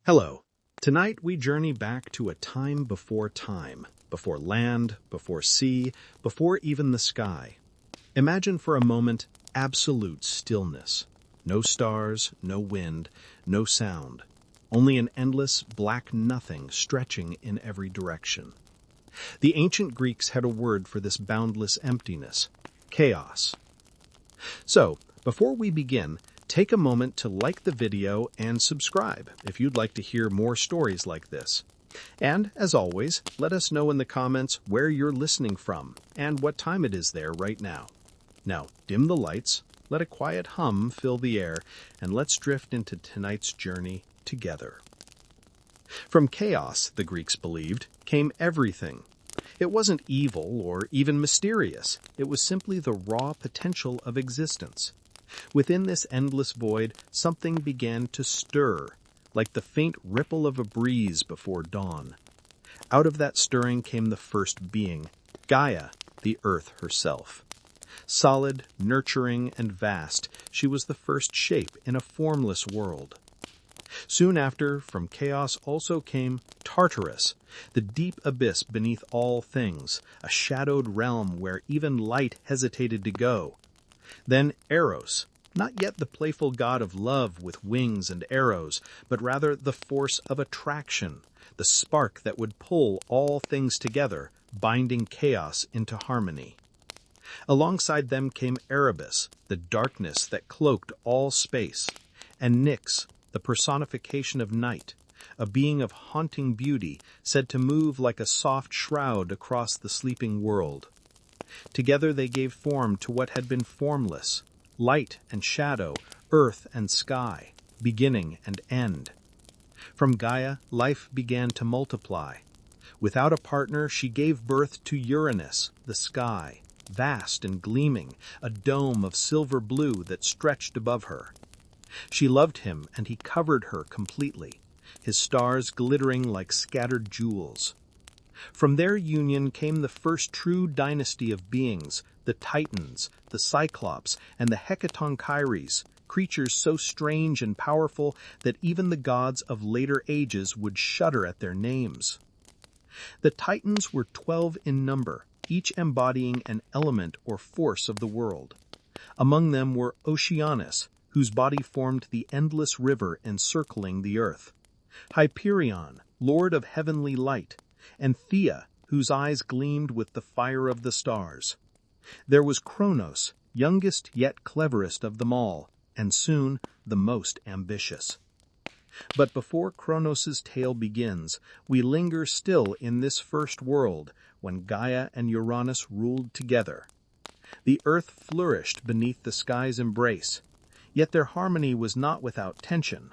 Hello. Tonight we journey back to a time, before land, before sea, before even the sky. Imagine for a moment absolute stillness. No stars, no wind, no sound. Only an endless black nothing stretching in every direction. The ancient Greeks had a word for this boundless emptiness: chaos. So, before we begin, take a moment to like the video and subscribe if you'd like to hear more stories like this. And, as always, let us know in the comments where you're listening from and what time it is there right now. Now, dim the lights, let a quiet hum fill the air, and let's drift into tonight's journey together. From chaos, the Greeks believed, came everything. It wasn't evil or even mysterious. It was simply the raw potential of existence. Within this endless void, something began to stir, like the faint ripple of a breeze before dawn. Out of that stirring came the first being, Gaia, the earth herself. Solid, nurturing, and vast, she was the first shape in a formless world. Soon after, from chaos also came Tartarus, the deep abyss beneath all things, a shadowed realm where even light hesitated to go. Then Eros, not yet the playful god of love with wings and arrows, but rather the force of attraction, the spark that would pull all things together, binding chaos into harmony. Alongside them came Erebus, the darkness that cloaked all space, and Nyx, the personification of night, a being of haunting beauty said to move like a soft shroud across the sleeping world. Together they gave form to what had been formless: light and shadow, earth and sky, beginning and end. From Gaia, life began to multiply. Without a partner, she gave birth to Uranus, the sky, vast and gleaming, a dome of silver blue that stretched above her. She loved him, and he covered her completely, his stars glittering like scattered jewels. From their union came the first true dynasty of beings, the Titans, the Cyclops, and the Hecatonchires, creatures so strange and powerful that even the gods of later ages would shudder at their names. The Titans were 12 in number, each embodying an element or force of the world. Among them were Oceanus, whose body formed the endless river encircling the earth; Hyperion, lord of heavenly light; and Thea, whose eyes gleamed with the fire of the stars. There was Cronus, youngest yet cleverest of them all, and soon the most ambitious. But before Cronos's tale begins, we linger still in this first world, when Gaia and Uranus ruled together. The earth flourished beneath the sky's embrace, yet their harmony was not without tension.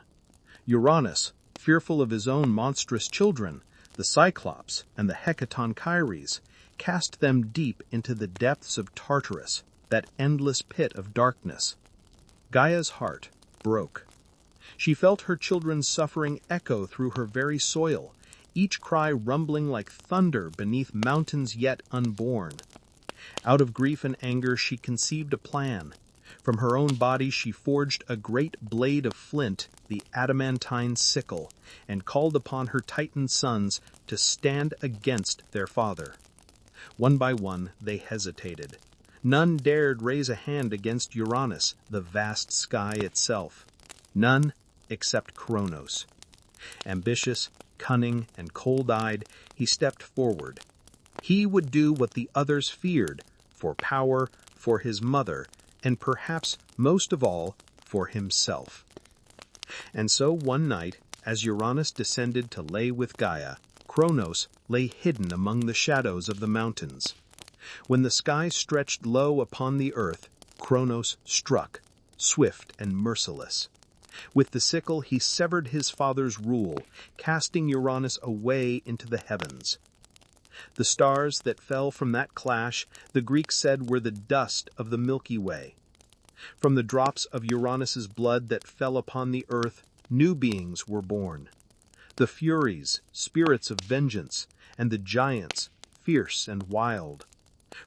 Uranus, fearful of his own monstrous children, the Cyclops and the Hecatonchires, cast them deep into the depths of Tartarus, that endless pit of darkness. Gaia's heart broke. She felt her children's suffering echo through her very soil, each cry rumbling like thunder beneath mountains yet unborn. Out of grief and anger she conceived a plan. From her own body she forged a great blade of flint, the adamantine sickle, and called upon her Titan sons to stand against their father. One by one they hesitated. None dared raise a hand against Uranus, the vast sky itself. None except Cronus. Ambitious, cunning, and cold-eyed, he stepped forward. He would do what the others feared, for power, for his mother, and perhaps most of all, for himself. And so one night, as Uranus descended to lay with Gaia, Cronus lay hidden among the shadows of the mountains. When the sky stretched low upon the earth, Cronus struck, swift and merciless. With the sickle he severed his father's rule, casting Uranus away into the heavens. The stars that fell from that clash, the Greeks said, were the dust of the Milky Way. From the drops of Uranus's blood that fell upon the earth, new beings were born. The Furies, spirits of vengeance, and the giants, fierce and wild.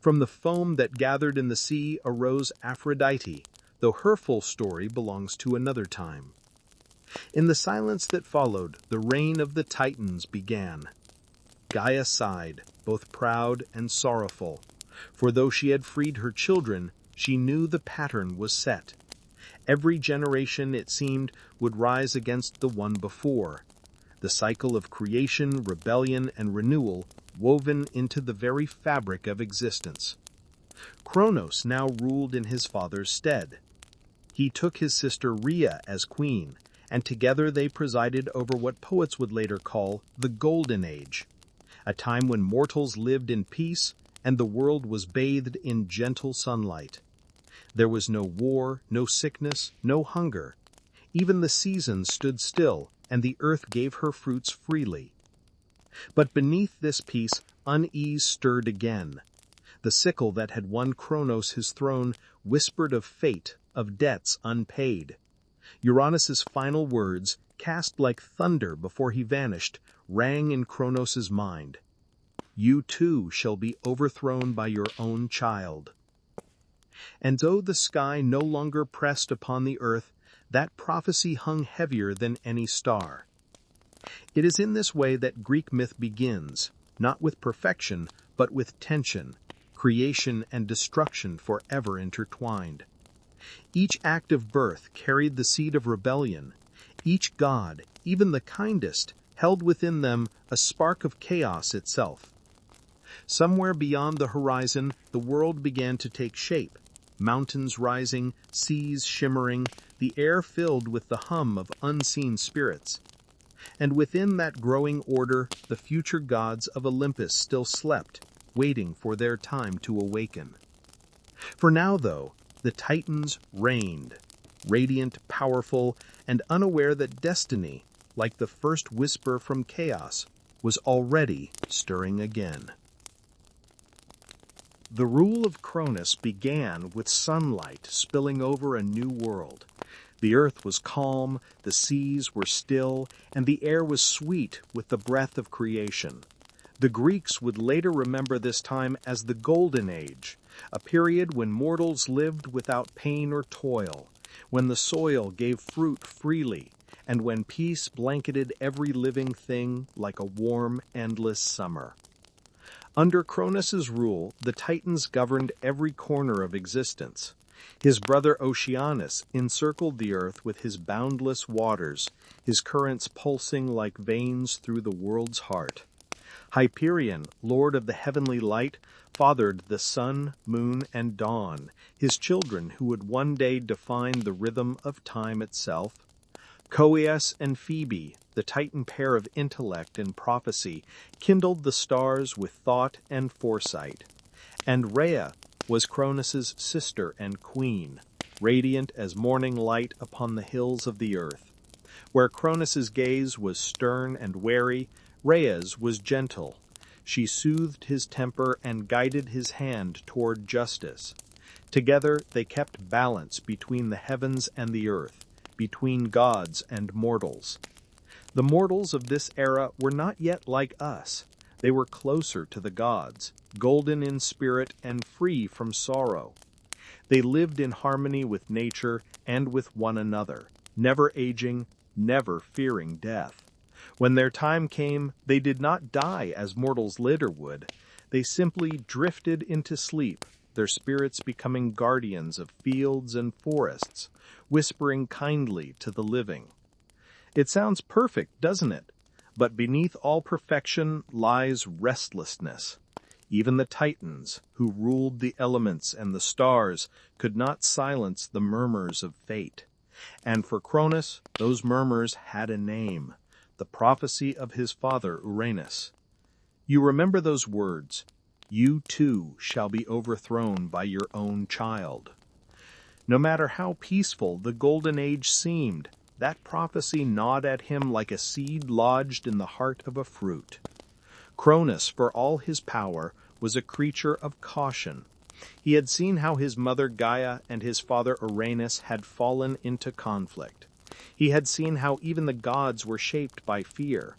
From the foam that gathered in the sea arose Aphrodite, though her full story belongs to another time. In the silence that followed, the reign of the Titans began. Gaia sighed, both proud and sorrowful, for though she had freed her children, she knew the pattern was set. Every generation, it seemed, would rise against the one before. The cycle of creation, rebellion, and renewal woven into the very fabric of existence. Cronus now ruled in his father's stead. He took his sister Rhea as queen, and together they presided over what poets would later call the Golden Age, a time when mortals lived in peace and the world was bathed in gentle sunlight. There was no war, no sickness, no hunger. Even the seasons stood still, and the earth gave her fruits freely. But beneath this peace, unease stirred again. The sickle that had won Cronus his throne whispered of fate, of debts unpaid. Uranus's final words, cast like thunder before he vanished, rang in Cronus's mind. You too shall be overthrown by your own child. And though the sky no longer pressed upon the earth, that prophecy hung heavier than any star. It is in this way that Greek myth begins, not with perfection, but with tension, creation and destruction forever intertwined. Each act of birth carried the seed of rebellion. Each god, even the kindest, held within them a spark of chaos itself. Somewhere beyond the horizon, the world began to take shape. Mountains rising, seas shimmering, the air filled with the hum of unseen spirits. And within that growing order, the future gods of Olympus still slept, waiting for their time to awaken. For now, though, the Titans reigned, radiant, powerful, and unaware that destiny, like the first whisper from chaos, was already stirring again. The rule of Cronus began with sunlight spilling over a new world. The earth was calm, the seas were still, and the air was sweet with the breath of creation. The Greeks would later remember this time as the Golden Age, a period when mortals lived without pain or toil, when the soil gave fruit freely, and when peace blanketed every living thing like a warm, endless summer. Under Cronus's rule, the Titans governed every corner of existence. His brother Oceanus encircled the earth with his boundless waters, his currents pulsing like veins through the world's heart. Hyperion, lord of the heavenly light, fathered the sun, moon, and dawn, his children who would one day define the rhythm of time itself. Coeus and Phoebe, the Titan pair of intellect and prophecy, kindled the stars with thought and foresight. And Rhea was Cronus's sister and queen, radiant as morning light upon the hills of the earth. Where Cronus's gaze was stern and wary, Rhea's was gentle. She soothed his temper and guided his hand toward justice. Together they kept balance between the heavens and the earth, between gods and mortals. The mortals of this era were not yet like us. They were closer to the gods, golden in spirit and free from sorrow. They lived in harmony with nature and with one another, never aging, never fearing death. When their time came, they did not die as mortals later would. They simply drifted into sleep, their spirits becoming guardians of fields and forests, whispering kindly to the living. It sounds perfect, doesn't it? But beneath all perfection lies restlessness. Even the Titans, who ruled the elements and the stars, could not silence the murmurs of fate. And for Cronus, those murmurs had a name, the prophecy of his father Uranus. You remember those words, "You too shall be overthrown by your own child." No matter how peaceful the Golden Age seemed, that prophecy gnawed at him like a seed lodged in the heart of a fruit. Cronus, for all his power, was a creature of caution. He had seen how his mother Gaia and his father Uranus had fallen into conflict. He had seen how even the gods were shaped by fear.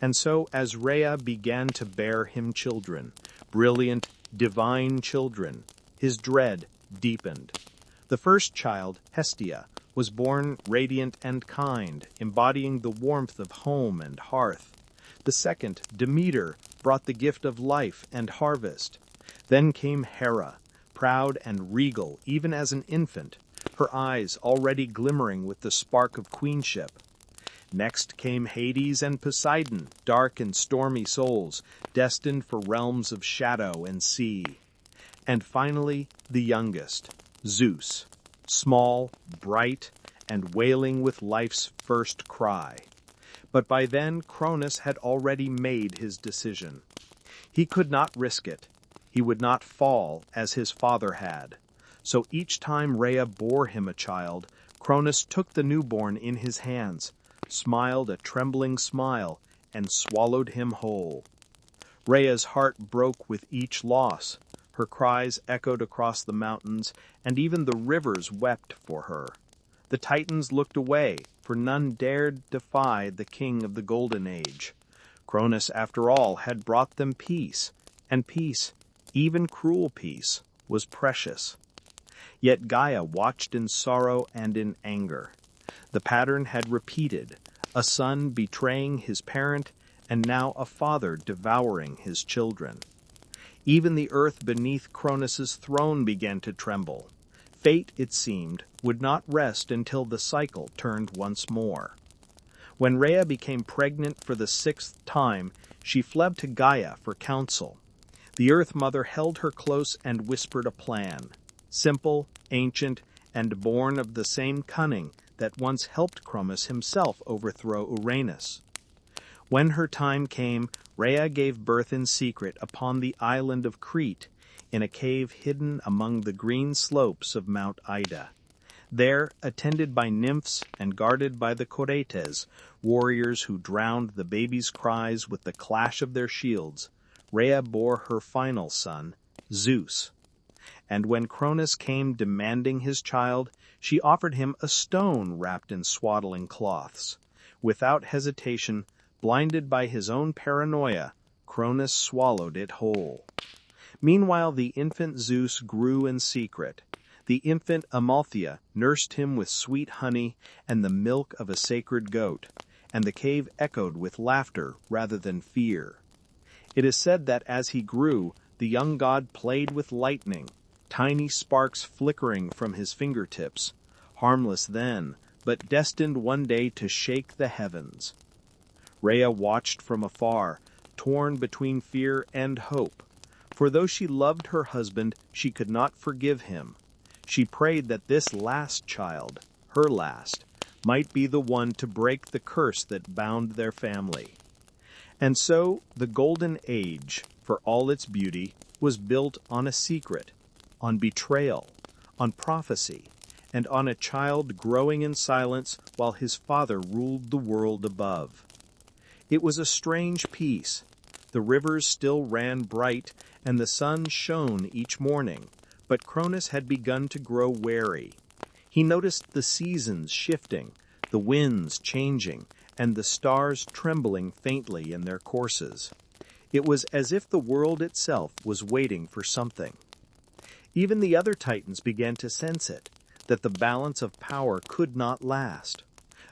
And so, as Rhea began to bear him children, brilliant, divine children, his dread deepened. The first child, Hestia, was born radiant and kind, embodying the warmth of home and hearth. The second, Demeter, brought the gift of life and harvest. Then came Hera, proud and regal even as an infant, her eyes already glimmering with the spark of queenship. Next came Hades and Poseidon, dark and stormy souls, destined for realms of shadow and sea. And finally, the youngest, Zeus, small, bright, and wailing with life's first cry. But by then, Cronus had already made his decision. He could not risk it. He would not fall as his father had. So each time Rhea bore him a child, Cronus took the newborn in his hands, smiled a trembling smile, and swallowed him whole. Rhea's heart broke with each loss. Her cries echoed across the mountains, and even the rivers wept for her. The Titans looked away, for none dared defy the king of the Golden Age. Cronus, after all, had brought them peace, and peace, even cruel peace, was precious. Yet Gaia watched in sorrow and in anger. The pattern had repeated, a son betraying his parent, and now a father devouring his children. Even the earth beneath Cronus's throne began to tremble. Fate, it seemed, would not rest until the cycle turned once more. When Rhea became pregnant for the 6th time, she fled to Gaia for counsel. The Earth Mother held her close and whispered a plan, simple, ancient, and born of the same cunning that once helped Cronus himself overthrow Uranus. When her time came, Rhea gave birth in secret upon the island of Crete, in a cave hidden among the green slopes of Mount Ida. There, attended by nymphs and guarded by the Coretes, warriors who drowned the baby's cries with the clash of their shields, Rhea bore her final son, Zeus. And when Cronus came demanding his child, she offered him a stone wrapped in swaddling cloths. Without hesitation, blinded by his own paranoia, Cronus swallowed it whole. Meanwhile, the infant Zeus grew in secret. The infant Amalthea nursed him with sweet honey and the milk of a sacred goat, and the cave echoed with laughter rather than fear. It is said that as he grew, the young god played with lightning, tiny sparks flickering from his fingertips, harmless then, but destined one day to shake the heavens. Rhea watched from afar, torn between fear and hope. For though she loved her husband, she could not forgive him. She prayed that this last child, her last, might be the one to break the curse that bound their family. And so, the Golden Age, for all its beauty, was built on a secret, on betrayal, on prophecy, and on a child growing in silence while his father ruled the world above. It was a strange peace. The rivers still ran bright, and the sun shone each morning, but Cronus had begun to grow wary. He noticed the seasons shifting, the winds changing, and the stars trembling faintly in their courses. It was as if the world itself was waiting for something. Even the other Titans began to sense it, that the balance of power could not last.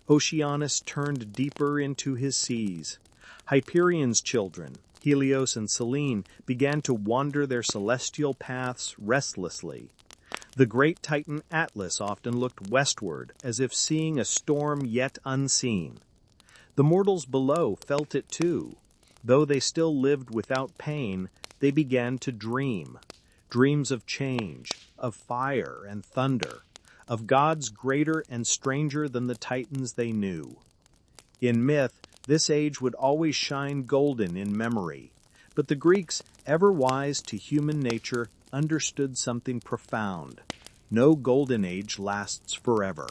Oceanus turned deeper into his seas. Hyperion's children, Helios and Selene, began to wander their celestial paths restlessly. The great Titan Atlas often looked westward, as if seeing a storm yet unseen. The mortals below felt it too. Though they still lived without pain, they began to dream. Dreams of change, of fire and thunder, of gods greater and stranger than the Titans they knew. In myth, this age would always shine golden in memory, but the Greeks, ever wise to human nature, understood something profound. No golden age lasts forever.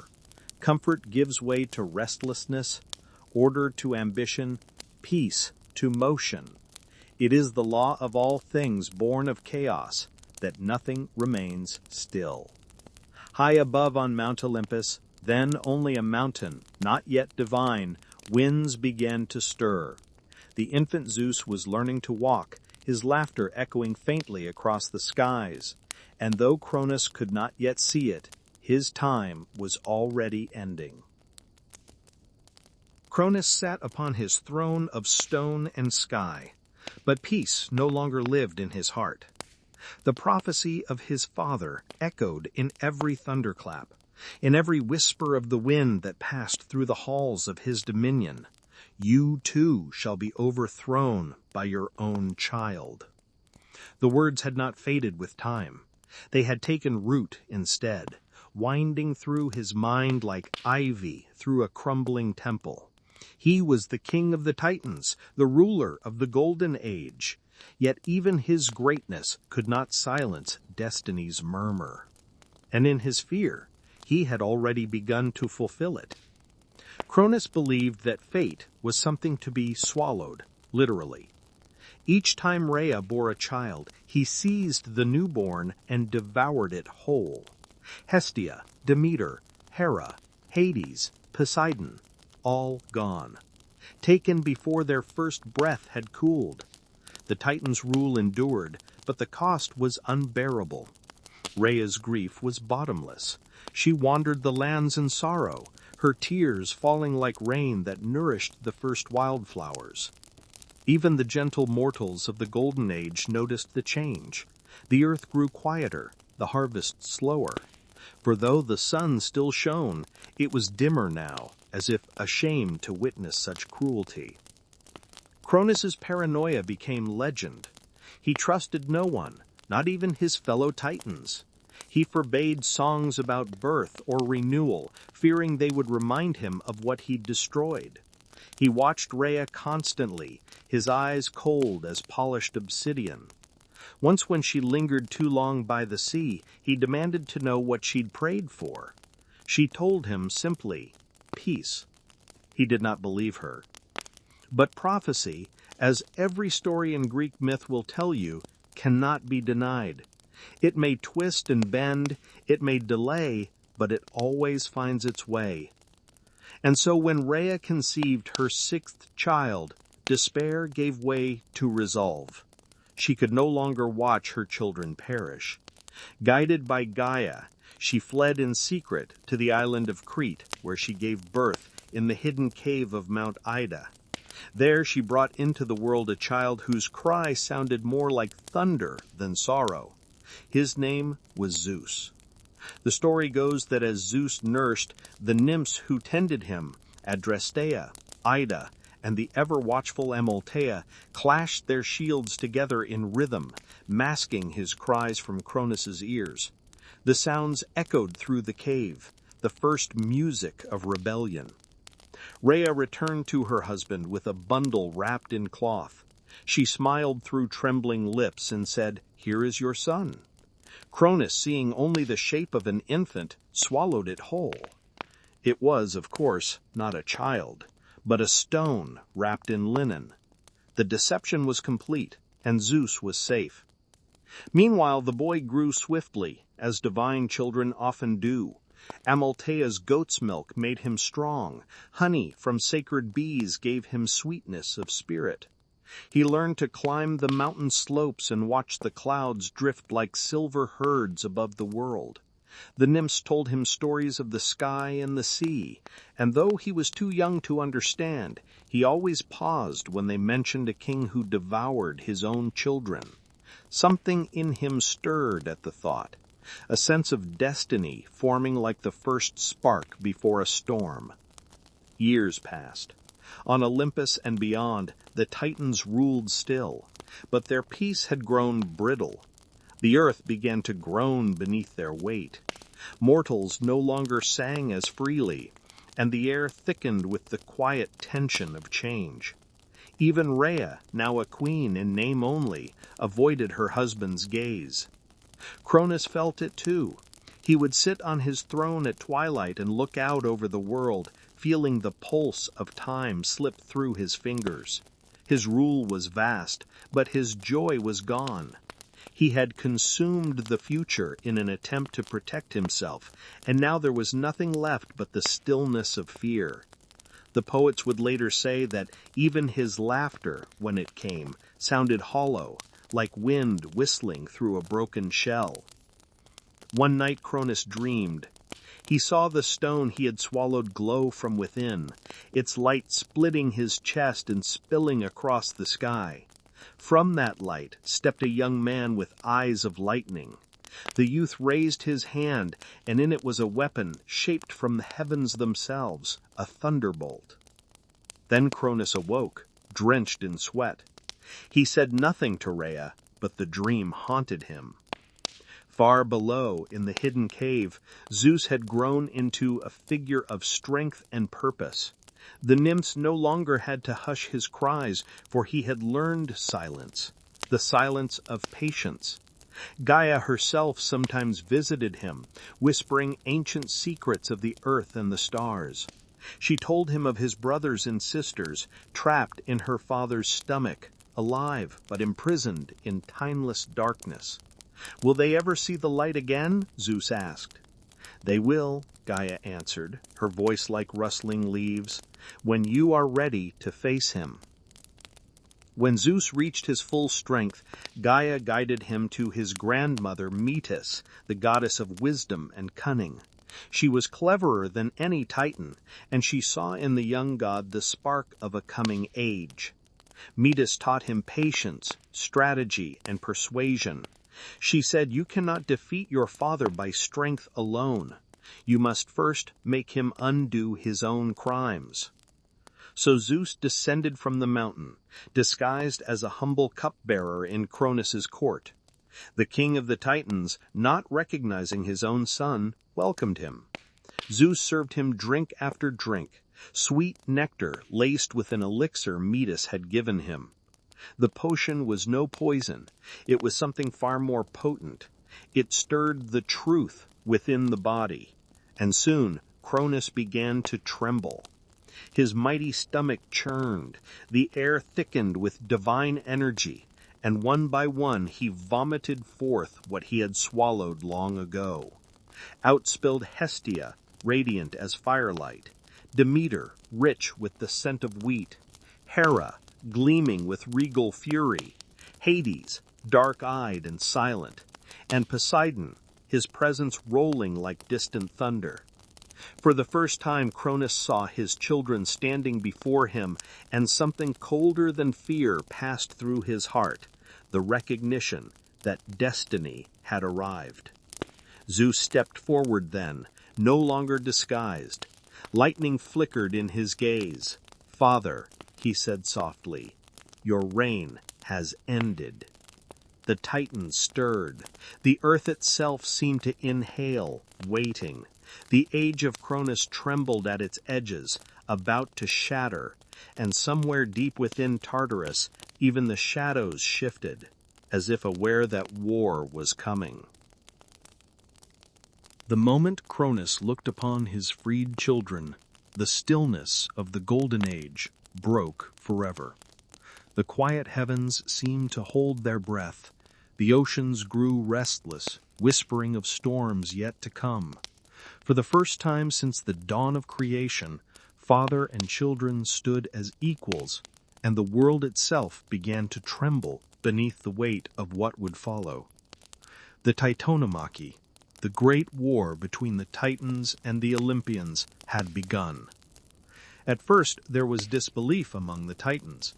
Comfort gives way to restlessness, order to ambition, peace to motion. It is the law of all things born of chaos, that nothing remains still. High above on Mount Olympus, then only a mountain, not yet divine, winds began to stir. The infant Zeus was learning to walk, his laughter echoing faintly across the skies. And though Cronus could not yet see it, His time was already ending. Cronus sat upon his throne of stone and sky, but peace no longer lived in his heart. The prophecy of his father echoed in every thunderclap, in every whisper of the wind that passed through the halls of his dominion. You too shall be overthrown by your own child. The words had not faded with time. They had taken root instead, winding through his mind like ivy through a crumbling temple. He was the king of the Titans, the ruler of the Golden Age, yet even his greatness could not silence destiny's murmur. And in his fear, he had already begun to fulfill it. Cronus believed that fate was something to be swallowed, literally. Each time Rhea bore a child, he seized the newborn and devoured it whole. Hestia, Demeter, Hera, Hades, Poseidon, all gone, taken before their first breath had cooled. The Titans' rule endured, but the cost was unbearable. Rhea's grief was bottomless. She wandered the lands in sorrow, her tears falling like rain that nourished the first wildflowers. Even the gentle mortals of the Golden Age noticed the change. The earth grew quieter, the harvest slower. For though the sun still shone, it was dimmer now, as if ashamed to witness such cruelty. Cronus's paranoia became legend. He trusted no one, not even his fellow Titans. He forbade songs about birth or renewal, fearing they would remind him of what he'd destroyed. He watched Rhea constantly, his eyes cold as polished obsidian. Once when she lingered too long by the sea, he demanded to know what she'd prayed for. She told him simply, peace. He did not believe her. But prophecy, as every story in Greek myth will tell you, cannot be denied. It may twist and bend, it may delay, but it always finds its way. And so when Rhea conceived her sixth child, despair gave way to resolve. She could no longer watch her children perish. Guided by Gaia, she fled in secret to the island of Crete, where she gave birth in the hidden cave of Mount Ida. There she brought into the world a child whose cry sounded more like thunder than sorrow. His name was Zeus. The story goes that as Zeus nursed, the nymphs who tended him, Adrastea, Ida, and the ever-watchful Amalthea, clashed their shields together in rhythm, masking his cries from Cronus's ears. The sounds echoed through the cave, the first music of rebellion. Rhea returned to her husband with a bundle wrapped in cloth. She smiled through trembling lips and said, "Here is your son." Cronus, seeing only the shape of an infant, swallowed it whole. It was, of course, not a child, but a stone wrapped in linen. The deception was complete, and Zeus was safe. Meanwhile, the boy grew swiftly, as divine children often do. Amalthea's goat's milk made him strong. Honey from sacred bees gave him sweetness of spirit. He learned to climb the mountain slopes and watch the clouds drift like silver herds above the world. The nymphs told him stories of the sky and the sea, and though he was too young to understand, he always paused when they mentioned a king who devoured his own children. Something in him stirred at the thought, a sense of destiny forming like the first spark before a storm. Years passed. On Olympus and beyond, the Titans ruled still, but their peace had grown brittle. The earth began to groan beneath their weight. Mortals no longer sang as freely, and the air thickened with the quiet tension of change. Even Rhea, now a queen in name only, avoided her husband's gaze. Cronus felt it too. He would sit on his throne at twilight and look out over the world, feeling the pulse of time slip through his fingers. His rule was vast, but his joy was gone. He had consumed the future in an attempt to protect himself, and now there was nothing left but the stillness of fear. The poets would later say that even his laughter, when it came, sounded hollow, like wind whistling through a broken shell. One night Cronus dreamed. He saw the stone he had swallowed glow from within, its light splitting his chest and spilling across the sky. From that light stepped a young man with eyes of lightning. The youth raised his hand, and in it was a weapon shaped from the heavens themselves, a thunderbolt. Then Cronus awoke, drenched in sweat. He said nothing to Rhea, but the dream haunted him. Far below, in the hidden cave, Zeus had grown into a figure of strength and purpose. The nymphs no longer had to hush his cries, for he had learned silence, the silence of patience. Gaia herself sometimes visited him, whispering ancient secrets of the earth and the stars. She told him of his brothers and sisters, trapped in her father's stomach, alive but imprisoned in timeless darkness. "Will they ever see the light again?" Zeus asked. "They will," Gaia answered, her voice like rustling leaves, "when you are ready to face him." When Zeus reached his full strength, Gaia guided him to his grandmother Metis, the goddess of wisdom and cunning. She was cleverer than any Titan, and she saw in the young god the spark of a coming age. Metis taught him patience, strategy, and persuasion. She said, "You cannot defeat your father by strength alone. You must first make him undo his own crimes." So Zeus descended from the mountain, disguised as a humble cupbearer in Cronus's court. The king of the Titans, not recognizing his own son, welcomed him. Zeus served him drink after drink, sweet nectar laced with an elixir Metis had given him. The potion was no poison. It was something far more potent. It stirred the truth within the body, and soon Cronus began to tremble. His mighty stomach churned, the air thickened with divine energy, and one by one he vomited forth what he had swallowed long ago. Out spilled Hestia, radiant as firelight, Demeter, rich with the scent of wheat, Hera, gleaming with regal fury, Hades, dark-eyed and silent, and Poseidon, his presence rolling like distant thunder. For the first time Cronus saw his children standing before him, and something colder than fear passed through his heart, the recognition that destiny had arrived. Zeus stepped forward then, no longer disguised. Lightning flickered in his gaze. "Father," he said softly, "your reign has ended." The Titans stirred. The earth itself seemed to inhale, waiting. The age of Cronus trembled at its edges, about to shatter, and somewhere deep within Tartarus, even the shadows shifted, as if aware that war was coming. The moment Cronus looked upon his freed children, the stillness of the Golden Age broke forever. The quiet heavens seemed to hold their breath. The oceans grew restless, whispering of storms yet to come. For the first time since the dawn of creation, father and children stood as equals, and the world itself began to tremble beneath the weight of what would follow. The Titanomachy, the great war between the Titans and the Olympians, had begun. At first there was disbelief among the Titans.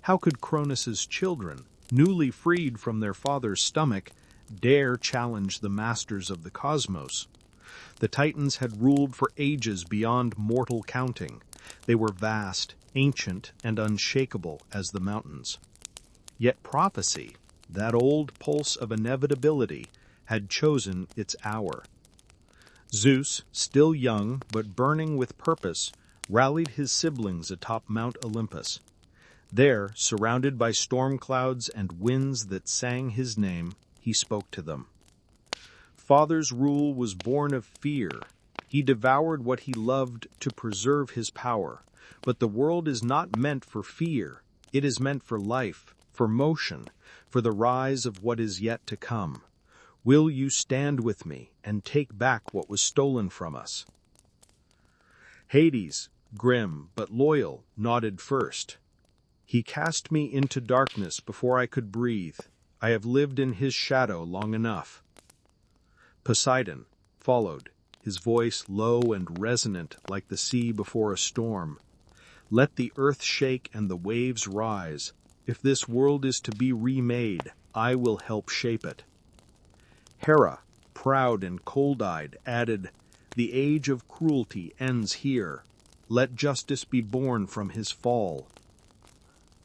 How could Cronus's children, newly freed from their father's stomach, dare challenge the masters of the cosmos? The Titans had ruled for ages beyond mortal counting. They were vast, ancient, and unshakable as the mountains. Yet prophecy, that old pulse of inevitability, had chosen its hour. Zeus, still young but burning with purpose, rallied his siblings atop Mount Olympus. There, surrounded by storm clouds and winds that sang his name, he spoke to them. Father's rule was born of fear. He devoured what he loved to preserve his power. But the world is not meant for fear. It is meant for life, for motion, for the rise of what is yet to come. Will you stand with me and take back what was stolen from us? Hades, grim but loyal, nodded first. He cast me into darkness before I could breathe. I have lived in his shadow long enough. Poseidon followed, his voice low and resonant like the sea before a storm. "Let the earth shake and the waves rise. If this world is to be remade, I will help shape it." Hera, proud and cold-eyed, added, "The age of cruelty ends here. Let justice be born from his fall."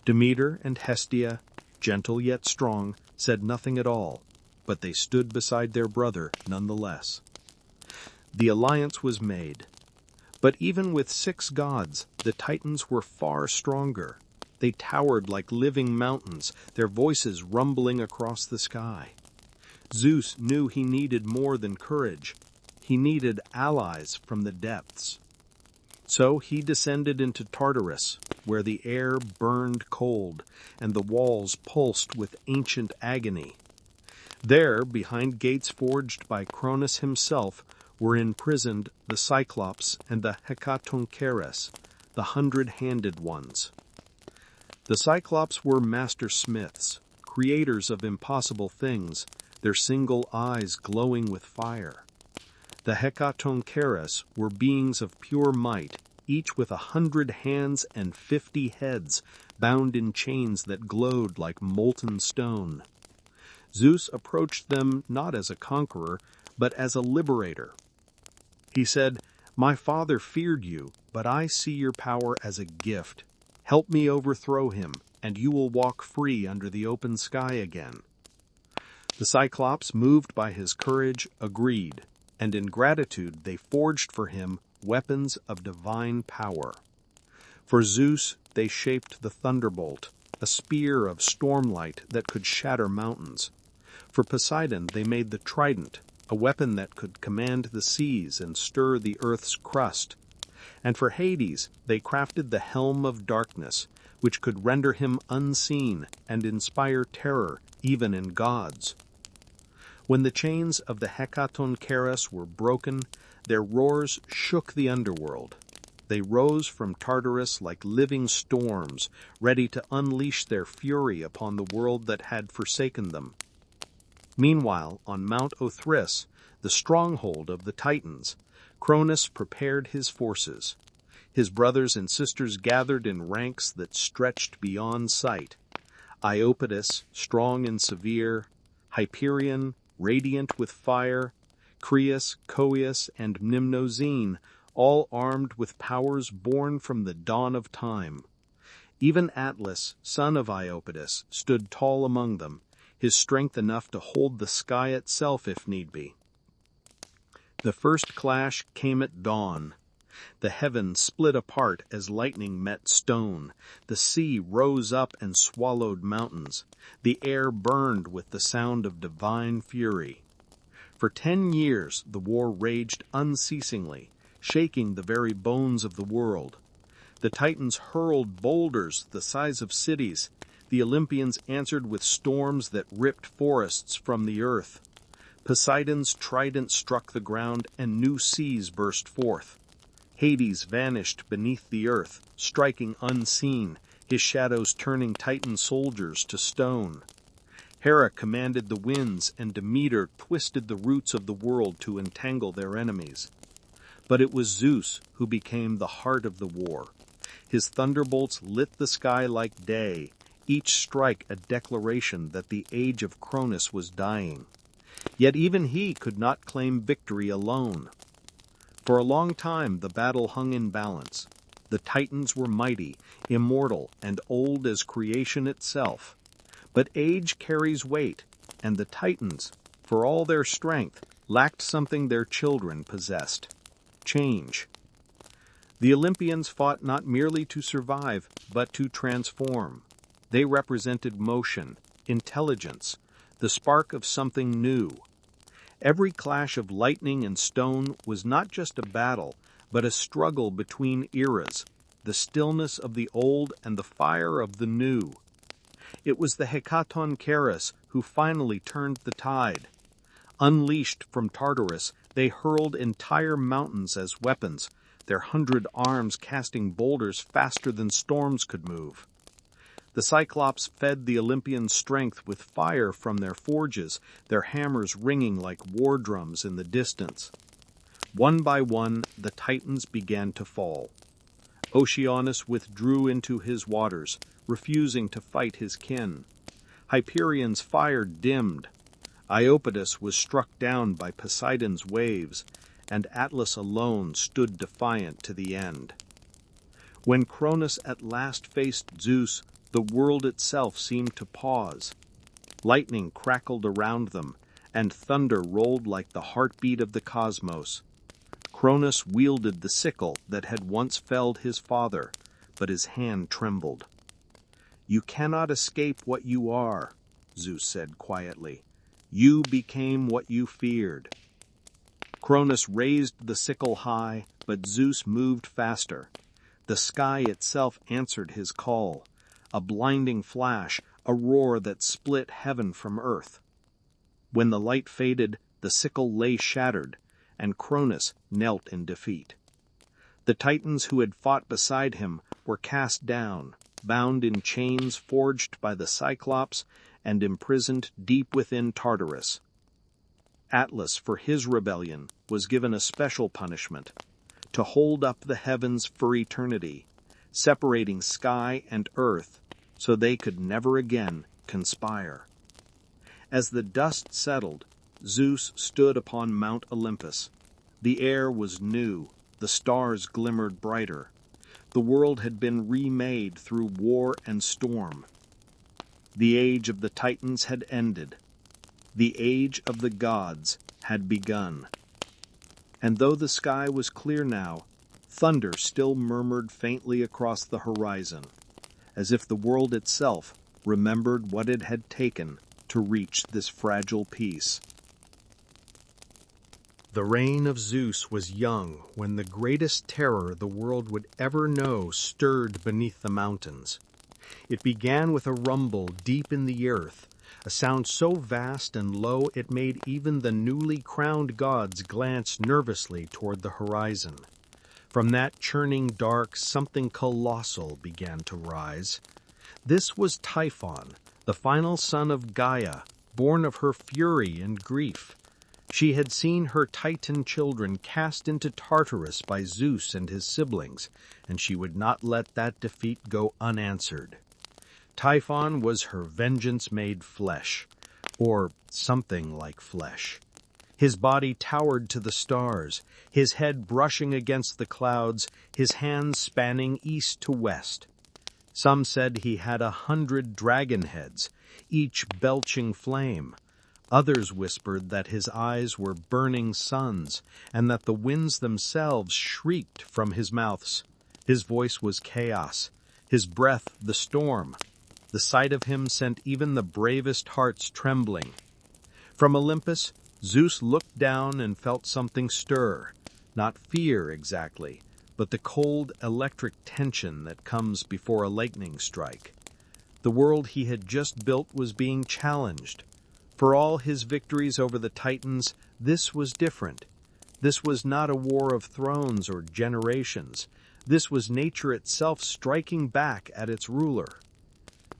Demeter and Hestia, gentle yet strong, said nothing at all, but they stood beside their brother nonetheless. The alliance was made. But even with 6 gods, the Titans were far stronger. They towered like living mountains, their voices rumbling across the sky. Zeus knew he needed more than courage. He needed allies from the depths. So he descended into Tartarus, where the air burned cold and the walls pulsed with ancient agony. There, behind gates forged by Cronus himself, were imprisoned the Cyclops and the Hecatoncheires, the 100-handed ones. The Cyclops were master smiths, creators of impossible things, their single eyes glowing with fire. The Hecatoncheires were beings of pure might, each with 100 hands and 50 heads, bound in chains that glowed like molten stone. Zeus approached them not as a conqueror, but as a liberator. He said, "My father feared you, but I see your power as a gift. Help me overthrow him, and you will walk free under the open sky again." The Cyclops, moved by his courage, agreed, and in gratitude they forged for him weapons of divine power. For Zeus they shaped the thunderbolt, a spear of stormlight that could shatter mountains. For Poseidon they made the trident, a weapon that could command the seas and stir the earth's crust. And for Hades they crafted the helm of darkness, which could render him unseen and inspire terror even in gods. When the chains of the Hecatoncheires were broken, their roars shook the underworld. They rose from Tartarus like living storms, ready to unleash their fury upon the world that had forsaken them. Meanwhile, on Mount Othrys, the stronghold of the Titans, Cronus prepared his forces. His brothers and sisters gathered in ranks that stretched beyond sight. Iapetus, strong and severe, Hyperion, radiant with fire, Crius, Coeus, and Mnemosyne, all armed with powers born from the dawn of time. Even Atlas, son of Iapetus, stood tall among them, his strength enough to hold the sky itself if need be. The first clash came at dawn. The heavens split apart as lightning met stone. The sea rose up and swallowed mountains. The air burned with the sound of divine fury. For 10 years the war raged unceasingly, shaking the very bones of the world. The Titans hurled boulders the size of cities. The Olympians answered with storms that ripped forests from the earth. Poseidon's trident struck the ground and new seas burst forth. Hades vanished beneath the earth, striking unseen, his shadows turning Titan soldiers to stone. Hera commanded the winds, and Demeter twisted the roots of the world to entangle their enemies. But it was Zeus who became the heart of the war. His thunderbolts lit the sky like day, each strike a declaration that the age of Cronus was dying. Yet even he could not claim victory alone. For a long time the battle hung in balance. The Titans were mighty, immortal, and old as creation itself. But age carries weight, and the Titans, for all their strength, lacked something their children possessed: change. The Olympians fought not merely to survive, but to transform. They represented motion, intelligence, the spark of something new. Every clash of lightning and stone was not just a battle, but a struggle between eras, the stillness of the old and the fire of the new. It was the Hecatoncheires who finally turned the tide. Unleashed from Tartarus, they hurled entire mountains as weapons, their 100 arms casting boulders faster than storms could move. The Cyclops fed the Olympian strength with fire from their forges, their hammers ringing like war drums in the distance. One by one, the Titans began to fall. Oceanus withdrew into his waters, refusing to fight his kin. Hyperion's fire dimmed. Iapetus was struck down by Poseidon's waves, and Atlas alone stood defiant to the end. When Cronus at last faced Zeus, the world itself seemed to pause. Lightning crackled around them, and thunder rolled like the heartbeat of the cosmos. Cronus wielded the sickle that had once felled his father, but his hand trembled. "You cannot escape what you are," Zeus said quietly. "You became what you feared." Cronus raised the sickle high, but Zeus moved faster. The sky itself answered his call, a blinding flash, a roar that split heaven from earth. When the light faded, the sickle lay shattered, and Cronus knelt in defeat. The Titans who had fought beside him were cast down, bound in chains forged by the Cyclops and imprisoned deep within Tartarus. Atlas, for his rebellion, was given a special punishment: to hold up the heavens for eternity, separating sky and earth so they could never again conspire. As the dust settled, Zeus stood upon Mount Olympus. The air was new, the stars glimmered brighter. The world had been remade through war and storm. The age of the Titans had ended. The age of the gods had begun. And though the sky was clear now, thunder still murmured faintly across the horizon, as if the world itself remembered what it had taken to reach this fragile peace. The reign of Zeus was young when the greatest terror the world would ever know stirred beneath the mountains. It began with a rumble deep in the earth, a sound so vast and low it made even the newly crowned gods glance nervously toward the horizon. From that churning dark, something colossal began to rise. This was Typhon, the final son of Gaia, born of her fury and grief. She had seen her Titan children cast into Tartarus by Zeus and his siblings, and she would not let that defeat go unanswered. Typhon was her vengeance made flesh, or something like flesh. His body towered to the stars, his head brushing against the clouds, his hands spanning east to west. Some said he had 100 dragon heads, each belching flame. Others whispered that his eyes were burning suns, and that the winds themselves shrieked from his mouths. His voice was chaos, his breath the storm. The sight of him sent even the bravest hearts trembling. From Olympus, Zeus looked down and felt something stir, not fear exactly, but the cold electric tension that comes before a lightning strike. The world he had just built was being challenged. For all his victories over the Titans, this was different. This was not a war of thrones or generations. This was nature itself striking back at its ruler.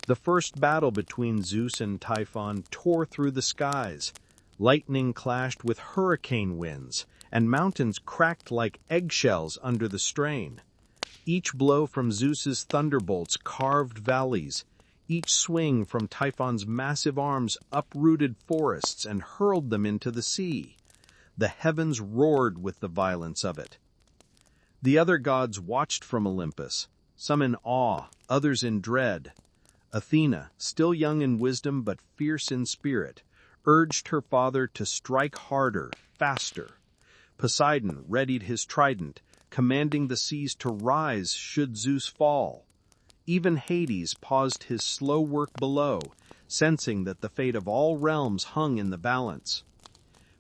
The first battle between Zeus and Typhon tore through the skies. Lightning clashed with hurricane winds, and mountains cracked like eggshells under the strain. Each blow from Zeus's thunderbolts carved valleys. Each swing from Typhon's massive arms uprooted forests and hurled them into the sea. The heavens roared with the violence of it. The other gods watched from Olympus, some in awe, others in dread. Athena, still young in wisdom but fierce in spirit, urged her father to strike harder, faster. Poseidon readied his trident, commanding the seas to rise should Zeus fall. Even Hades paused his slow work below, sensing that the fate of all realms hung in the balance.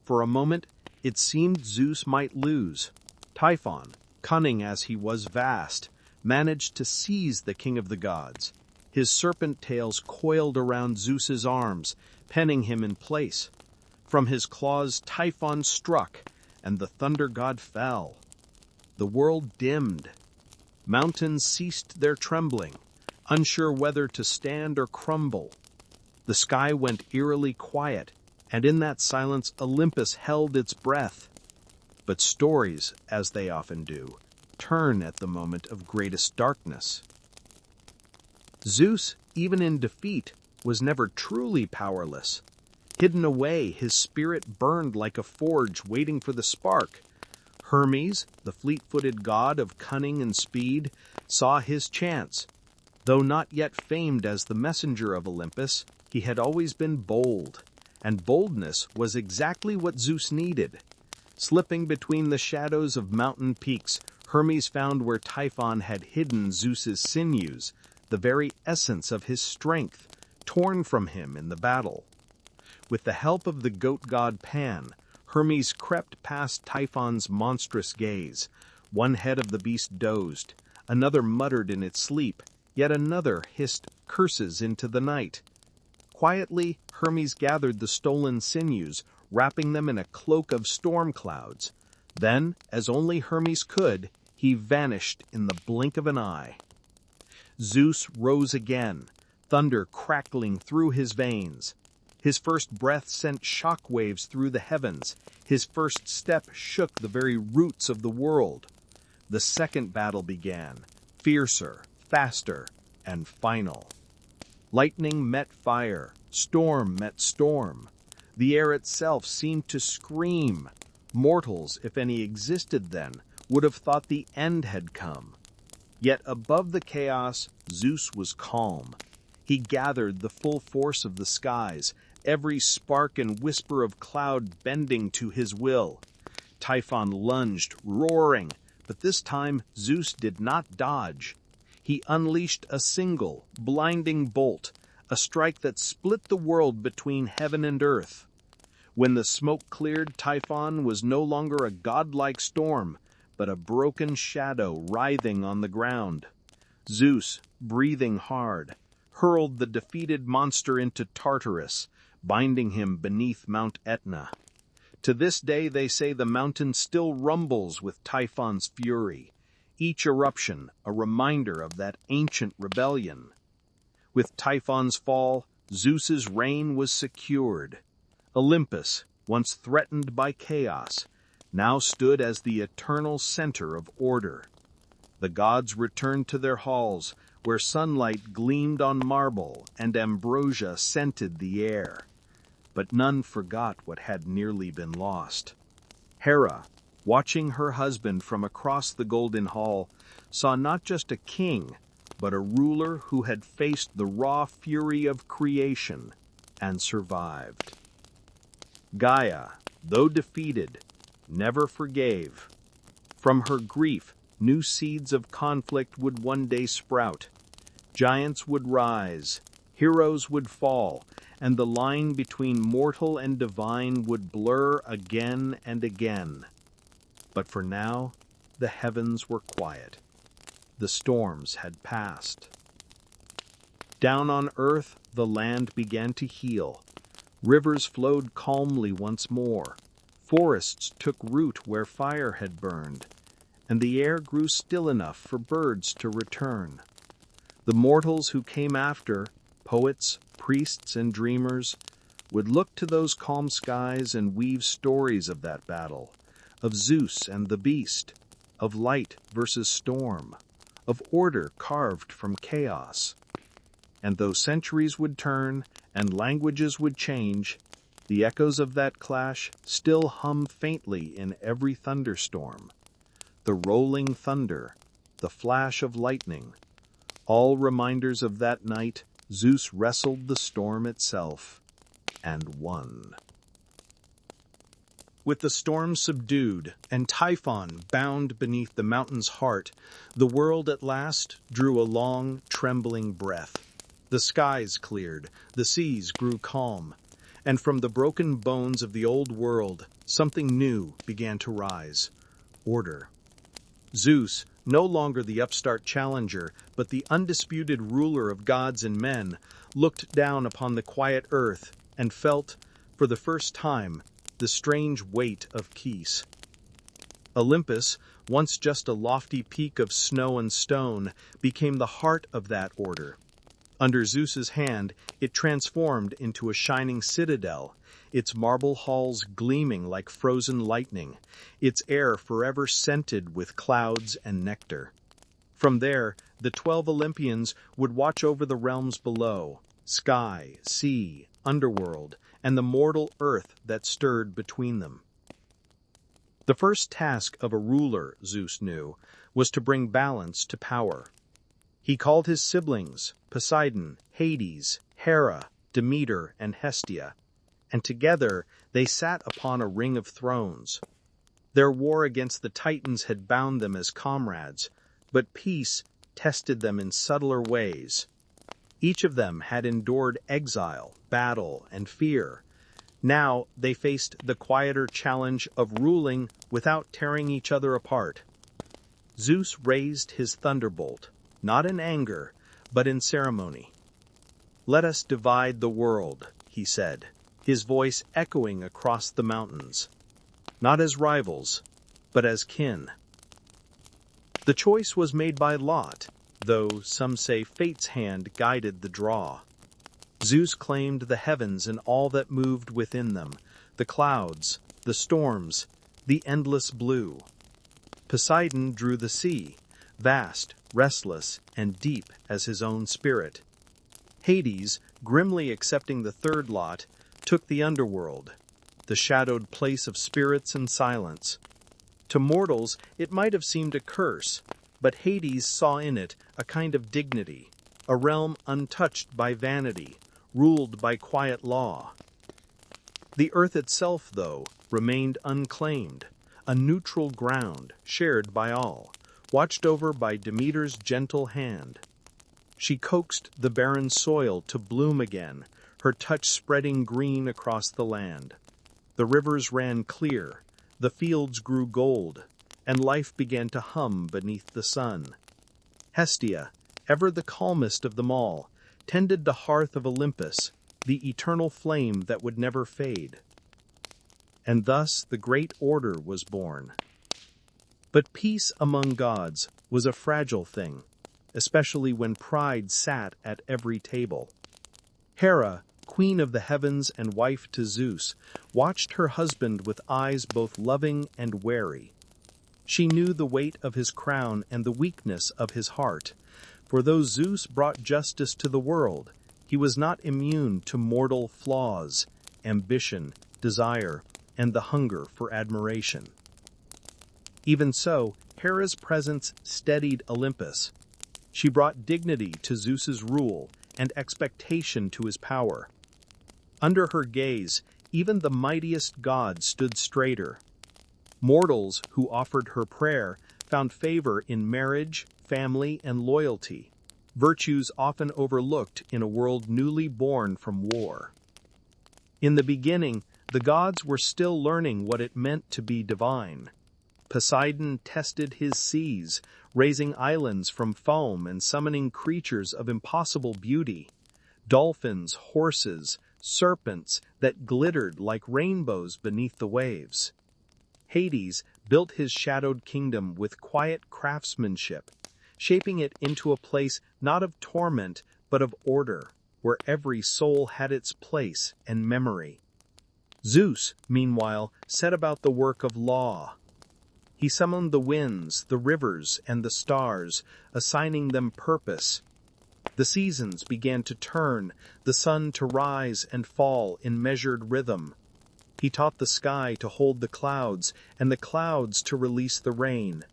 For a moment, it seemed Zeus might lose. Typhon, cunning as he was vast, managed to seize the king of the gods. His serpent tails coiled around Zeus's arms, penning him in place. From his claws Typhon struck, and the thunder god fell. The world dimmed. Mountains ceased their trembling, unsure whether to stand or crumble. The sky went eerily quiet, and in that silence Olympus held its breath. But stories, as they often do, turn at the moment of greatest darkness. Zeus, even in defeat, was never truly powerless. Hidden away, his spirit burned like a forge waiting for the spark. Hermes, the fleet-footed god of cunning and speed, saw his chance. Though not yet famed as the messenger of Olympus, he had always been bold, and boldness was exactly what Zeus needed. Slipping between the shadows of mountain peaks, Hermes found where Typhon had hidden Zeus's sinews, the very essence of his strength, torn from him in the battle. With the help of the goat god Pan, Hermes crept past Typhon's monstrous gaze. One head of the beast dozed, another muttered in its sleep, yet another hissed curses into the night. Quietly, Hermes gathered the stolen sinews, wrapping them in a cloak of storm clouds. Then, as only Hermes could, he vanished in the blink of an eye. Zeus rose again, thunder crackling through his veins. His first breath sent shock waves through the heavens. His first step shook the very roots of the world. The second battle began, fiercer, faster, and final. Lightning met fire, storm met storm. The air itself seemed to scream. Mortals, if any existed then, would have thought the end had come. Yet above the chaos, Zeus was calm. He gathered the full force of the skies, every spark and whisper of cloud bending to his will. Typhon lunged, roaring, but this time Zeus did not dodge. He unleashed a single, blinding bolt, a strike that split the world between heaven and earth. When the smoke cleared, Typhon was no longer a godlike storm, but a broken shadow writhing on the ground. Zeus, breathing hard, hurled the defeated monster into Tartarus, binding him beneath Mount Etna. To this day they say the mountain still rumbles with Typhon's fury, each eruption a reminder of that ancient rebellion. With Typhon's fall, Zeus's reign was secured. Olympus, once threatened by chaos, now stood as the eternal center of order. The gods returned to their halls, where sunlight gleamed on marble and ambrosia scented the air. But none forgot what had nearly been lost. Hera, watching her husband from across the golden hall, saw not just a king, but a ruler who had faced the raw fury of creation and survived. Gaia, though defeated, never forgave. From her grief, new seeds of conflict would one day sprout. Giants would rise, heroes would fall, and the line between mortal and divine would blur again and again. But for now, the heavens were quiet. The storms had passed. Down on earth, the land began to heal. Rivers flowed calmly once more. Forests took root where fire had burned, and the air grew still enough for birds to return. The mortals who came after, poets, priests, and dreamers, would look to those calm skies and weave stories of that battle, of Zeus and the beast, of light versus storm, of order carved from chaos. And though centuries would turn and languages would change, the echoes of that clash still hum faintly in every thunderstorm. The rolling thunder, the flash of lightning, all reminders of that night Zeus wrestled the storm itself and won. With the storm subdued and Typhon bound beneath the mountain's heart, the world at last drew a long, trembling breath. The skies cleared, the seas grew calm, and from the broken bones of the old world, something new began to rise. Order. Zeus, no longer the upstart challenger, but the undisputed ruler of gods and men, looked down upon the quiet earth and felt, for the first time, the strange weight of peace. Olympus, once just a lofty peak of snow and stone, became the heart of that order. Under Zeus's hand, it transformed into a shining citadel, its marble halls gleaming like frozen lightning, its air forever scented with clouds and nectar. From there, the 12 Olympians would watch over the realms below, sky, sea, underworld, and the mortal earth that stirred between them. The first task of a ruler, Zeus knew, was to bring balance to power. He called his siblings, Poseidon, Hades, Hera, Demeter, and Hestia, and together they sat upon a ring of thrones. Their war against the Titans had bound them as comrades, but peace tested them in subtler ways. Each of them had endured exile, battle, and fear. Now they faced the quieter challenge of ruling without tearing each other apart. Zeus raised his thunderbolt, not in anger, but in ceremony. "Let us divide the world," he said, his voice echoing across the mountains. Not as rivals, but as kin. The choice was made by lot, though some say fate's hand guided the draw. Zeus claimed the heavens and all that moved within them, the clouds, the storms, the endless blue. Poseidon drew the sea, vast, restless, and deep as his own spirit. Hades, grimly accepting the third lot, took the underworld, the shadowed place of spirits and silence. To mortals it might have seemed a curse, but Hades saw in it a kind of dignity, a realm untouched by vanity, ruled by quiet law. The earth itself, though, remained unclaimed, a neutral ground shared by all, watched over by Demeter's gentle hand. She coaxed the barren soil to bloom again, her touch spreading green across the land. The rivers ran clear, the fields grew gold, and life began to hum beneath the sun. Hestia, ever the calmest of them all, tended the hearth of Olympus, the eternal flame that would never fade. And thus the great order was born. But peace among gods was a fragile thing, especially when pride sat at every table. Hera, queen of the heavens and wife to Zeus, watched her husband with eyes both loving and wary. She knew the weight of his crown and the weakness of his heart, for though Zeus brought justice to the world, he was not immune to mortal flaws, ambition, desire, and the hunger for admiration. Even so, Hera's presence steadied Olympus. She brought dignity to Zeus's rule and expectation to his power. Under her gaze, even the mightiest gods stood straighter. Mortals who offered her prayer found favor in marriage, family, and loyalty, virtues often overlooked in a world newly born from war. In the beginning, the gods were still learning what it meant to be divine. Poseidon tested his seas, raising islands from foam and summoning creatures of impossible beauty. Dolphins, horses, serpents that glittered like rainbows beneath the waves. Hades built his shadowed kingdom with quiet craftsmanship, shaping it into a place not of torment but of order, where every soul had its place and memory. Zeus, meanwhile, set about the work of law. He summoned the winds, the rivers, and the stars, assigning them purpose. The seasons began to turn, the sun to rise and fall in measured rhythm. He taught the sky to hold the clouds, and the clouds to release the rain.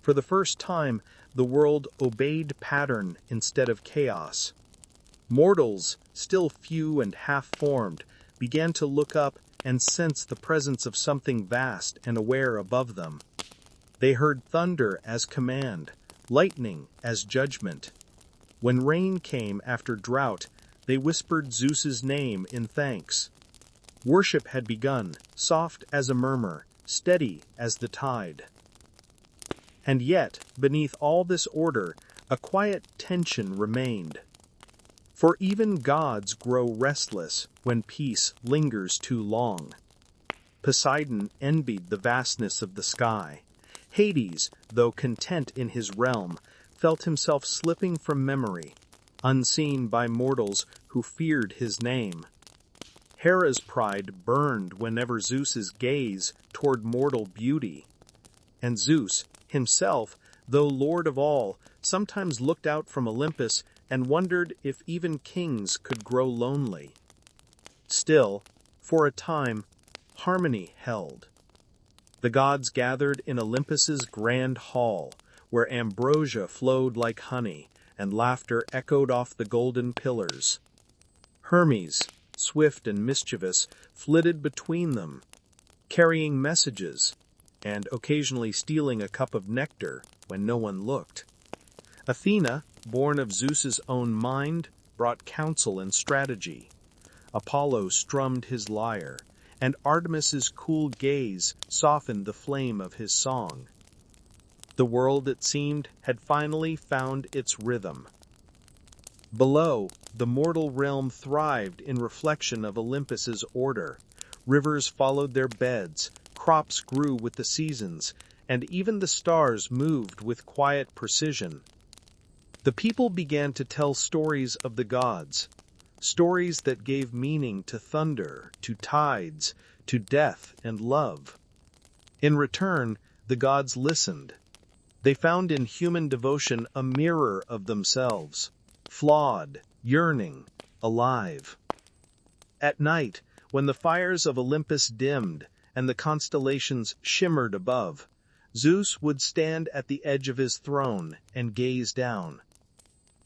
For the first time, the world obeyed pattern instead of chaos. Mortals, still few and half-formed, began to look up and sense the presence of something vast and aware above them. They heard thunder as command, lightning as judgment. When rain came after drought, they whispered Zeus's name in thanks. Worship had begun, soft as a murmur, steady as the tide. And yet, beneath all this order, a quiet tension remained. For even gods grow restless when peace lingers too long. Poseidon envied the vastness of the sky. Hades, though content in his realm, felt himself slipping from memory. unseen by mortals who feared his name. Hera's pride burned whenever Zeus's gaze toward mortal beauty, and Zeus himself, though lord of all, sometimes looked out from Olympus and wondered if even kings could grow lonely. Still, for a time, harmony held. The gods gathered in Olympus's grand hall, where ambrosia flowed like honey and laughter echoed off the golden pillars. Hermes, swift and mischievous, flitted between them, carrying messages and occasionally stealing a cup of nectar when no one looked. Athena, born of Zeus's own mind, brought counsel and strategy. Apollo strummed his lyre, and Artemis's cool gaze softened the flame of his song. The world, it seemed, had finally found its rhythm. Below, the mortal realm thrived in reflection of Olympus's order. Rivers followed their beds, crops grew with the seasons, and even the stars moved with quiet precision. The people began to tell stories of the gods, stories that gave meaning to thunder, to tides, to death and love. In return, the gods listened. They found in human devotion a mirror of themselves, flawed, yearning, alive. At night, when the fires of Olympus dimmed and the constellations shimmered above, Zeus would stand at the edge of his throne and gaze down.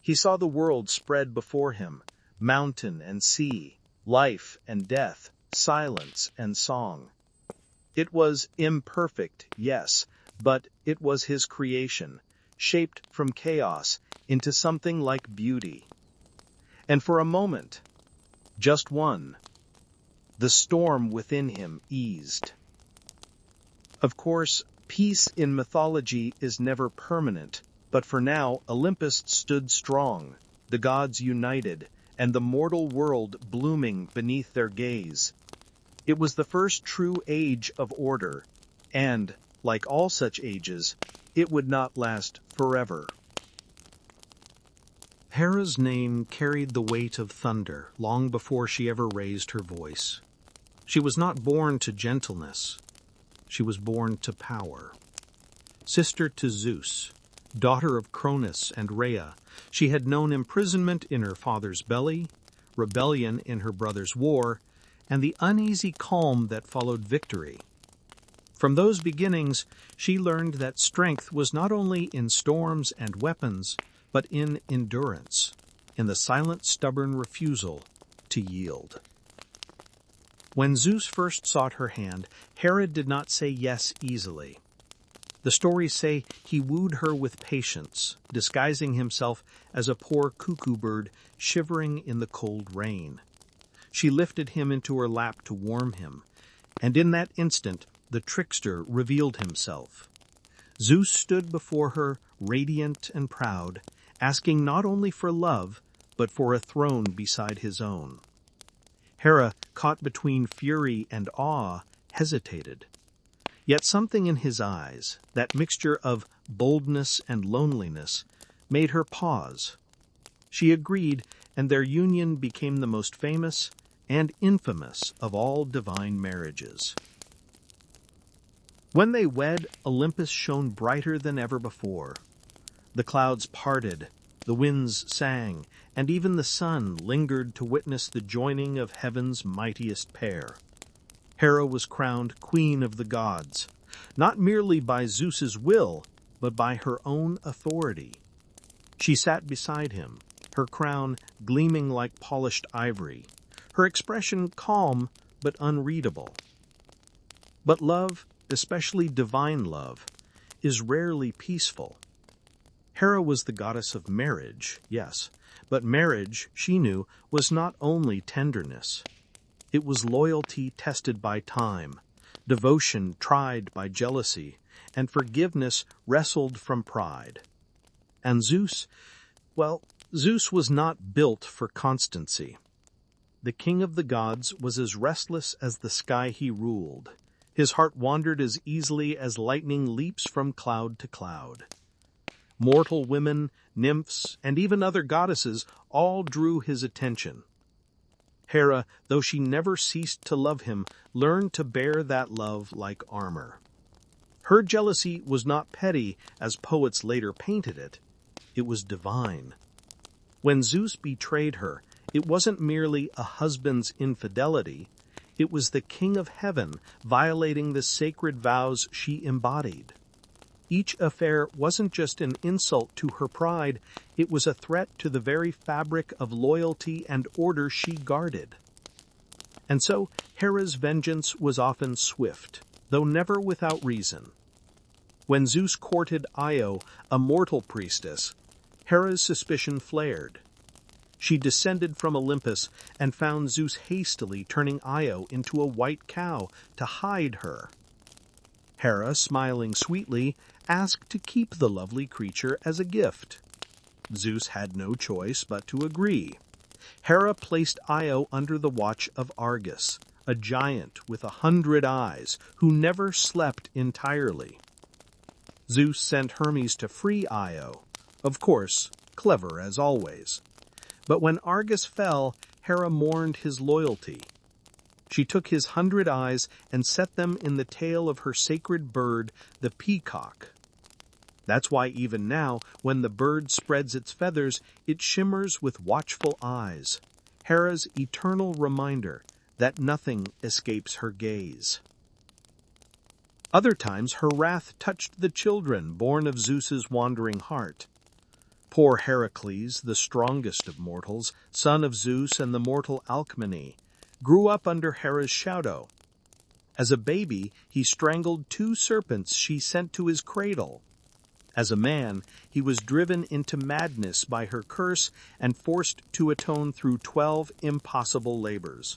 He saw the world spread before him, mountain and sea, life and death, silence and song. It was imperfect, yes, but it was his creation, shaped from chaos into something like beauty. And for a moment, just one, the storm within him eased. Of course, peace in mythology is never permanent, but for now Olympus stood strong, the gods united, and the mortal world blooming beneath their gaze. It was the first true age of order, and, like all such ages, it would not last forever. Hera's name carried the weight of thunder long before she ever raised her voice. She was not born to gentleness. She was born to power. Sister to Zeus, daughter of Cronus and Rhea, she had known imprisonment in her father's belly, rebellion in her brother's war, and the uneasy calm that followed victory. From those beginnings, she learned that strength was not only in storms and weapons, but in endurance, in the silent, stubborn refusal to yield. When Zeus first sought her hand, Hera did not say yes easily. The stories say he wooed her with patience, disguising himself as a poor cuckoo bird shivering in the cold rain. She lifted him into her lap to warm him, and in that instant the trickster revealed himself. Zeus stood before her, radiant and proud, asking not only for love, but for a throne beside his own. Hera, caught between fury and awe, hesitated. Yet something in his eyes, that mixture of boldness and loneliness, made her pause. She agreed, and their union became the most famous and infamous of all divine marriages. When they wed, Olympus shone brighter than ever before. The clouds parted, the winds sang, and even the sun lingered to witness the joining of heaven's mightiest pair. Hera was crowned Queen of the Gods, not merely by Zeus's will, but by her own authority. She sat beside him, her crown gleaming like polished ivory, her expression calm but unreadable. But love, especially divine love, is rarely peaceful. Hera was the goddess of marriage, yes, but marriage, she knew, was not only tenderness. It was loyalty tested by time, devotion tried by jealousy, and forgiveness wrestled from pride. And Zeus, well, Zeus was not built for constancy. The king of the gods was as restless as the sky he ruled. His heart wandered as easily as lightning leaps from cloud to cloud. Mortal women, nymphs, and even other goddesses all drew his attention. Hera, though she never ceased to love him, learned to bear that love like armor. Her jealousy was not petty, as poets later painted it. It was divine. When Zeus betrayed her, it wasn't merely a husband's infidelity. It was the king of heaven violating the sacred vows she embodied. Each affair wasn't just an insult to her pride, it was a threat to the very fabric of loyalty and order she guarded. And so, Hera's vengeance was often swift, though never without reason. When Zeus courted Io, a mortal priestess, Hera's suspicion flared. She descended from Olympus and found Zeus hastily turning Io into a white cow to hide her. Hera, smiling sweetly, asked to keep the lovely creature as a gift. Zeus had no choice but to agree. Hera placed Io under the watch of Argus, a giant with 100 eyes who never slept entirely. Zeus sent Hermes to free Io, of course, clever as always. But when Argus fell, Hera mourned his loyalty. She took his 100 eyes and set them in the tail of her sacred bird, the peacock. That's why even now, when the bird spreads its feathers, it shimmers with watchful eyes, Hera's eternal reminder that nothing escapes her gaze. Other times her wrath touched the children born of Zeus's wandering heart. Poor Heracles, the strongest of mortals, son of Zeus and the mortal Alcmene, grew up under Hera's shadow. As a baby, he strangled 2 serpents she sent to his cradle. As a man, he was driven into madness by her curse and forced to atone through 12 impossible labors.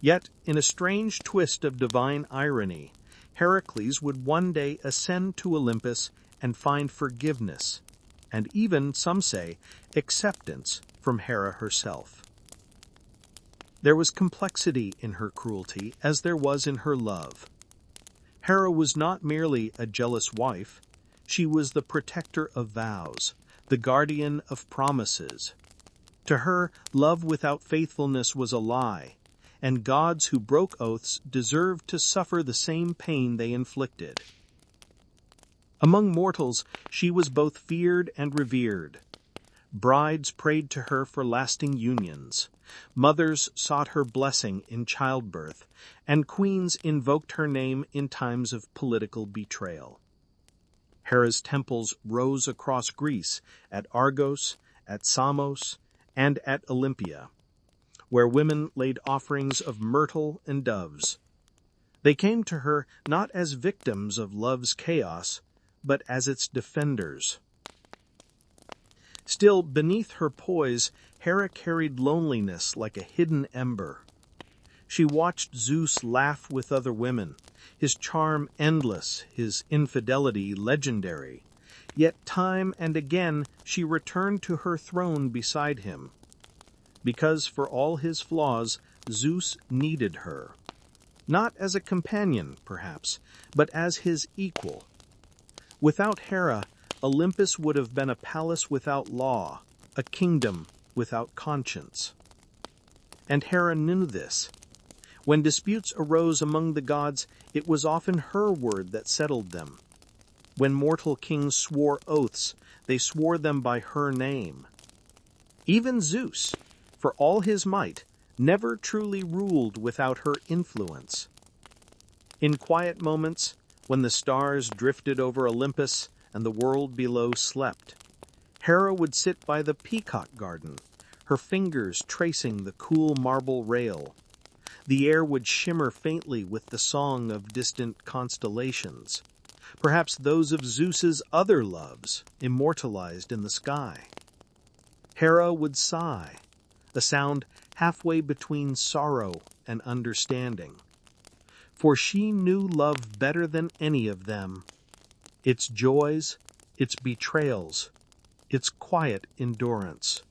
Yet, in a strange twist of divine irony, Heracles would one day ascend to Olympus and find forgiveness, and even, some say, acceptance from Hera herself. There was complexity in her cruelty as there was in her love. Hera was not merely a jealous wife, she was the protector of vows, the guardian of promises. To her, love without faithfulness was a lie, and gods who broke oaths deserved to suffer the same pain they inflicted. Among mortals, she was both feared and revered. Brides prayed to her for lasting unions, mothers sought her blessing in childbirth, and queens invoked her name in times of political betrayal. Hera's temples rose across Greece, at Argos, at Samos, and at Olympia, where women laid offerings of myrtle and doves. They came to her not as victims of love's chaos, but as its defenders. Still, beneath her poise, Hera carried loneliness like a hidden ember. She watched Zeus laugh with other women, his charm endless, his infidelity legendary. Yet time and again she returned to her throne beside him. Because for all his flaws, Zeus needed her. Not as a companion, perhaps, but as his equal. Without Hera, Olympus would have been a palace without law, a kingdom without conscience. And Hera knew this. When disputes arose among the gods, it was often her word that settled them. When mortal kings swore oaths, they swore them by her name. Even Zeus, for all his might, never truly ruled without her influence. In quiet moments, when the stars drifted over Olympus and the world below slept, Hera would sit by the peacock garden, her fingers tracing the cool marble rail. The air would shimmer faintly with the song of distant constellations, perhaps those of Zeus's other loves, immortalized in the sky. Hera would sigh, a sound halfway between sorrow and understanding. For she knew love better than any of them, its joys, its betrayals, its quiet endurance.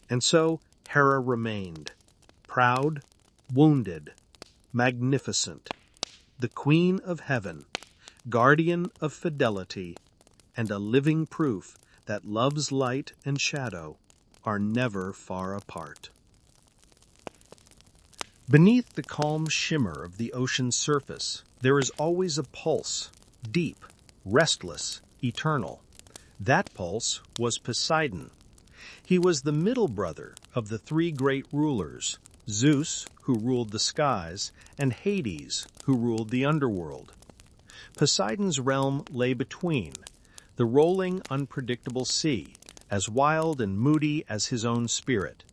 And so Hera remained, proud, wounded, magnificent, the queen of heaven, guardian of fidelity, and a living proof that love's light and shadow are never far apart. Beneath the calm shimmer of the ocean's surface, there is always a pulse, deep, restless, eternal. That pulse was Poseidon. He was the middle brother of the three great rulers, Zeus, who ruled the skies, and Hades, who ruled the underworld. Poseidon's realm lay between, the rolling, unpredictable sea, as wild and moody as his own spirit.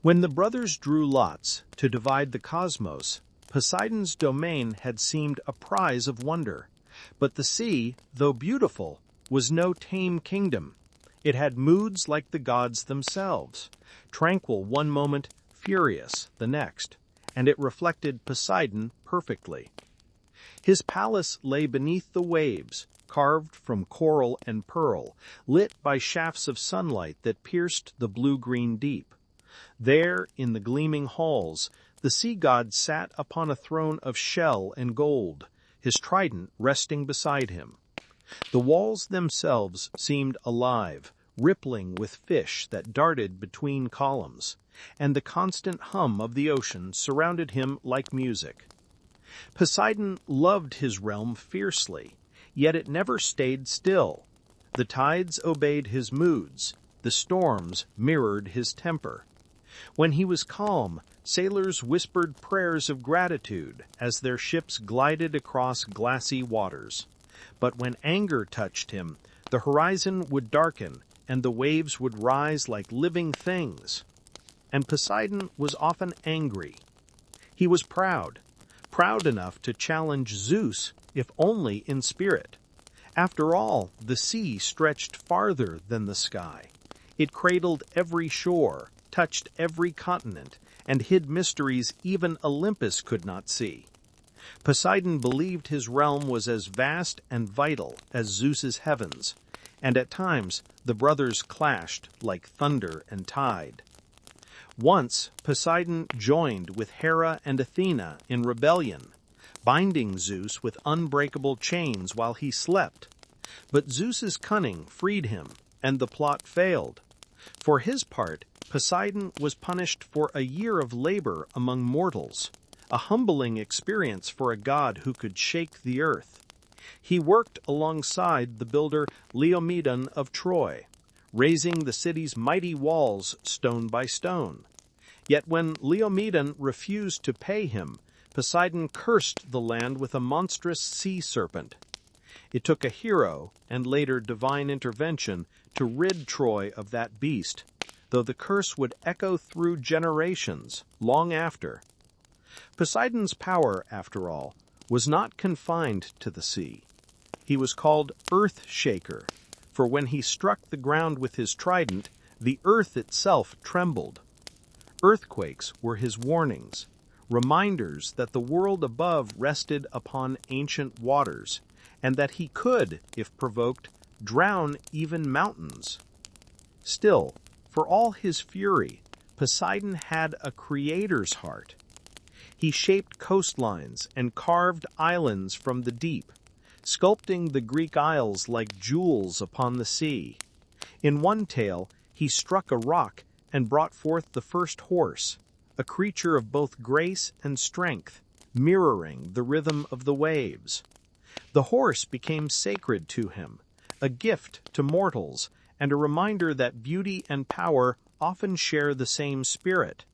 When the brothers drew lots to divide the cosmos, Poseidon's domain had seemed a prize of wonder. But the sea, though beautiful, was no tame kingdom. It had moods like the gods themselves, tranquil one moment, furious the next, and it reflected Poseidon perfectly. His palace lay beneath the waves, carved from coral and pearl, lit by shafts of sunlight that pierced the blue-green deep. There, in the gleaming halls, the sea god sat upon a throne of shell and gold, his trident resting beside him. The walls themselves seemed alive, rippling with fish that darted between columns, and the constant hum of the ocean surrounded him like music. Poseidon loved his realm fiercely, yet it never stayed still. The tides obeyed his moods, the storms mirrored his temper. When he was calm, sailors whispered prayers of gratitude as their ships glided across glassy waters. But when anger touched him, the horizon would darken and the waves would rise like living things. And Poseidon was often angry. He was proud enough to challenge Zeus, if only in spirit. After all, the sea stretched farther than the sky. It cradled every shore, touched every continent, and hid mysteries even Olympus could not see. Poseidon believed his realm was as vast and vital as Zeus's heavens, and at times the brothers clashed like thunder and tide. Once Poseidon joined with Hera and Athena in rebellion, binding Zeus with unbreakable chains while he slept. But Zeus's cunning freed him, and the plot failed. For his part, Poseidon was punished for a year of labor among mortals, a humbling experience for a god who could shake the earth. He worked alongside the builder Laomedon of Troy, raising the city's mighty walls stone by stone. Yet when Laomedon refused to pay him, Poseidon cursed the land with a monstrous sea serpent. It took a hero, and later divine intervention, to rid Troy of that beast, though the curse would echo through generations, long after. Poseidon's power, after all, was not confined to the sea. He was called Earth Shaker, for when he struck the ground with his trident, the earth itself trembled. Earthquakes were his warnings, reminders that the world above rested upon ancient waters, and that he could, if provoked, drown even mountains. Still, for all his fury, Poseidon had a creator's heart. He shaped coastlines and carved islands from the deep, sculpting the Greek isles like jewels upon the sea. In one tale, he struck a rock and brought forth the first horse, a creature of both grace and strength, mirroring the rhythm of the waves. The horse became sacred to him, a gift to mortals, and a reminder that beauty and power often share the same spirit.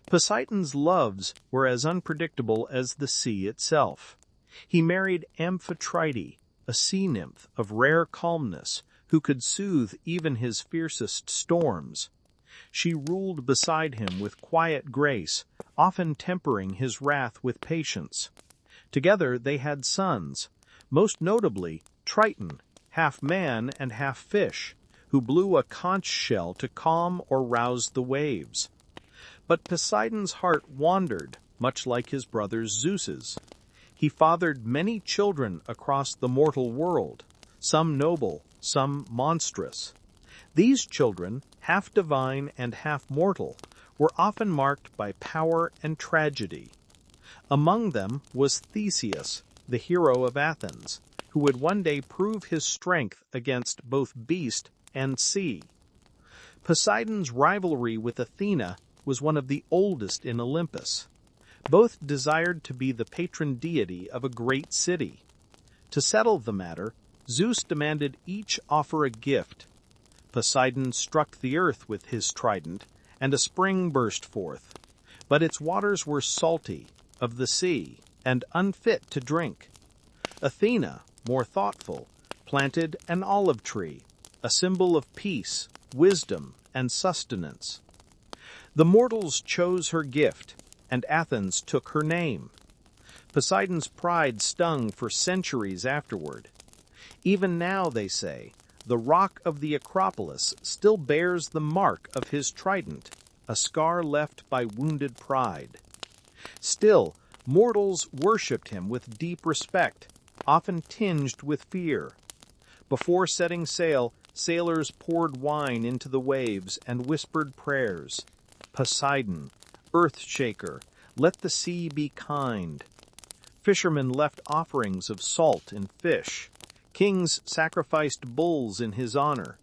Poseidon's loves were as unpredictable as the sea itself. He married Aphrodite, a sea nymph of rare calmness, who could soothe even his fiercest storms. She ruled beside him with quiet grace, often tempering his wrath with patience. Together they had sons, most notably Triton, half man and half fish, who blew a conch shell to calm or rouse the waves. But Poseidon's heart wandered, much like his brother Zeus's. He fathered many children across the mortal world, some noble, some monstrous. These children, half divine and half mortal, were often marked by power and tragedy. Among them was Theseus, the hero of Athens, who would one day prove his strength against both beast and sea. Poseidon's rivalry with Athena was one of the oldest in Olympus. Both desired to be the patron deity of a great city. To settle the matter, Zeus demanded each offer a gift. Poseidon struck the earth with his trident, and a spring burst forth. But its waters were salty, of the sea, and unfit to drink. Athena, more thoughtful, planted an olive tree, a symbol of peace, wisdom, and sustenance. The mortals chose her gift, and Athens took her name. Poseidon's pride stung for centuries afterward. Even now, they say, the rock of the Acropolis still bears the mark of his trident, a scar left by wounded pride. Still, mortals worshipped him with deep respect, often tinged with fear. Before setting sail, sailors poured wine into the waves and whispered prayers. Poseidon, earth-shaker, let the sea be kind. Fishermen left offerings of salt and fish. Kings sacrificed bulls in his honor.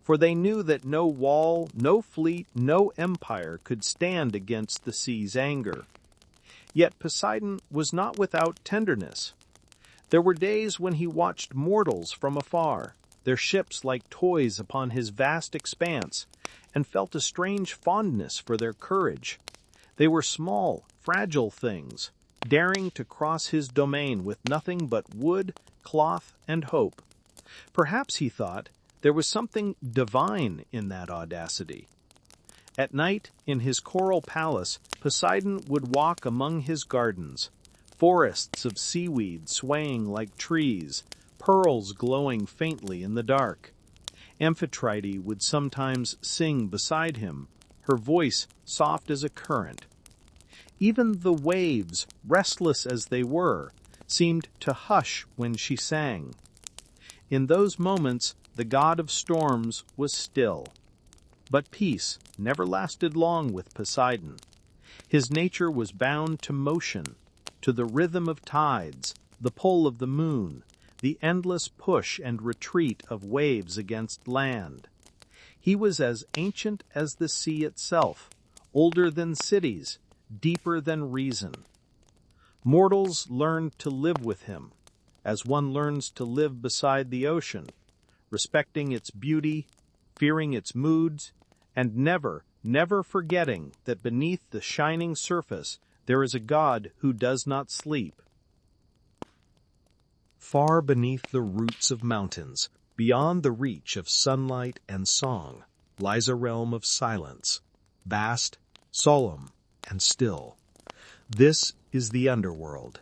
For they knew that no wall, no fleet, no empire could stand against the sea's anger. Yet Poseidon was not without tenderness. There were days when he watched mortals from afar, their ships like toys upon his vast expanse, and felt a strange fondness for their courage. They were small, fragile things, daring to cross his domain with nothing but wood, cloth, and hope. Perhaps, he thought, there was something divine in that audacity. At night, in his coral palace, Poseidon would walk among his gardens, forests of seaweed swaying like trees, pearls glowing faintly in the dark. Aphrodite would sometimes sing beside him, her voice soft as a current. Even the waves, restless as they were, seemed to hush when she sang. In those moments, the god of storms was still. But peace never lasted long with Poseidon. His nature was bound to motion, to the rhythm of tides, the pull of the moon, the endless push and retreat of waves against land. He was as ancient as the sea itself, older than cities, deeper than reason. Mortals learned to live with him, as one learns to live beside the ocean, respecting its beauty, fearing its moods, and never, never forgetting that beneath the shining surface there is a God who does not sleep. Far beneath the roots of mountains, beyond the reach of sunlight and song, lies a realm of silence, vast, solemn, and still. This is the Underworld,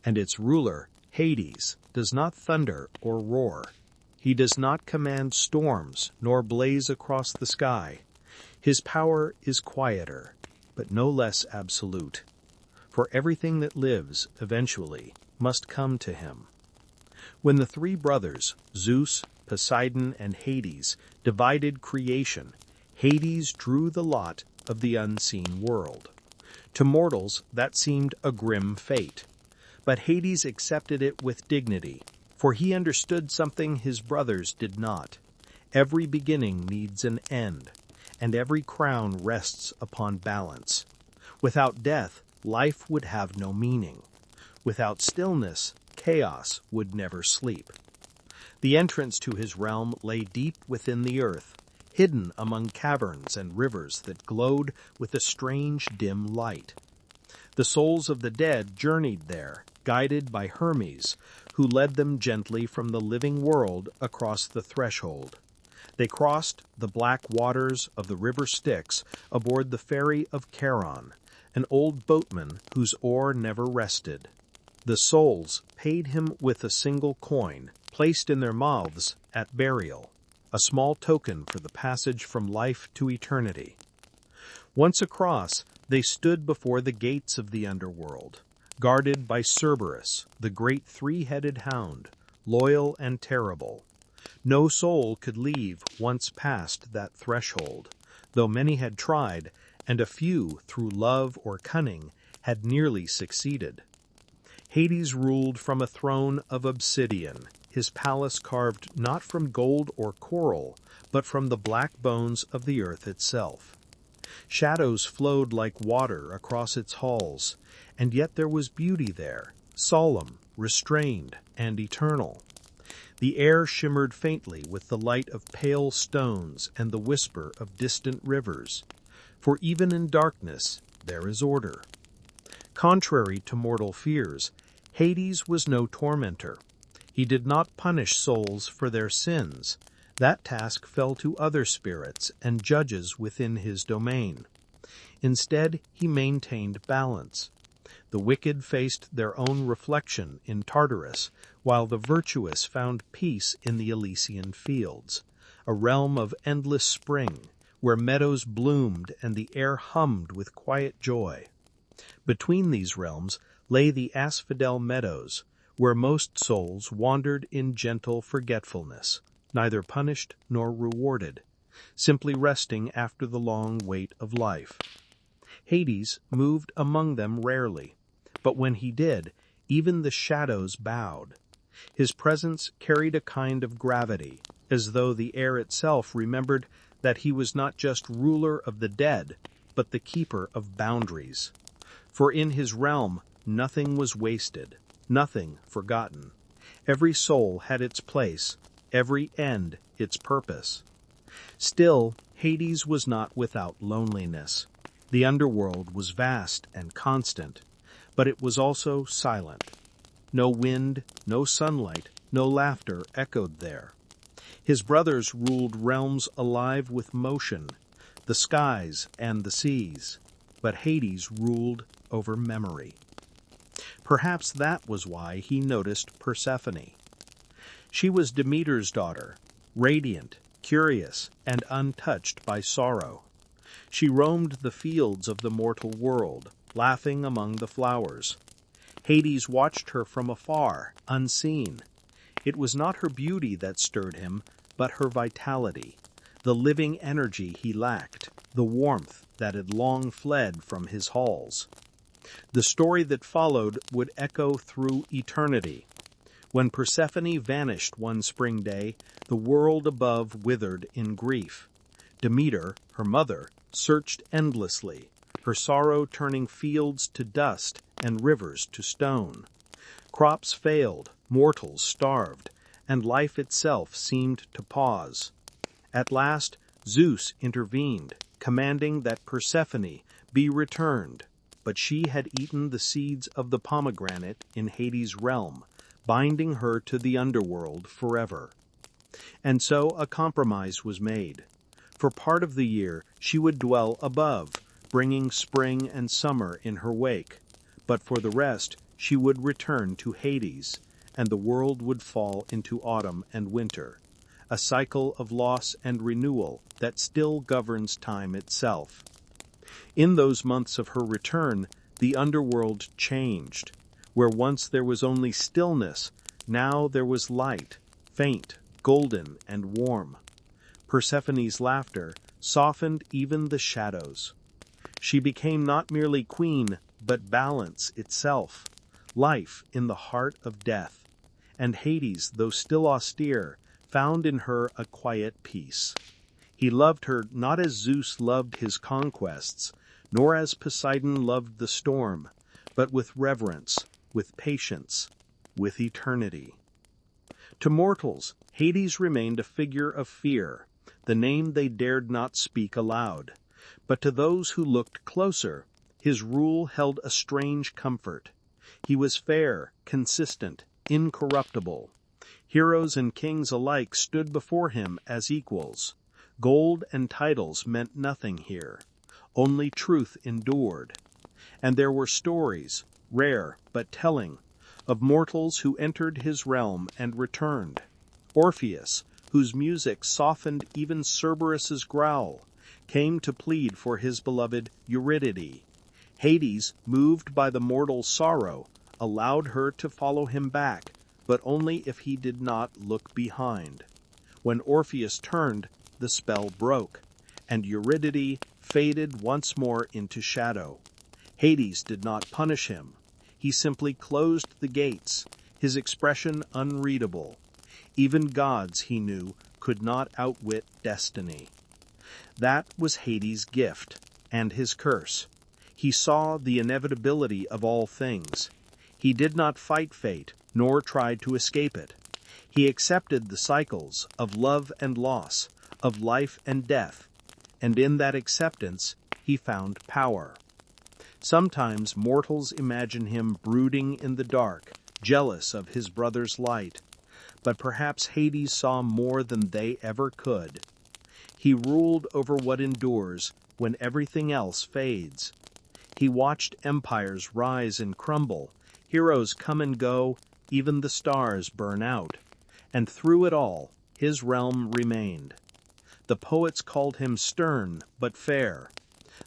and its ruler, Hades, does not thunder or roar. He does not command storms nor blaze across the sky. His power is quieter, but no less absolute. For everything that lives, eventually, must come to him. When the three brothers, Zeus, Poseidon, and Hades, divided creation, Hades drew the lot of the unseen world. To mortals, that seemed a grim fate. But Hades accepted it with dignity, for he understood something his brothers did not. Every beginning needs an end, and every crown rests upon balance. Without death, life would have no meaning. Without stillness, chaos would never sleep. The entrance to his realm lay deep within the earth, hidden among caverns and rivers that glowed with a strange dim light. The souls of the dead journeyed there, guided by Hermes, who led them gently from the living world across the threshold. They crossed the black waters of the river Styx aboard the ferry of Charon, an old boatman whose oar never rested. The souls paid him with a single coin, placed in their mouths at burial, a small token for the passage from life to eternity. Once across, they stood before the gates of the underworld, guarded by Cerberus, the great three-headed hound, loyal and terrible. No soul could leave once past that threshold, though many had tried, and a few, through love or cunning, had nearly succeeded. Hades ruled from a throne of obsidian, his palace carved not from gold or coral, but from the black bones of the earth itself. Shadows flowed like water across its halls, and yet there was beauty there, solemn, restrained, and eternal. The air shimmered faintly with the light of pale stones and the whisper of distant rivers, for even in darkness there is order. Contrary to mortal fears, Hades was no tormentor. He did not punish souls for their sins. That task fell to other spirits and judges within his domain. Instead, he maintained balance. The wicked faced their own reflection in Tartarus, while the virtuous found peace in the Elysian fields, a realm of endless spring, where meadows bloomed and the air hummed with quiet joy. Between these realms lay the asphodel meadows, where most souls wandered in gentle forgetfulness, neither punished nor rewarded, simply resting after the long wait of life. Hades moved among them rarely, but when he did, even the shadows bowed. His presence carried a kind of gravity, as though the air itself remembered that he was not just ruler of the dead, but the keeper of boundaries. For in his realm nothing was wasted, nothing forgotten. Every soul had its place, every end its purpose. Still, Hades was not without loneliness. The underworld was vast and constant, but it was also silent. No wind, no sunlight, no laughter echoed there. His brothers ruled realms alive with motion, the skies and the seas, but Hades ruled over memory. Perhaps that was why he noticed Persephone. She was Demeter's daughter, radiant, curious, and untouched by sorrow. She roamed the fields of the mortal world, laughing among the flowers. Hades watched her from afar, unseen. It was not her beauty that stirred him, but her vitality, the living energy he lacked, the warmth that had long fled from his halls. The story that followed would echo through eternity. When Persephone vanished one spring day, the world above withered in grief. Demeter, her mother, searched endlessly, her sorrow turning fields to dust and rivers to stone. Crops failed, mortals starved, and life itself seemed to pause. At last, Zeus intervened, commanding that Persephone be returned, but she had eaten the seeds of the pomegranate in Hades' realm, binding her to the underworld forever. And so a compromise was made. For part of the year she would dwell above, bringing spring and summer in her wake, but for the rest she would return to Hades, and the world would fall into autumn and winter, a cycle of loss and renewal that still governs time itself. In those months of her return, the underworld changed. Where once there was only stillness, now there was light, faint, golden, and warm. Persephone's laughter softened even the shadows. She became not merely queen, but balance itself, life in the heart of death. And Hades, though still austere, found in her a quiet peace. He loved her not as Zeus loved his conquests, nor as Poseidon loved the storm, but with reverence, with patience, with eternity. To mortals, Hades remained a figure of fear, the name they dared not speak aloud. But to those who looked closer, his rule held a strange comfort. He was fair, consistent, incorruptible. Heroes and kings alike stood before him as equals. Gold and titles meant nothing here. Only truth endured. And there were stories, rare but telling, of mortals who entered his realm and returned. Orpheus, whose music softened even Cerberus's growl, came to plead for his beloved Eurydice. Hades, moved by the mortal sorrow, allowed her to follow him back, but only if he did not look behind. When Orpheus turned, the spell broke, and Eurydice faded once more into shadow. Hades did not punish him. He He simply closed the gates, his expression unreadable. Even gods, he knew, could not outwit destiny. That was Hades' gift, and his curse. He saw the inevitability of all things. He did not fight fate, nor try to escape it. He accepted the cycles of love and loss, of life and death, and in that acceptance he found power. Sometimes mortals imagine him brooding in the dark, jealous of his brother's light. But perhaps Hades saw more than they ever could. He ruled over what endures when everything else fades. He watched empires rise and crumble, heroes come and go, even the stars burn out. And through it all, his realm remained. The poets called him stern but fair.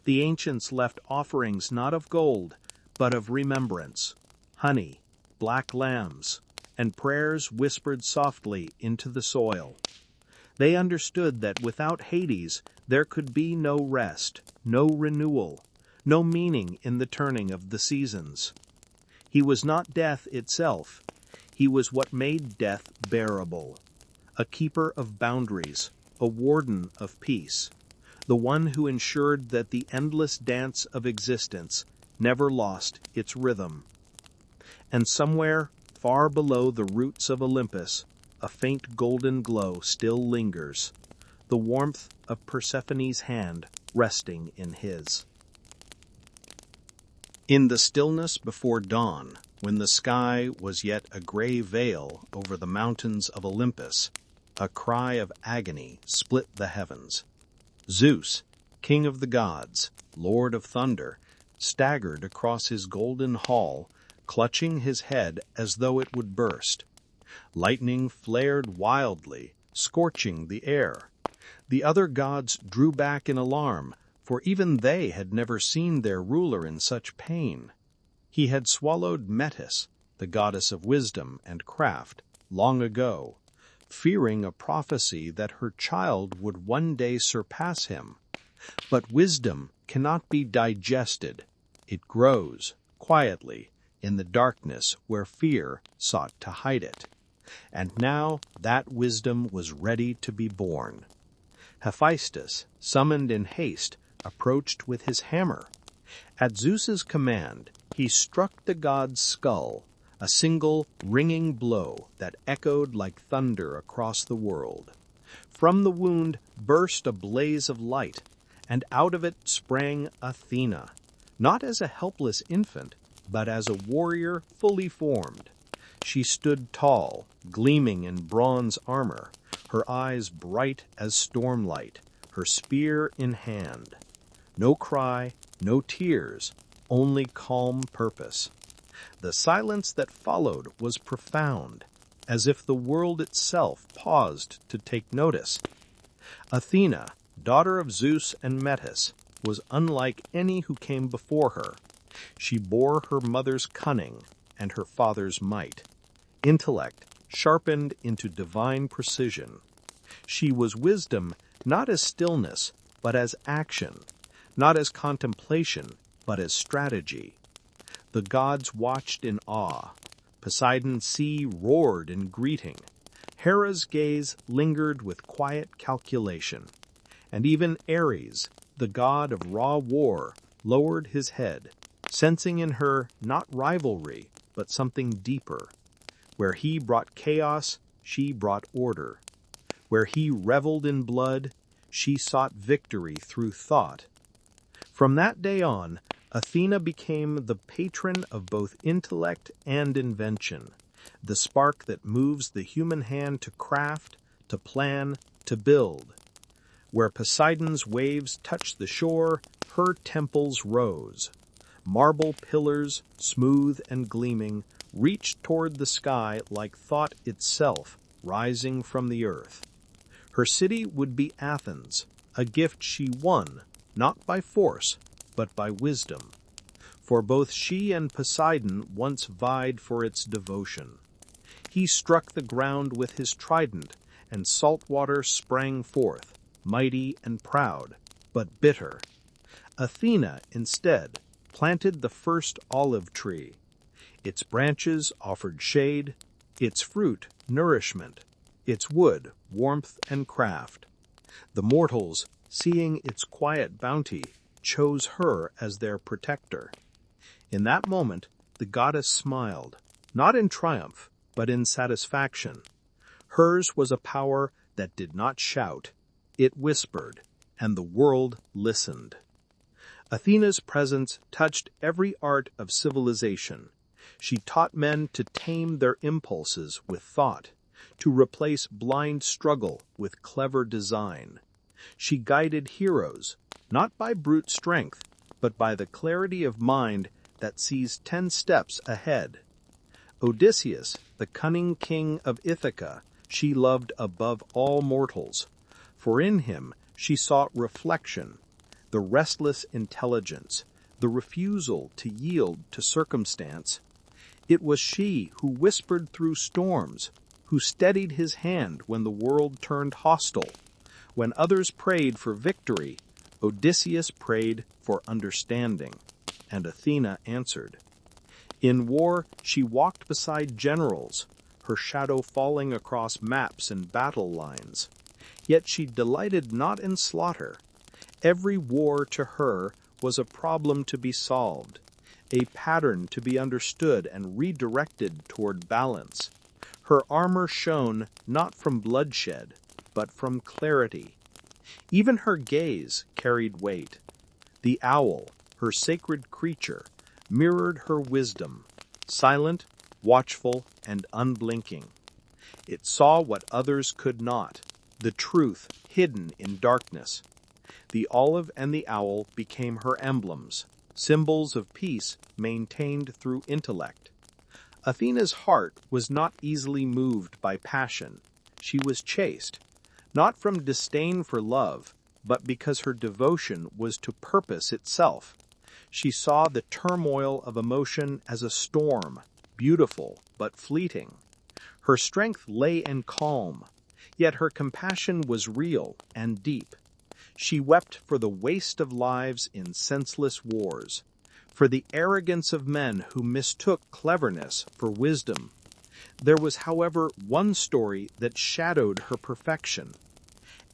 The ancients left offerings not of gold, but of remembrance, honey, black lambs, and prayers whispered softly into the soil. They understood that without Hades there could be no rest, no renewal, no meaning in the turning of the seasons. He was not death itself. He was what made death bearable. A keeper of boundaries, a warden of peace, the one who ensured that the endless dance of existence never lost its rhythm. And somewhere, far below the roots of Olympus, a faint golden glow still lingers, the warmth of Persephone's hand resting in his. In the stillness before dawn, when the sky was yet a gray veil over the mountains of Olympus, a cry of agony split the heavens. Zeus, king of the gods, lord of thunder, staggered across his golden hall, clutching his head as though it would burst. Lightning flared wildly, scorching the air. The other gods drew back in alarm, for even they had never seen their ruler in such pain. He had swallowed Metis, the goddess of wisdom and craft, long ago, fearing a prophecy that her child would one day surpass him. But wisdom cannot be digested. It grows, quietly, in the darkness where fear sought to hide it. And now that wisdom was ready to be born. Hephaestus, summoned in haste, approached with his hammer. At Zeus's command, he struck the god's skull, a single ringing blow that echoed like thunder across the world. From the wound burst a blaze of light, and out of it sprang Athena, not as a helpless infant, but as a warrior fully formed. She stood tall, gleaming in bronze armor, her eyes bright as stormlight, her spear in hand. No cry, no tears, only calm purpose. The silence that followed was profound, as if the world itself paused to take notice. Athena, daughter of Zeus and Metis, was unlike any who came before her. She bore her mother's cunning and her father's might, intellect sharpened into divine precision. She was wisdom not as stillness, but as action, not as contemplation, but as strategy. The gods watched in awe. Poseidon's sea roared in greeting. Hera's gaze lingered with quiet calculation. And even Ares, the god of raw war, lowered his head, sensing in her not rivalry, but something deeper. Where he brought chaos, she brought order. Where he reveled in blood, she sought victory through thought. From that day on, Athena became the patron of both intellect and invention, the spark that moves the human hand to craft, to plan, to build. Where Poseidon's waves touched the shore, her temples rose. Marble pillars, smooth and gleaming, reached toward the sky like thought itself, rising from the earth. Her city would be Athens, a gift she won, not by force, but by wisdom. For both she and Poseidon once vied for its devotion. He struck the ground with his trident, and salt water sprang forth, mighty and proud, but bitter. Athena, instead, planted the first olive tree. Its branches offered shade, its fruit nourishment, its wood warmth and craft. The mortals, seeing its quiet bounty, chose her as their protector. In that moment, the goddess smiled, not in triumph, but in satisfaction. Hers was a power that did not shout, it whispered, and the world listened. Athena's presence touched every art of civilization. She taught men to tame their impulses with thought, to replace blind struggle with clever design. She guided heroes, not by brute strength, but by the clarity of mind that sees 10 steps ahead. Odysseus, the cunning king of Ithaca, she loved above all mortals, for in him she sought reflection, the restless intelligence, the refusal to yield to circumstance. It was she who whispered through storms, who steadied his hand when the world turned hostile. When others prayed for victory, Odysseus prayed for understanding, and Athena answered. In war, she walked beside generals, her shadow falling across maps and battle lines. Yet she delighted not in slaughter. Every war to her was a problem to be solved, a pattern to be understood and redirected toward balance. Her armor shone not from bloodshed, but from clarity. Even her gaze carried weight. The owl, her sacred creature, mirrored her wisdom, silent, watchful, and unblinking. It saw what others could not, the truth hidden in darkness. The olive and the owl became her emblems, symbols of peace maintained through intellect. Athena's heart was not easily moved by passion. She was chaste, not from disdain for love, but because her devotion was to purpose itself. She saw the turmoil of emotion as a storm, beautiful but fleeting. Her strength lay in calm, yet her compassion was real and deep. She wept for the waste of lives in senseless wars, for the arrogance of men who mistook cleverness for wisdom. There was, however, one story that shadowed her perfection.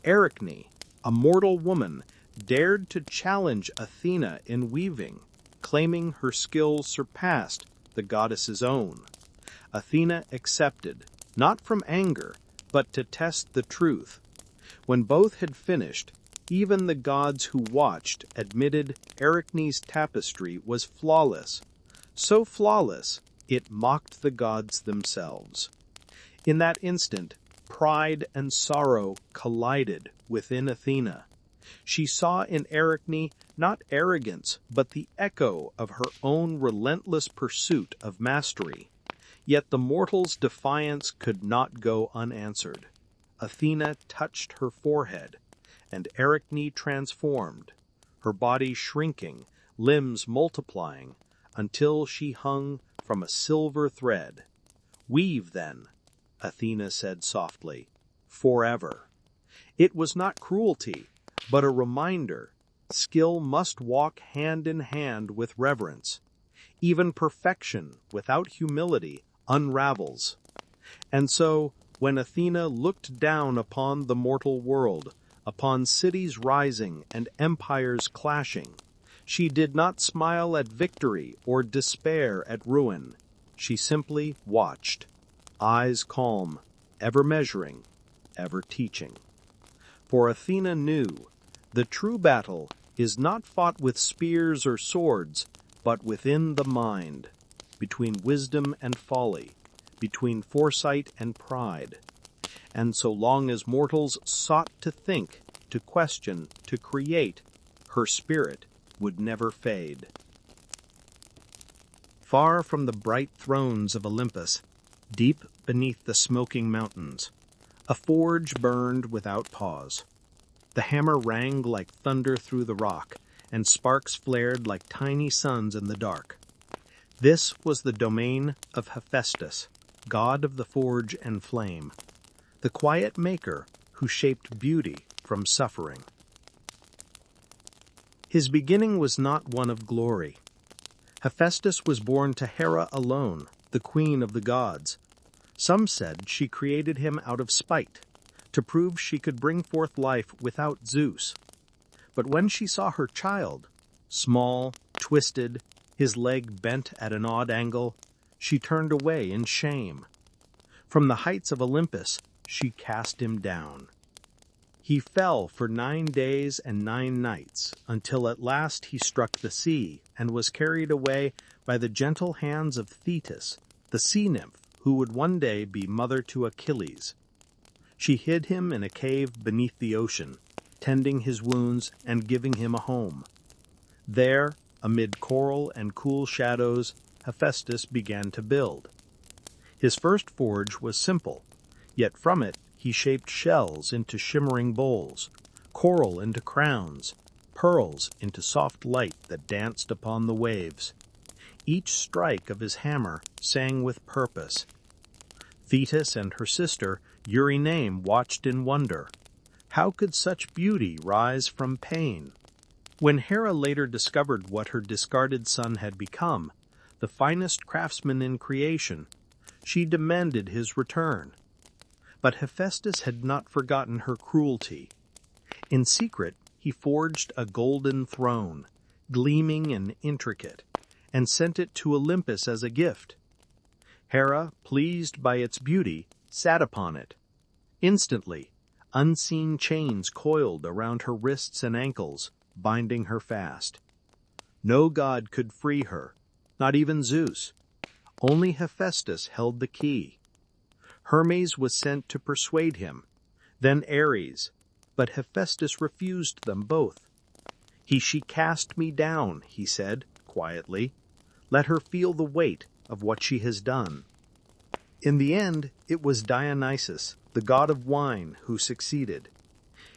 Arachne, a mortal woman, dared to challenge Athena in weaving, claiming her skill surpassed the goddess's own. Athena accepted, not from anger, but to test the truth. When both had finished, even the gods who watched admitted Arachne's tapestry was flawless, so flawless it mocked the gods themselves. In that instant, pride and sorrow collided within Athena. She saw in Arachne not arrogance, but the echo of her own relentless pursuit of mastery. Yet the mortal's defiance could not go unanswered. Athena touched her forehead, and Arachne transformed, her body shrinking, limbs multiplying, until she hung from a silver thread. "Weave, then," Athena said softly, "forever." It was not cruelty, but a reminder. Skill must walk hand in hand with reverence. Even perfection without humility unravels. And so, when Athena looked down upon the mortal world, upon cities rising and empires clashing, she did not smile at victory or despair at ruin. She simply watched, eyes calm, ever measuring, ever teaching. For Athena knew, the true battle is not fought with spears or swords, but within the mind, between wisdom and folly, between foresight and pride. And so long as mortals sought to think, to question, to create, her spirit would never fade. Far from the bright thrones of Olympus, deep beneath the smoking mountains, a forge burned without pause. The hammer rang like thunder through the rock, and sparks flared like tiny suns in the dark. This was the domain of Hephaestus, god of the forge and flame, the quiet maker who shaped beauty from suffering. His beginning was not one of glory. Hephaestus was born to Hera alone, the queen of the gods. Some said she created him out of spite, to prove she could bring forth life without Zeus. But when she saw her child, small, twisted, his leg bent at an odd angle, she turned away in shame. From the heights of Olympus, she cast him down. He fell for 9 days and 9 nights, until at last he struck the sea and was carried away by the gentle hands of Thetis, the sea nymph who would one day be mother to Achilles. She hid him in a cave beneath the ocean, tending his wounds and giving him a home. There, amid coral and cool shadows, Hephaestus began to build. His first forge was simple, yet from it he shaped shells into shimmering bowls, coral into crowns, pearls into soft light that danced upon the waves. Each strike of his hammer sang with purpose. Thetis and her sister Eurynome watched in wonder. How could such beauty rise from pain? When Hera later discovered what her discarded son had become, the finest craftsman in creation, she demanded his return. But Hephaestus had not forgotten her cruelty. In secret, he forged a golden throne, gleaming and intricate, and sent it to Olympus as a gift. Hera, pleased by its beauty, sat upon it. Instantly, unseen chains coiled around her wrists and ankles, binding her fast. No god could free her, not even Zeus. Only Hephaestus held the key. Hermes was sent to persuade him, then Ares, but Hephaestus refused them both. She cast me down, he said, quietly. Let her feel the weight of what she has done. In the end, it was Dionysus, the god of wine, who succeeded.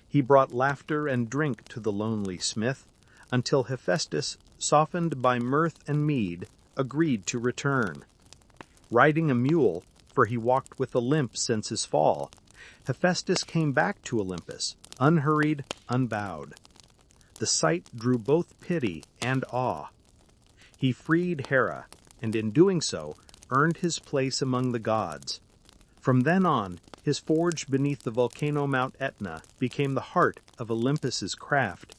He brought laughter and drink to the lonely smith, until Hephaestus, softened by mirth and mead, agreed to return. Riding a mule, for he walked with a limp since his fall, Hephaestus came back to Olympus, unhurried, unbowed. The sight drew both pity and awe. He freed Hera, and in doing so, earned his place among the gods. From then on, his forge beneath the volcano Mount Etna became the heart of Olympus's craft.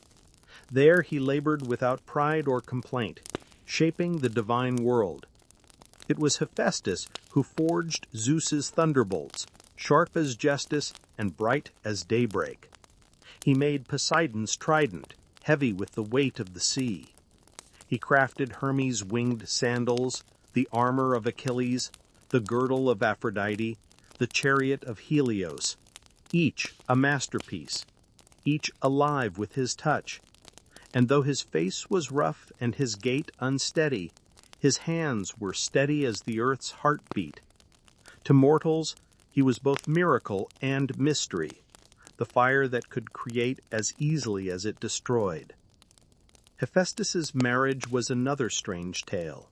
There he labored without pride or complaint, shaping the divine world. It was Hephaestus who forged Zeus's thunderbolts, sharp as justice and bright as daybreak. He made Poseidon's trident, heavy with the weight of the sea. He crafted Hermes' winged sandals, the armor of Achilles, the girdle of Aphrodite, the chariot of Helios, each a masterpiece, each alive with his touch. And though his face was rough and his gait unsteady, his hands were steady as the earth's heartbeat. To mortals, he was both miracle and mystery, the fire that could create as easily as it destroyed. Hephaestus's marriage was another strange tale.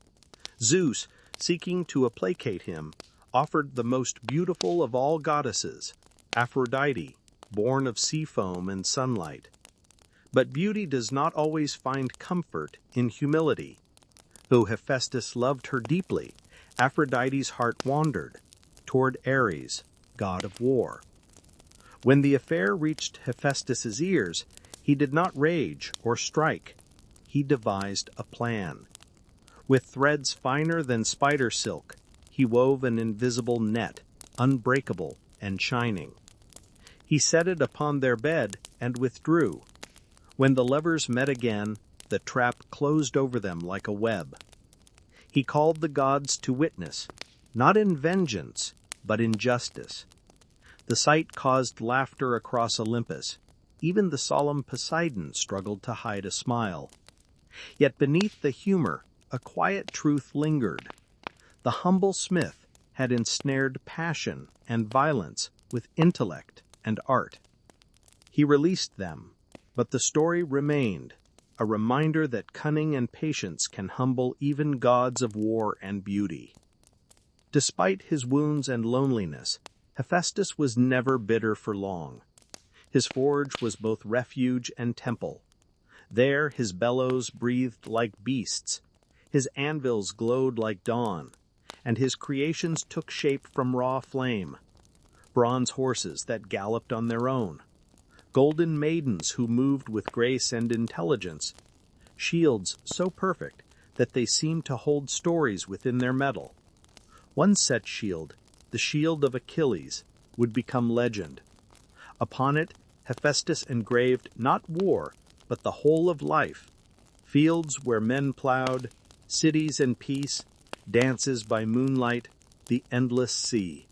Zeus, seeking to placate him, offered the most beautiful of all goddesses, Aphrodite, born of sea foam and sunlight. But beauty does not always find comfort in humility. Though Hephaestus loved her deeply, Aphrodite's heart wandered toward Ares, god of war. When the affair reached Hephaestus's ears, he did not rage or strike. He devised a plan. With threads finer than spider silk, he wove an invisible net, unbreakable and shining. He set it upon their bed and withdrew. When the lovers met again, the trap closed over them like a web. He called the gods to witness, not in vengeance, but in justice. The sight caused laughter across Olympus. Even the solemn Poseidon struggled to hide a smile. Yet beneath the humor, a quiet truth lingered. The humble smith had ensnared passion and violence with intellect and art. He released them, but the story remained, a reminder that cunning and patience can humble even gods of war and beauty. Despite his wounds and loneliness, Hephaestus was never bitter for long. His forge was both refuge and temple. There his bellows breathed like beasts, His anvils glowed like dawn, and his creations took shape from raw flame. Bronze horses that galloped on their own, golden maidens who moved with grace and intelligence, shields so perfect that they seemed to hold stories within their metal. One set shield, the shield of Achilles, would become legend. Upon it, Hephaestus engraved not war, but the whole of life, fields where men plowed, cities and peace, dances by moonlight, the endless sea.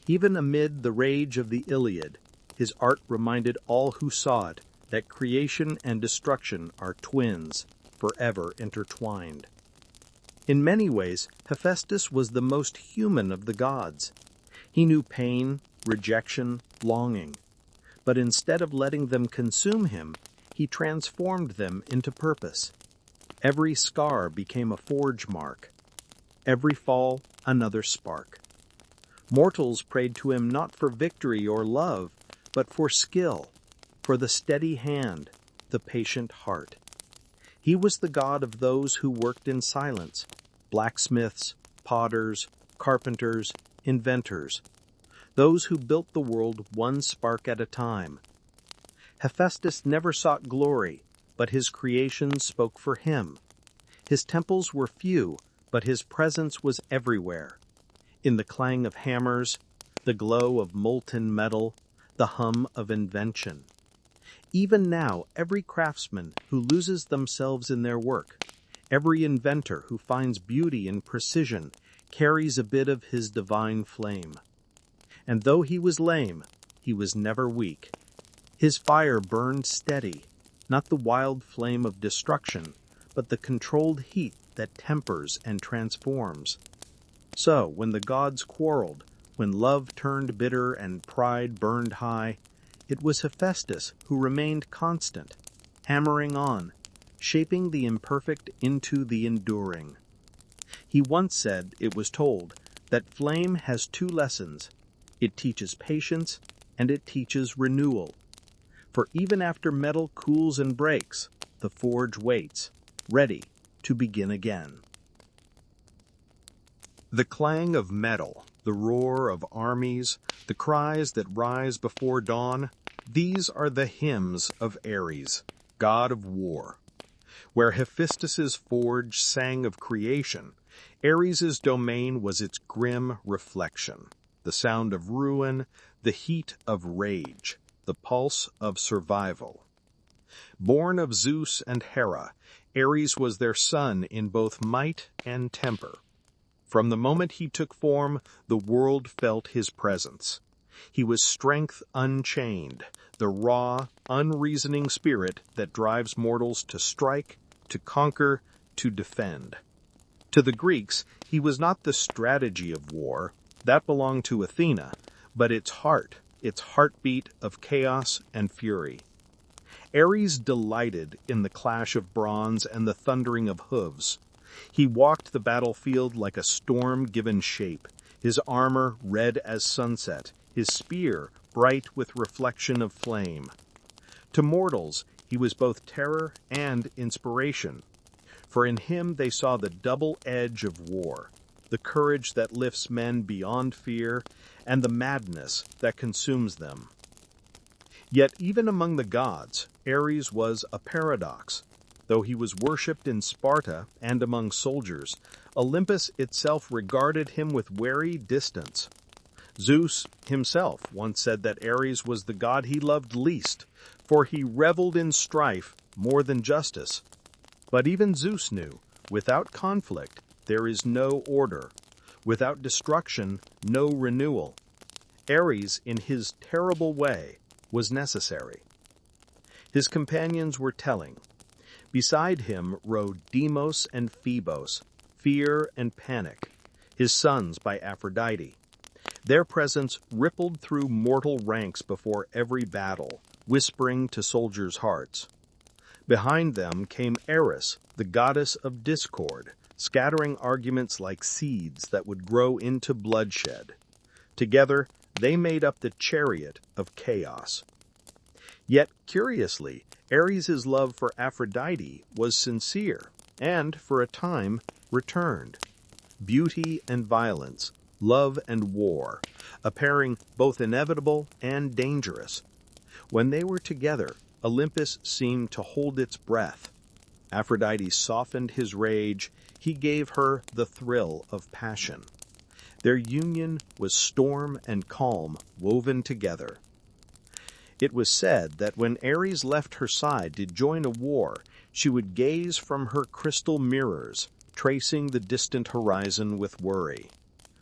Even amid the rage of the Iliad, his art reminded all who saw it that creation and destruction are twins, forever intertwined. In many ways, Hephaestus was the most human of the gods. He knew pain, rejection, longing. But instead of letting them consume him, he transformed them into purpose. Every scar became a forge mark. Every fall, another spark. Mortals prayed to him not for victory or love, but for skill, for the steady hand, the patient heart. He was the god of those who worked in silence, blacksmiths, potters, carpenters, inventors, those who built the world one spark at a time. Hephaestus never sought glory, but his creations spoke for him. His temples were few, but his presence was everywhere. In the clang of hammers, the glow of molten metal, the hum of invention. Even now, every craftsman who loses themselves in their work, every inventor who finds beauty in precision, carries a bit of his divine flame. And though he was lame, he was never weak. His fire burned steady, not the wild flame of destruction, but the controlled heat that tempers and transforms. So, when the gods quarreled, when love turned bitter and pride burned high, it was Hephaestus who remained constant, hammering on, shaping the imperfect into the enduring. He once said, it was told, that flame has two lessons. It teaches patience, and it teaches renewal. For even after metal cools and breaks, the forge waits, ready to begin again. The clang of metal, the roar of armies, the cries that rise before dawn, these are the hymns of Ares, god of war. Where Hephaestus's forge sang of creation, Ares's domain was its grim reflection, the sound of ruin, the heat of rage, the pulse of survival. Born of Zeus and Hera, Ares was their son in both might and temper. From the moment he took form, the world felt his presence. He was strength unchained, the raw, unreasoning spirit that drives mortals to strike, to conquer, to defend. To the Greeks, he was not the strategy of war, that belonged to Athena, but its heartbeat of chaos and fury. Ares delighted in the clash of bronze and the thundering of hooves. He walked the battlefield like a storm given shape, his armor red as sunset, his spear bright with reflection of flame. To mortals, he was both terror and inspiration, for in him they saw the double edge of war, the courage that lifts men beyond fear, and the madness that consumes them. Yet even among the gods, Ares was a paradox. Though he was worshipped in Sparta and among soldiers, Olympus itself regarded him with wary distance. Zeus himself once said that Ares was the god he loved least, for he reveled in strife more than justice. But even Zeus knew, without conflict, there is no order. Without destruction, no renewal. Ares, in his terrible way, was necessary. His companions were telling. Beside him rode Deimos and Phoebos, fear and panic, his sons by Aphrodite. Their presence rippled through mortal ranks before every battle, whispering to soldiers' hearts. Behind them came Eris, the goddess of discord, scattering arguments like seeds that would grow into bloodshed. Together, they made up the chariot of chaos. Yet, curiously, Ares' love for Aphrodite was sincere. and, for a time, returned. Beauty and violence, love and war, a pairing both inevitable and dangerous. When they were together, Olympus seemed to hold its breath. Aphrodite softened his rage, he gave her the thrill of passion. Their union was storm and calm woven together. It was said that when Ares left her side to join a war, she would gaze from her crystal mirrors, tracing the distant horizon with worry.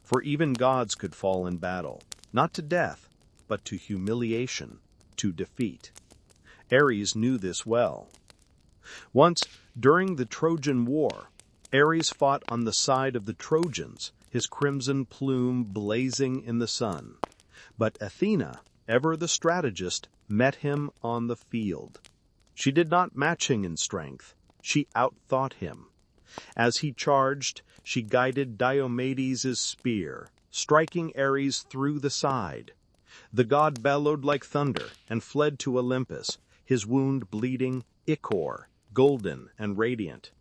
For even gods could fall in battle, not to death, but to humiliation, to defeat. Ares knew this well. Once, during the Trojan War, Ares fought on the side of the Trojans, his crimson plume blazing in the sun. But Athena, ever the strategist, met him on the field. She did not match him in strength, she outthought him. As he charged, she guided Diomedes' spear, striking Ares through the side. The god bellowed like thunder and fled to Olympus, his wound bleeding, ichor, golden and radiant.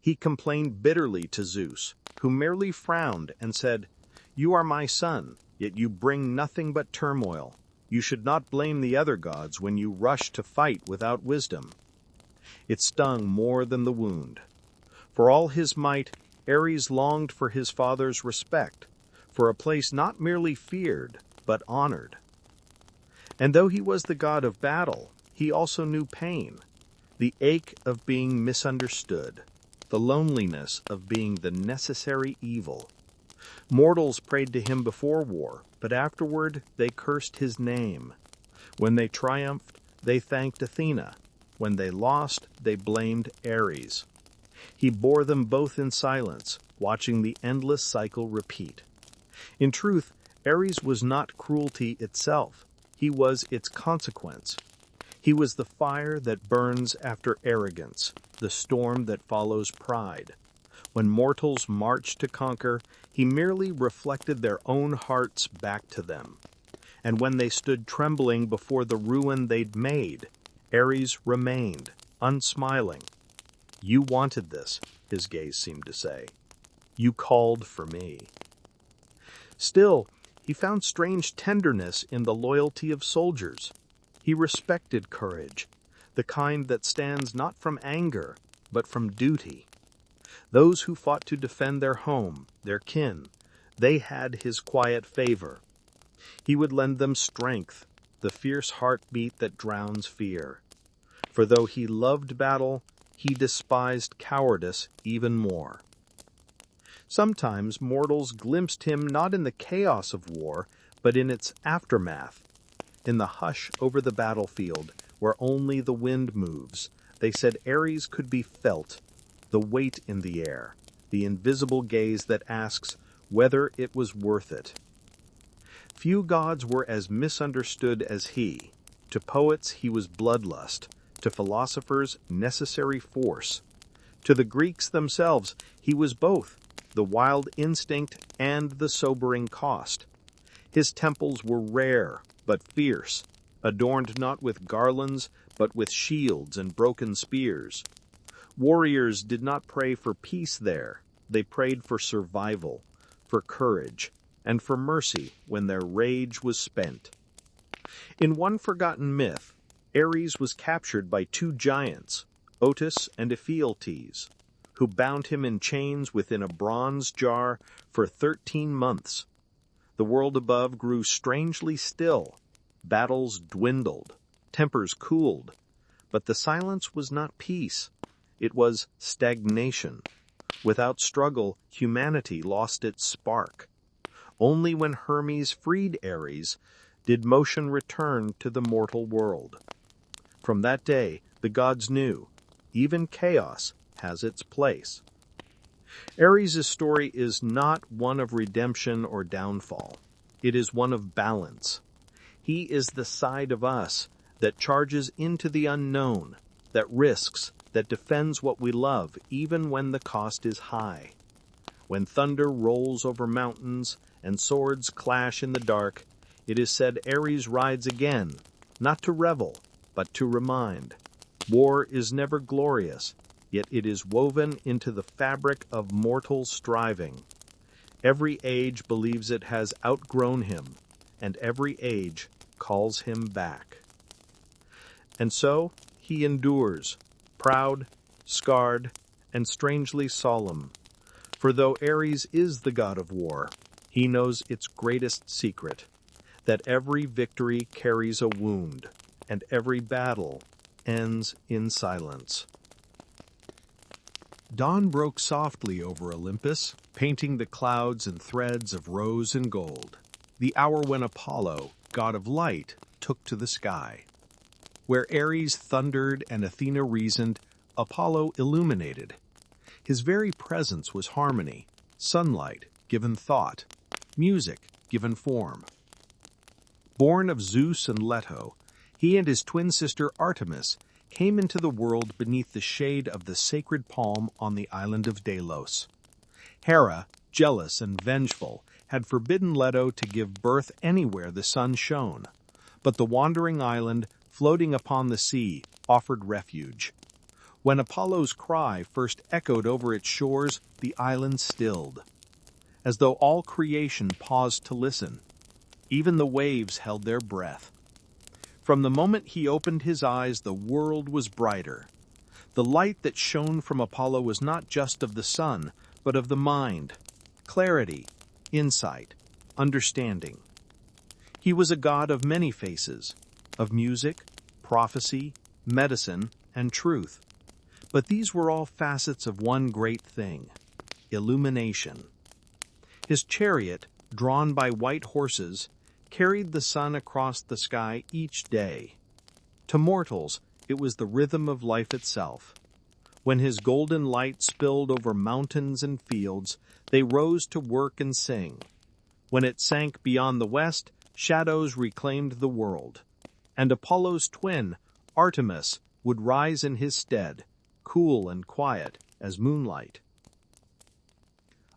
He complained bitterly to Zeus, who merely frowned and said, "You are my son, yet you bring nothing but turmoil. You should not blame the other gods when you rush to fight without wisdom." It stung more than the wound. For all his might, Ares longed for his father's respect, for a place not merely feared, but honored. And though he was the god of battle, he also knew pain, the ache of being misunderstood, the loneliness of being the necessary evil. Mortals prayed to him before war, but afterward they cursed his name. When they triumphed, they thanked Athena. When they lost, they blamed Ares. He bore them both in silence, watching the endless cycle repeat. In truth, Ares was not cruelty itself. He was its consequence. He was the fire that burns after arrogance, the storm that follows pride. When mortals marched to conquer, he merely reflected their own hearts back to them. And when they stood trembling before the ruin they'd made, Ares remained, unsmiling. "You wanted this," his gaze seemed to say. "You called for me." Still, he found strange tenderness in the loyalty of soldiers. He respected courage, the kind that stands not from anger, but from duty. Those who fought to defend their home, their kin, they had his quiet favor. He would lend them strength, the fierce heartbeat that drowns fear. For though he loved battle, he despised cowardice even more. Sometimes mortals glimpsed him not in the chaos of war, but in its aftermath. In the hush over the battlefield, where only the wind moves, they said Ares could be felt, the weight in the air, the invisible gaze that asks whether it was worth it. Few gods were as misunderstood as he. To poets he was bloodlust, to philosophers necessary force. To the Greeks themselves he was both, the wild instinct and the sobering cost. His temples were rare but fierce, adorned not with garlands but with shields and broken spears. Warriors did not pray for peace there, they prayed for survival, for courage, and for mercy when their rage was spent. In one forgotten myth, Ares was captured by two giants, Otus and Ephialtes, who bound him in chains within a bronze jar for 13 months. The world above grew strangely still. Battles dwindled, tempers cooled. But the silence was not peace. It was stagnation. Without struggle, humanity lost its spark. Only when Hermes freed Ares did motion return to the mortal world. From that day, the gods knew, even chaos has its place. Ares' story is not one of redemption or downfall. It is one of balance. He is the side of us that charges into the unknown, that risks, that defends what we love even when the cost is high. When thunder rolls over mountains and swords clash in the dark, it is said Ares rides again, not to revel, but to remind. War is never glorious. yet it is woven into the fabric of mortal striving. Every age believes it has outgrown him, and every age calls him back. And so he endures, proud, scarred, and strangely solemn. For though Ares is the god of war, he knows its greatest secret, that every victory carries a wound, and every battle ends in silence. Dawn broke softly over Olympus, painting the clouds in threads of rose and gold, the hour when Apollo, god of light, took to the sky. Where Ares thundered and Athena reasoned, Apollo illuminated. His very presence was harmony, sunlight given thought, music given form. Born of Zeus and Leto, he and his twin sister Artemis came into the world beneath the shade of the sacred palm on the island of Delos. Hera, jealous and vengeful, had forbidden Leto to give birth anywhere the sun shone, but the wandering island, floating upon the sea, offered refuge. When Apollo's cry first echoed over its shores, the island stilled, as though all creation paused to listen. Even the waves held their breath. From the moment he opened his eyes, the world was brighter. The light that shone from Apollo was not just of the sun, but of the mind, clarity, insight, understanding. He was a god of many faces, of music, prophecy, medicine, and truth. But these were all facets of one great thing: illumination. His chariot, drawn by white horses, carried the sun across the sky each day. To mortals, it was the rhythm of life itself. When his golden light spilled over mountains and fields, they rose to work and sing. When it sank beyond the west, shadows reclaimed the world. And Apollo's twin, Artemis, would rise in his stead, cool and quiet as moonlight.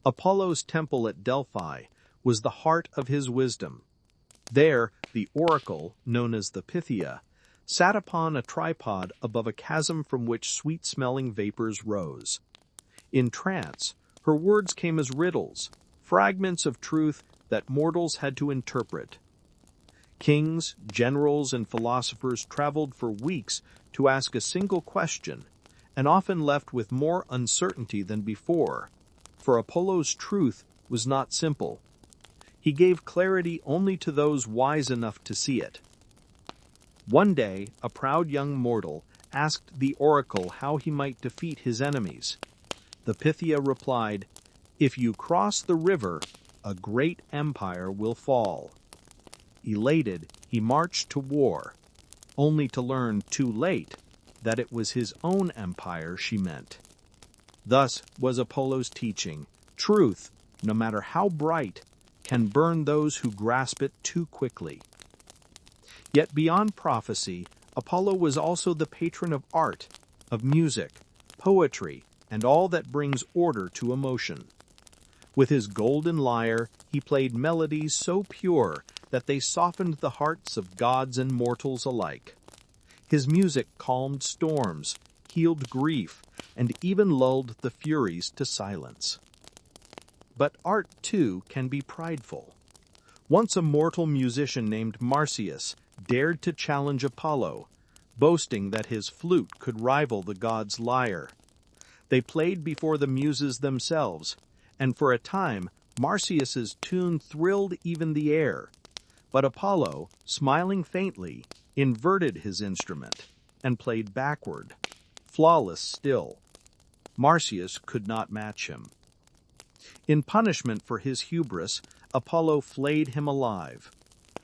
Apollo's temple at Delphi was the heart of his wisdom. There, the oracle, known as the Pythia, sat upon a tripod above a chasm from which sweet-smelling vapors rose. In trance, her words came as riddles, fragments of truth that mortals had to interpret. Kings, generals, and philosophers traveled for weeks to ask a single question, and often left with more uncertainty than before, for Apollo's truth was not simple. He gave clarity only to those wise enough to see it. One day, a proud young mortal asked the oracle how he might defeat his enemies. The Pythia replied, "If you cross the river, a great empire will fall." Elated, he marched to war, only to learn too late that it was his own empire she meant. Thus was Apollo's teaching: truth, no matter how bright, can burn those who grasp it too quickly. Yet beyond prophecy, Apollo was also the patron of art, of music, poetry, and all that brings order to emotion. With his golden lyre, he played melodies so pure that they softened the hearts of gods and mortals alike. His music calmed storms, healed grief, and even lulled the Furies to silence. But art, too, can be prideful. Once a mortal musician named Marsyas dared to challenge Apollo, boasting that his flute could rival the god's lyre. They played before the muses themselves, and for a time Marsyas's tune thrilled even the air. But Apollo, smiling faintly, inverted his instrument and played backward, flawless still. Marsyas could not match him. In punishment for his hubris, Apollo flayed him alive,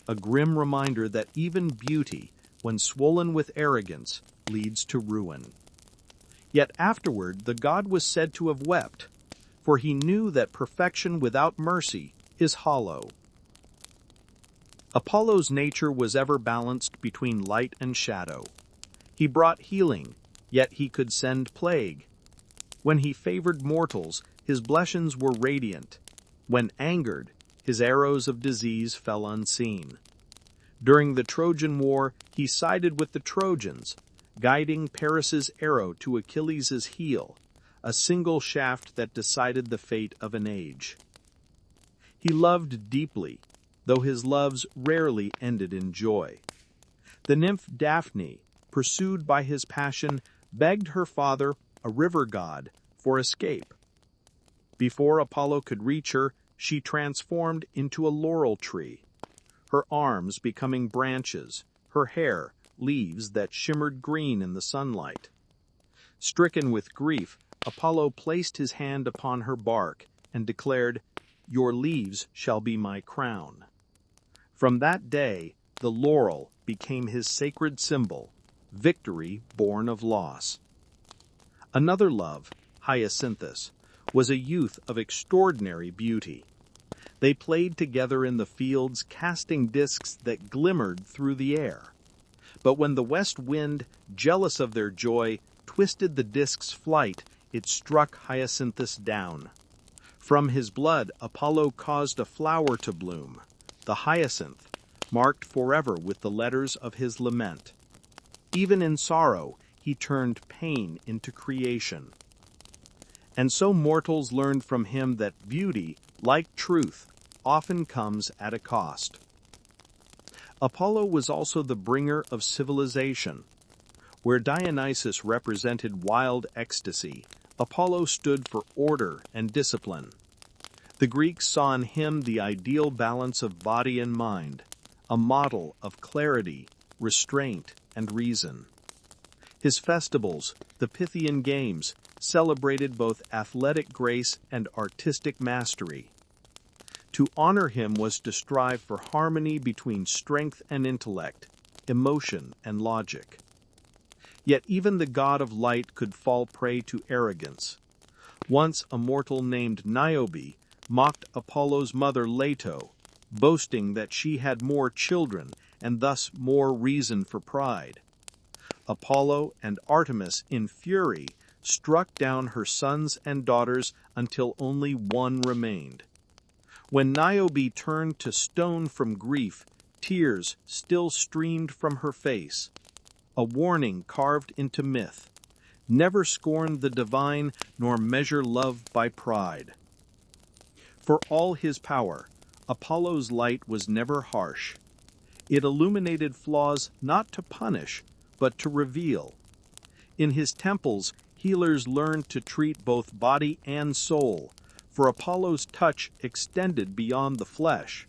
a grim reminder that even beauty, when swollen with arrogance, leads to ruin. Yet afterward the god was said to have wept, for he knew that perfection without mercy is hollow. Apollo's nature was ever balanced between light and shadow. He brought healing, yet he could send plague. When he favored mortals, his blessings were radiant. When angered, his arrows of disease fell unseen. During the Trojan War, he sided with the Trojans, guiding Paris's arrow to Achilles' heel, a single shaft that decided the fate of an age. He loved deeply, though his loves rarely ended in joy. The nymph Daphne, pursued by his passion, begged her father, a river god, for escape. Before Apollo could reach her, she transformed into a laurel tree, her arms becoming branches, her hair leaves that shimmered green in the sunlight. Stricken with grief, Apollo placed his hand upon her bark and declared, "Your leaves shall be my crown." From that day, the laurel became his sacred symbol, victory born of loss. Another love, Hyacinthus, was a youth of extraordinary beauty. They played together in the fields, casting discs that glimmered through the air. But when the west wind, jealous of their joy, twisted the disc's flight, it struck Hyacinthus down. From his blood, Apollo caused a flower to bloom, the hyacinth, marked forever with the letters of his lament. Even in sorrow, he turned pain into creation. And so mortals learned from him that beauty, like truth, often comes at a cost. Apollo was also the bringer of civilization. Where Dionysus represented wild ecstasy, Apollo stood for order and discipline. The Greeks saw in him the ideal balance of body and mind, a model of clarity, restraint, and reason. His festivals, the Pythian Games, celebrated both athletic grace and artistic mastery. To honor him was to strive for harmony between strength and intellect, emotion and logic. Yet even the god of light could fall prey to arrogance. Once a mortal named Niobe mocked Apollo's mother Leto, boasting that she had more children and thus more reason for pride. Apollo and Artemis, in fury, struck down her sons and daughters until only one remained. When Niobe turned to stone from grief, tears still streamed from her face. A warning carved into myth: never scorn the divine, nor measure love by pride. For all his power, Apollo's light was never harsh. It illuminated flaws not to punish, but to reveal. In his temples, healers learned to treat both body and soul, for Apollo's touch extended beyond the flesh.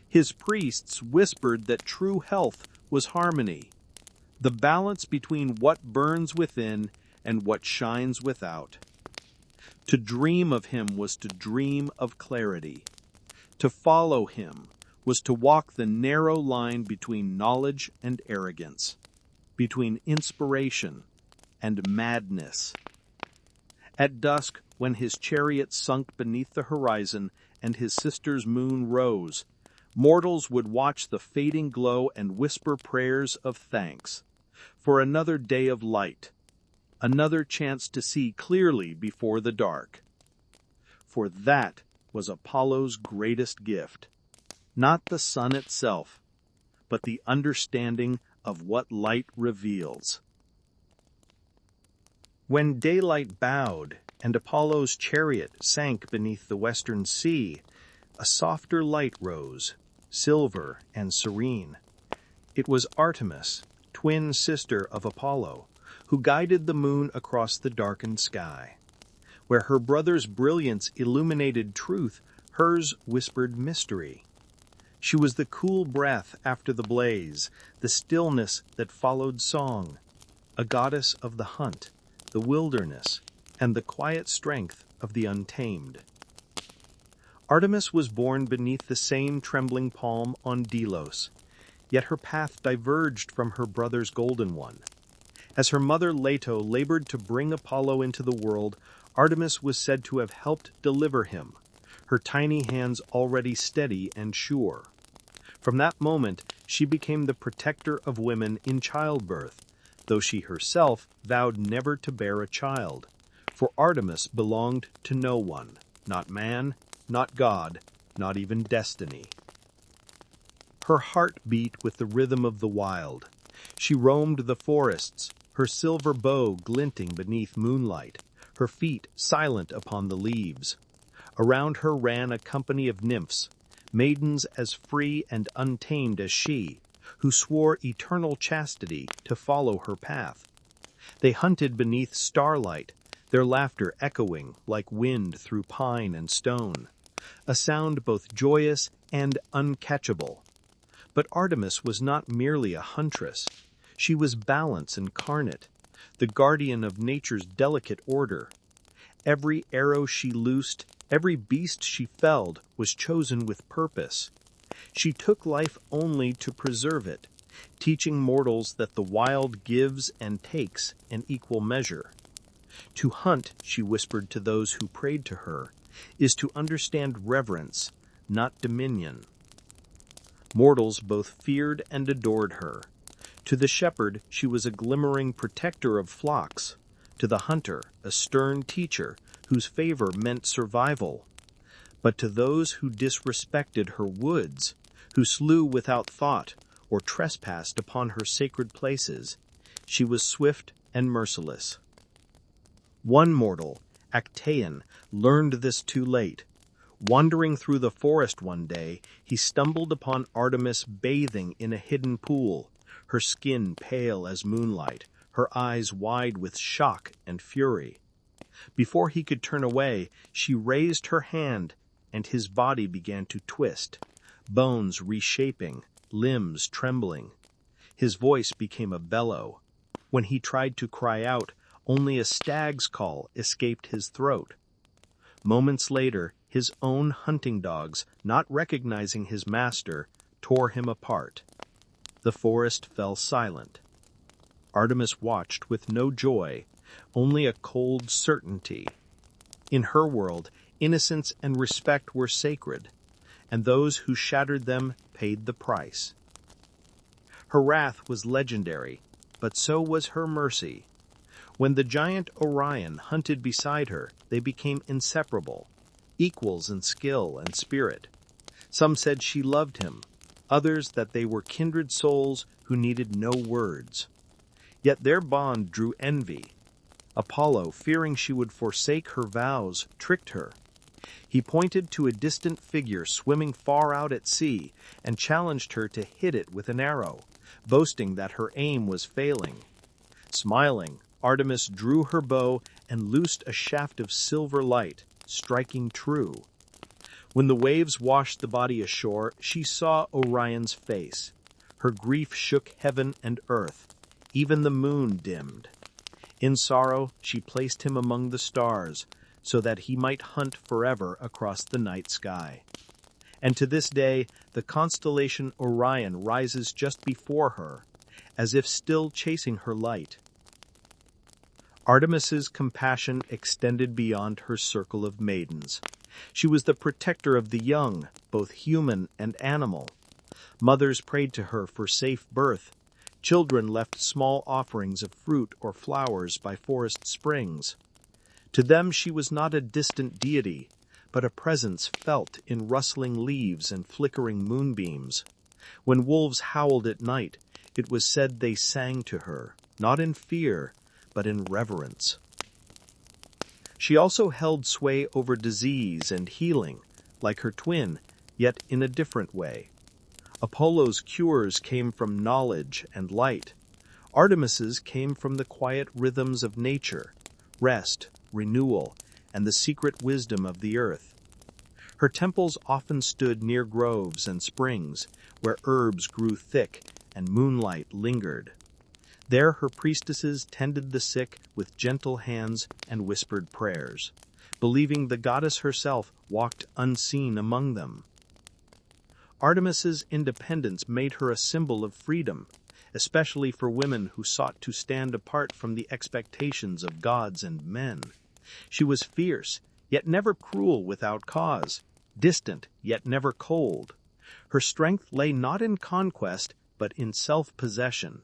His priests whispered that true health was harmony, the balance between what burns within and what shines without. To dream of him was to dream of clarity. To follow him was to walk the narrow line between knowledge and arrogance, between inspiration and madness. At dusk, when his chariot sunk beneath the horizon and his sister's moon rose, mortals would watch the fading glow and whisper prayers of thanks for another day of light, another chance to see clearly before the dark. For that was Apollo's greatest gift, not the sun itself, but the understanding of what light reveals. When daylight bowed and Apollo's chariot sank beneath the western sea, a softer light rose, silver and serene. It was Artemis, twin sister of Apollo, who guided the moon across the darkened sky. Where her brother's brilliance illuminated truth, hers whispered mystery. She was the cool breath after the blaze, the stillness that followed song, a goddess of the hunt, the wilderness, and the quiet strength of the untamed. Artemis was born beneath the same trembling palm on Delos, yet her path diverged from her brother's golden one. As her mother Leto labored to bring Apollo into the world, Artemis was said to have helped deliver him, her tiny hands already steady and sure. From that moment, she became the protector of women in childbirth, though she herself vowed never to bear a child. For Artemis belonged to no one, not man, not God, not even destiny. Her heart beat with the rhythm of the wild. She roamed the forests, her silver bow glinting beneath moonlight, her feet silent upon the leaves. Around her ran a company of nymphs, maidens as free and untamed as she, who swore eternal chastity to follow her path. They hunted beneath starlight, their laughter echoing like wind through pine and stone, a sound both joyous and uncatchable. But Artemis was not merely a huntress. She was balance incarnate, the guardian of nature's delicate order. Every arrow she loosed, every beast she felled, was chosen with purpose. She took life only to preserve it, teaching mortals that the wild gives and takes in equal measure. To hunt, she whispered to those who prayed to her, is to understand reverence, not dominion. Mortals both feared and adored her. To the shepherd, she was a glimmering protector of flocks. To the hunter, a stern teacher whose favor meant survival. But to those who disrespected her woods, who slew without thought or trespassed upon her sacred places, she was swift and merciless. One mortal, Actaeon, learned this too late. Wandering through the forest one day, he stumbled upon Artemis bathing in a hidden pool, her skin pale as moonlight, her eyes wide with shock and fury. Before he could turn away, she raised her hand, and his body began to twist, bones reshaping, limbs trembling. His voice became a bellow. When he tried to cry out, only a stag's call escaped his throat. Moments later, his own hunting dogs, not recognizing his master, tore him apart. The forest fell silent. Artemis watched with no joy, only a cold certainty. In her world, innocence and respect were sacred, and those who shattered them paid the price. Her wrath was legendary, but so was her mercy. When the giant Orion hunted beside her, they became inseparable, equals in skill and spirit. Some said she loved him, others that they were kindred souls who needed no words. Yet their bond drew envy. Apollo, fearing she would forsake her vows, tricked her. He pointed to a distant figure swimming far out at sea and challenged her to hit it with an arrow, boasting that her aim was failing. Smiling, Artemis drew her bow and loosed a shaft of silver light, striking true. When the waves washed the body ashore, she saw Orion's face. Her grief shook heaven and earth. Even the moon dimmed. In sorrow, she placed him among the stars, so that he might hunt forever across the night sky. And to this day, the constellation Orion rises just before her, as if still chasing her light. Artemis's compassion extended beyond her circle of maidens. She was the protector of the young, both human and animal. Mothers prayed to her for safe birth. Children left small offerings of fruit or flowers by forest springs. To them she was not a distant deity, but a presence felt in rustling leaves and flickering moonbeams. When wolves howled at night, it was said they sang to her, not in fear, but in reverence. She also held sway over disease and healing, like her twin, yet in a different way. Apollo's cures came from knowledge and light. Artemis's came from the quiet rhythms of nature, rest, renewal, and the secret wisdom of the earth. Her temples often stood near groves and springs, where herbs grew thick and moonlight lingered. There her priestesses tended the sick with gentle hands and whispered prayers, believing the goddess herself walked unseen among them. Artemis's independence made her a symbol of freedom, especially for women who sought to stand apart from the expectations of gods and men. She was fierce, yet never cruel without cause, distant, yet never cold. Her strength lay not in conquest, but in self-possession.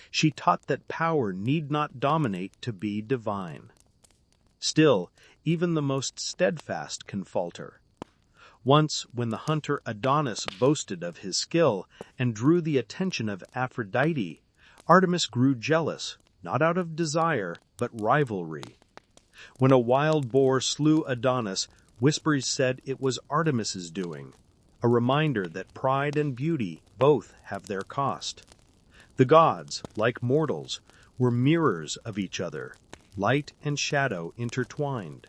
She taught that power need not dominate to be divine. Still, even the most steadfast can falter. Once, when the hunter Adonis boasted of his skill and drew the attention of Aphrodite, Artemis grew jealous, not out of desire, but rivalry. When a wild boar slew Adonis, whispers said it was Artemis's doing, a reminder that pride and beauty both have their cost. The gods, like mortals, were mirrors of each other, light and shadow intertwined.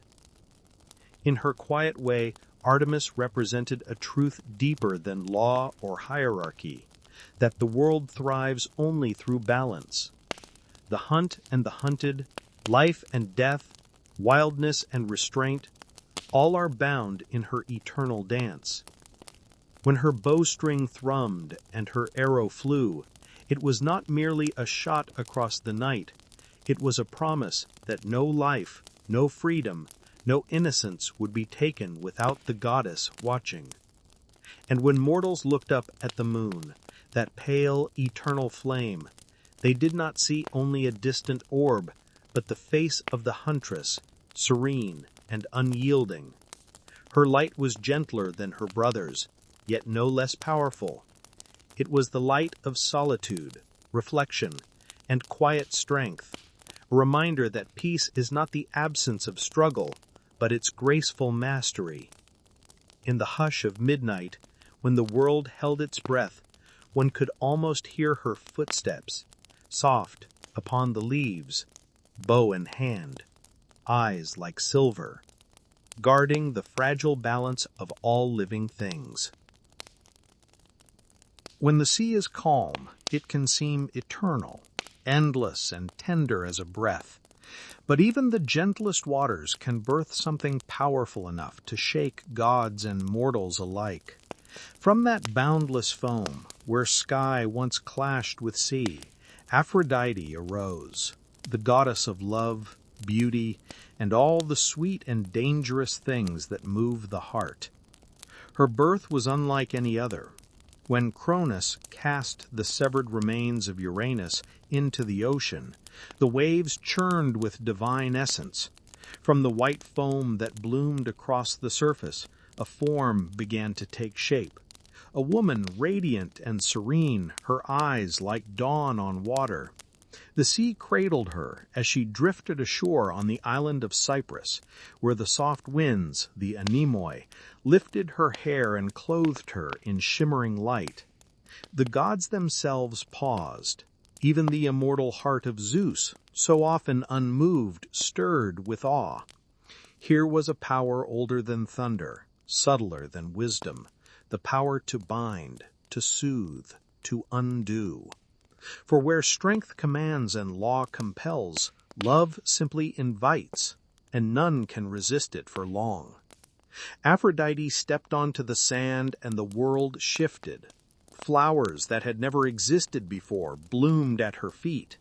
In her quiet way, Artemis represented a truth deeper than law or hierarchy, that the world thrives only through balance. The hunt and the hunted, life and death, wildness and restraint, all are bound in her eternal dance. When her bowstring thrummed and her arrow flew, it was not merely a shot across the night, it was a promise that no life, no freedom, no innocence would be taken without the goddess watching. And when mortals looked up at the moon, that pale, eternal flame, they did not see only a distant orb, but the face of the Huntress, serene and unyielding. Her light was gentler than her brother's, yet no less powerful. It was the light of solitude, reflection, and quiet strength, a reminder that peace is not the absence of struggle, but its graceful mastery. In the hush of midnight, when the world held its breath, one could almost hear her footsteps, soft upon the leaves, bow in hand, eyes like silver, guarding the fragile balance of all living things. When the sea is calm, it can seem eternal, endless and tender as a breath. But even the gentlest waters can birth something powerful enough to shake gods and mortals alike. From that boundless foam, where sky once clashed with sea, Aphrodite arose, the goddess of love, beauty, and all the sweet and dangerous things that move the heart. Her birth was unlike any other. When Cronus cast the severed remains of Uranus into the ocean, the waves churned with divine essence. From the white foam that bloomed across the surface, a form began to take shape. A woman radiant and serene, her eyes like dawn on water. The sea cradled her as she drifted ashore on the island of Cyprus, where the soft winds, the anemoi, lifted her hair and clothed her in shimmering light. The gods themselves paused. Even the immortal heart of Zeus, so often unmoved, stirred with awe. Here was a power older than thunder, subtler than wisdom, the power to bind, to soothe, to undo. For where strength commands and law compels, love simply invites, and none can resist it for long. Aphrodite stepped onto the sand and the world shifted. Flowers that had never existed before bloomed at her feet.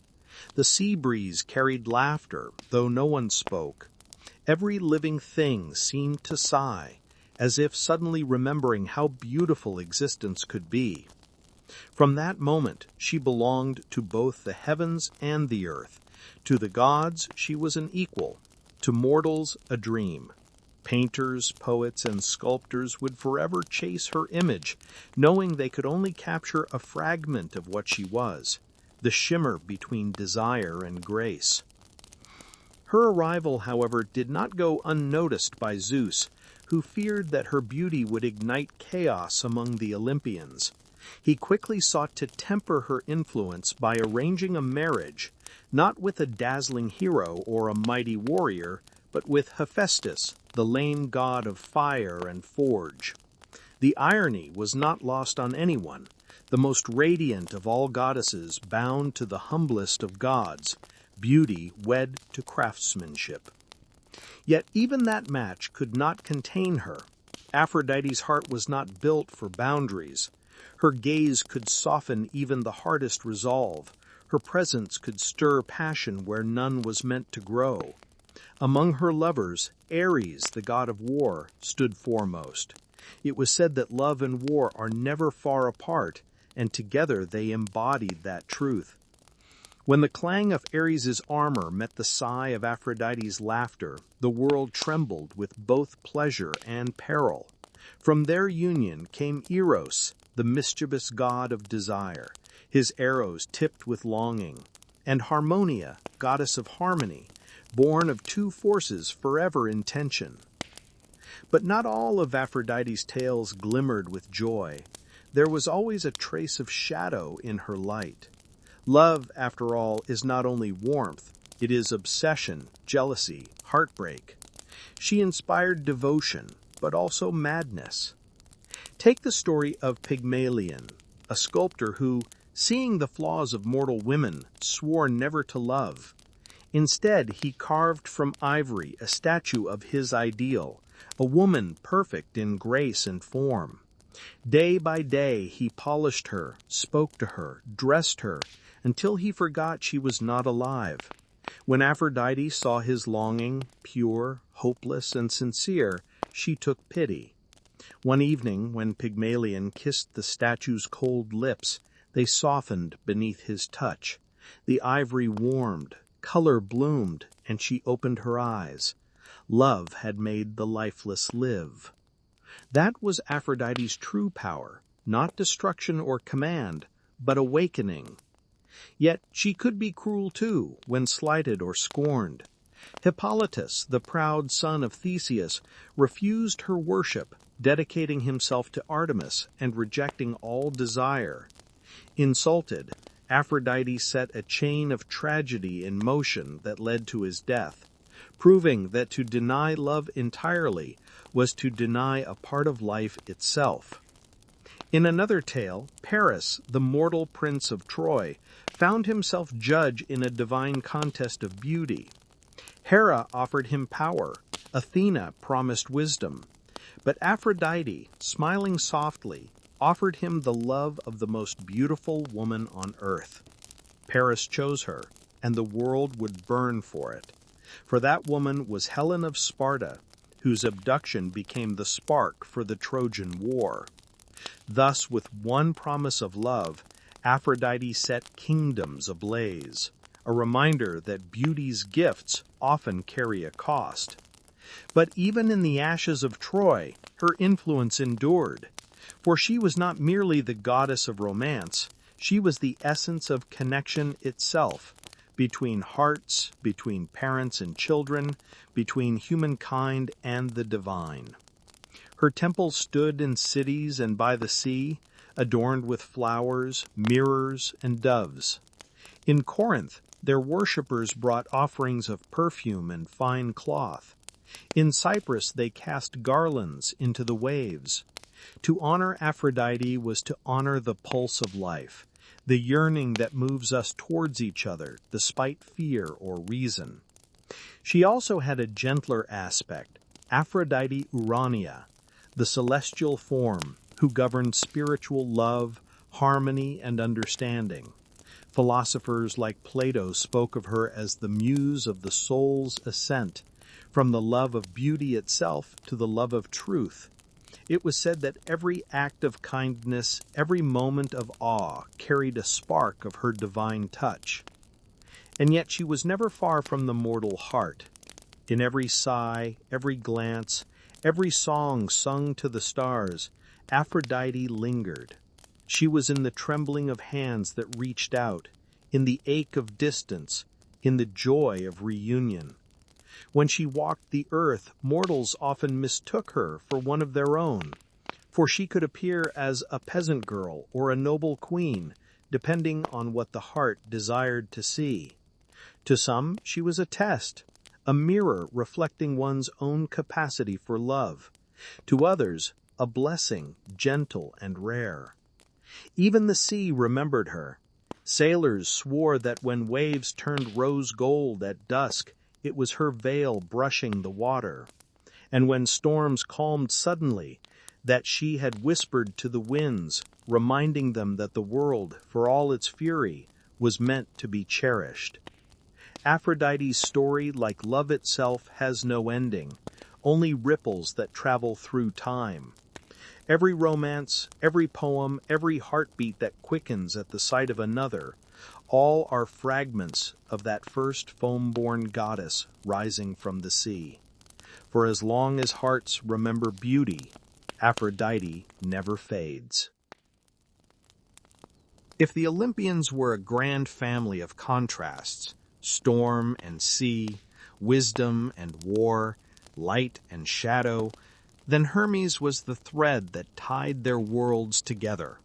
The sea breeze carried laughter, though no one spoke. Every living thing seemed to sigh, as if suddenly remembering how beautiful existence could be. From that moment, she belonged to both the heavens and the earth. To the gods, she was an equal. To mortals, a dream. Painters, poets, and sculptors would forever chase her image, knowing they could only capture a fragment of what she was, the shimmer between desire and grace. Her arrival, however, did not go unnoticed by Zeus, who feared that her beauty would ignite chaos among the Olympians. He quickly sought to temper her influence by arranging a marriage, not with a dazzling hero or a mighty warrior, but with Hephaestus, the lame god of fire and forge. The irony was not lost on anyone. The most radiant of all goddesses bound to the humblest of gods, beauty wed to craftsmanship. Yet even that match could not contain her. Aphrodite's heart was not built for boundaries. Her gaze could soften even the hardest resolve. Her presence could stir passion where none was meant to grow. Among her lovers, Ares, the god of war, stood foremost. It was said that love and war are never far apart, and together they embodied that truth. When the clang of Ares's armor met the sigh of Aphrodite's laughter, the world trembled with both pleasure and peril. From their union came Eros, the mischievous god of desire, his arrows tipped with longing. and Harmonia, goddess of harmony, born of two forces forever in tension. But not all of Aphrodite's tales glimmered with joy. There was always a trace of shadow in her light. Love, after all, is not only warmth, it is obsession, jealousy, heartbreak. She inspired devotion, but also madness. Take the story of Pygmalion, a sculptor who, seeing the flaws of mortal women, swore never to love. Instead, he carved from ivory a statue of his ideal, a woman perfect in grace and form. Day by day he polished her, spoke to her, dressed her, until he forgot she was not alive. When Aphrodite saw his longing, pure, hopeless, and sincere, she took pity. One evening, when Pygmalion kissed the statue's cold lips, they softened beneath his touch. The ivory warmed, color bloomed, and she opened her eyes. Love had made the lifeless live. That was Aphrodite's true power, not destruction or command, but awakening. Yet she could be cruel too, when slighted or scorned. Hippolytus, the proud son of Theseus, refused her worship, dedicating himself to Artemis and rejecting all desire. Insulted, Aphrodite set a chain of tragedy in motion that led to his death, proving that to deny love entirely was to deny a part of life itself. In another tale, Paris, the mortal prince of Troy, found himself judge in a divine contest of beauty. Hera offered him power, Athena promised wisdom, but Aphrodite, smiling softly, offered him the love of the most beautiful woman on earth. Paris chose her, and the world would burn for it. For that woman was Helen of Sparta, whose abduction became the spark for the Trojan War. Thus, with one promise of love, Aphrodite set kingdoms ablaze, a reminder that beauty's gifts often carry a cost. But even in the ashes of Troy, her influence endured, for she was not merely the goddess of romance, she was the essence of connection itself, between hearts, between parents and children, between humankind and the divine. Her temple stood in cities and by the sea, adorned with flowers, mirrors, and doves. In Corinth, their worshippers brought offerings of perfume and fine cloth. In Cyprus, they cast garlands into the waves. To honor Aphrodite was to honor the pulse of life, the yearning that moves us towards each other despite fear or reason. She also had a gentler aspect, Aphrodite Urania, the celestial form, who governed spiritual love, harmony, and understanding. Philosophers like Plato spoke of her as the muse of the soul's ascent, from the love of beauty itself to the love of truth. It was said that every act of kindness, every moment of awe, carried a spark of her divine touch. And yet she was never far from the mortal heart. In every sigh, every glance, every song sung to the stars, Aphrodite lingered. She was in the trembling of hands that reached out, in the ache of distance, in the joy of reunion. When she walked the earth, mortals often mistook her for one of their own, for she could appear as a peasant girl or a noble queen, depending on what the heart desired to see. To some, she was a test, a mirror reflecting one's own capacity for love. To others, a blessing, gentle and rare. Even the sea remembered her. Sailors swore that when waves turned rose gold at dusk, it was her veil brushing the water. And when storms calmed suddenly, that she had whispered to the winds, reminding them that the world, for all its fury, was meant to be cherished. Aphrodite's story, like love itself, has no ending, only ripples that travel through time. Every romance, every poem, every heartbeat that quickens at the sight of another, all are fragments of that first foam-born goddess rising from the sea. For as long as hearts remember beauty, Aphrodite never fades. If the Olympians were a grand family of contrasts, storm and sea, wisdom and war, light and shadow, then Hermes was the thread that tied their worlds together.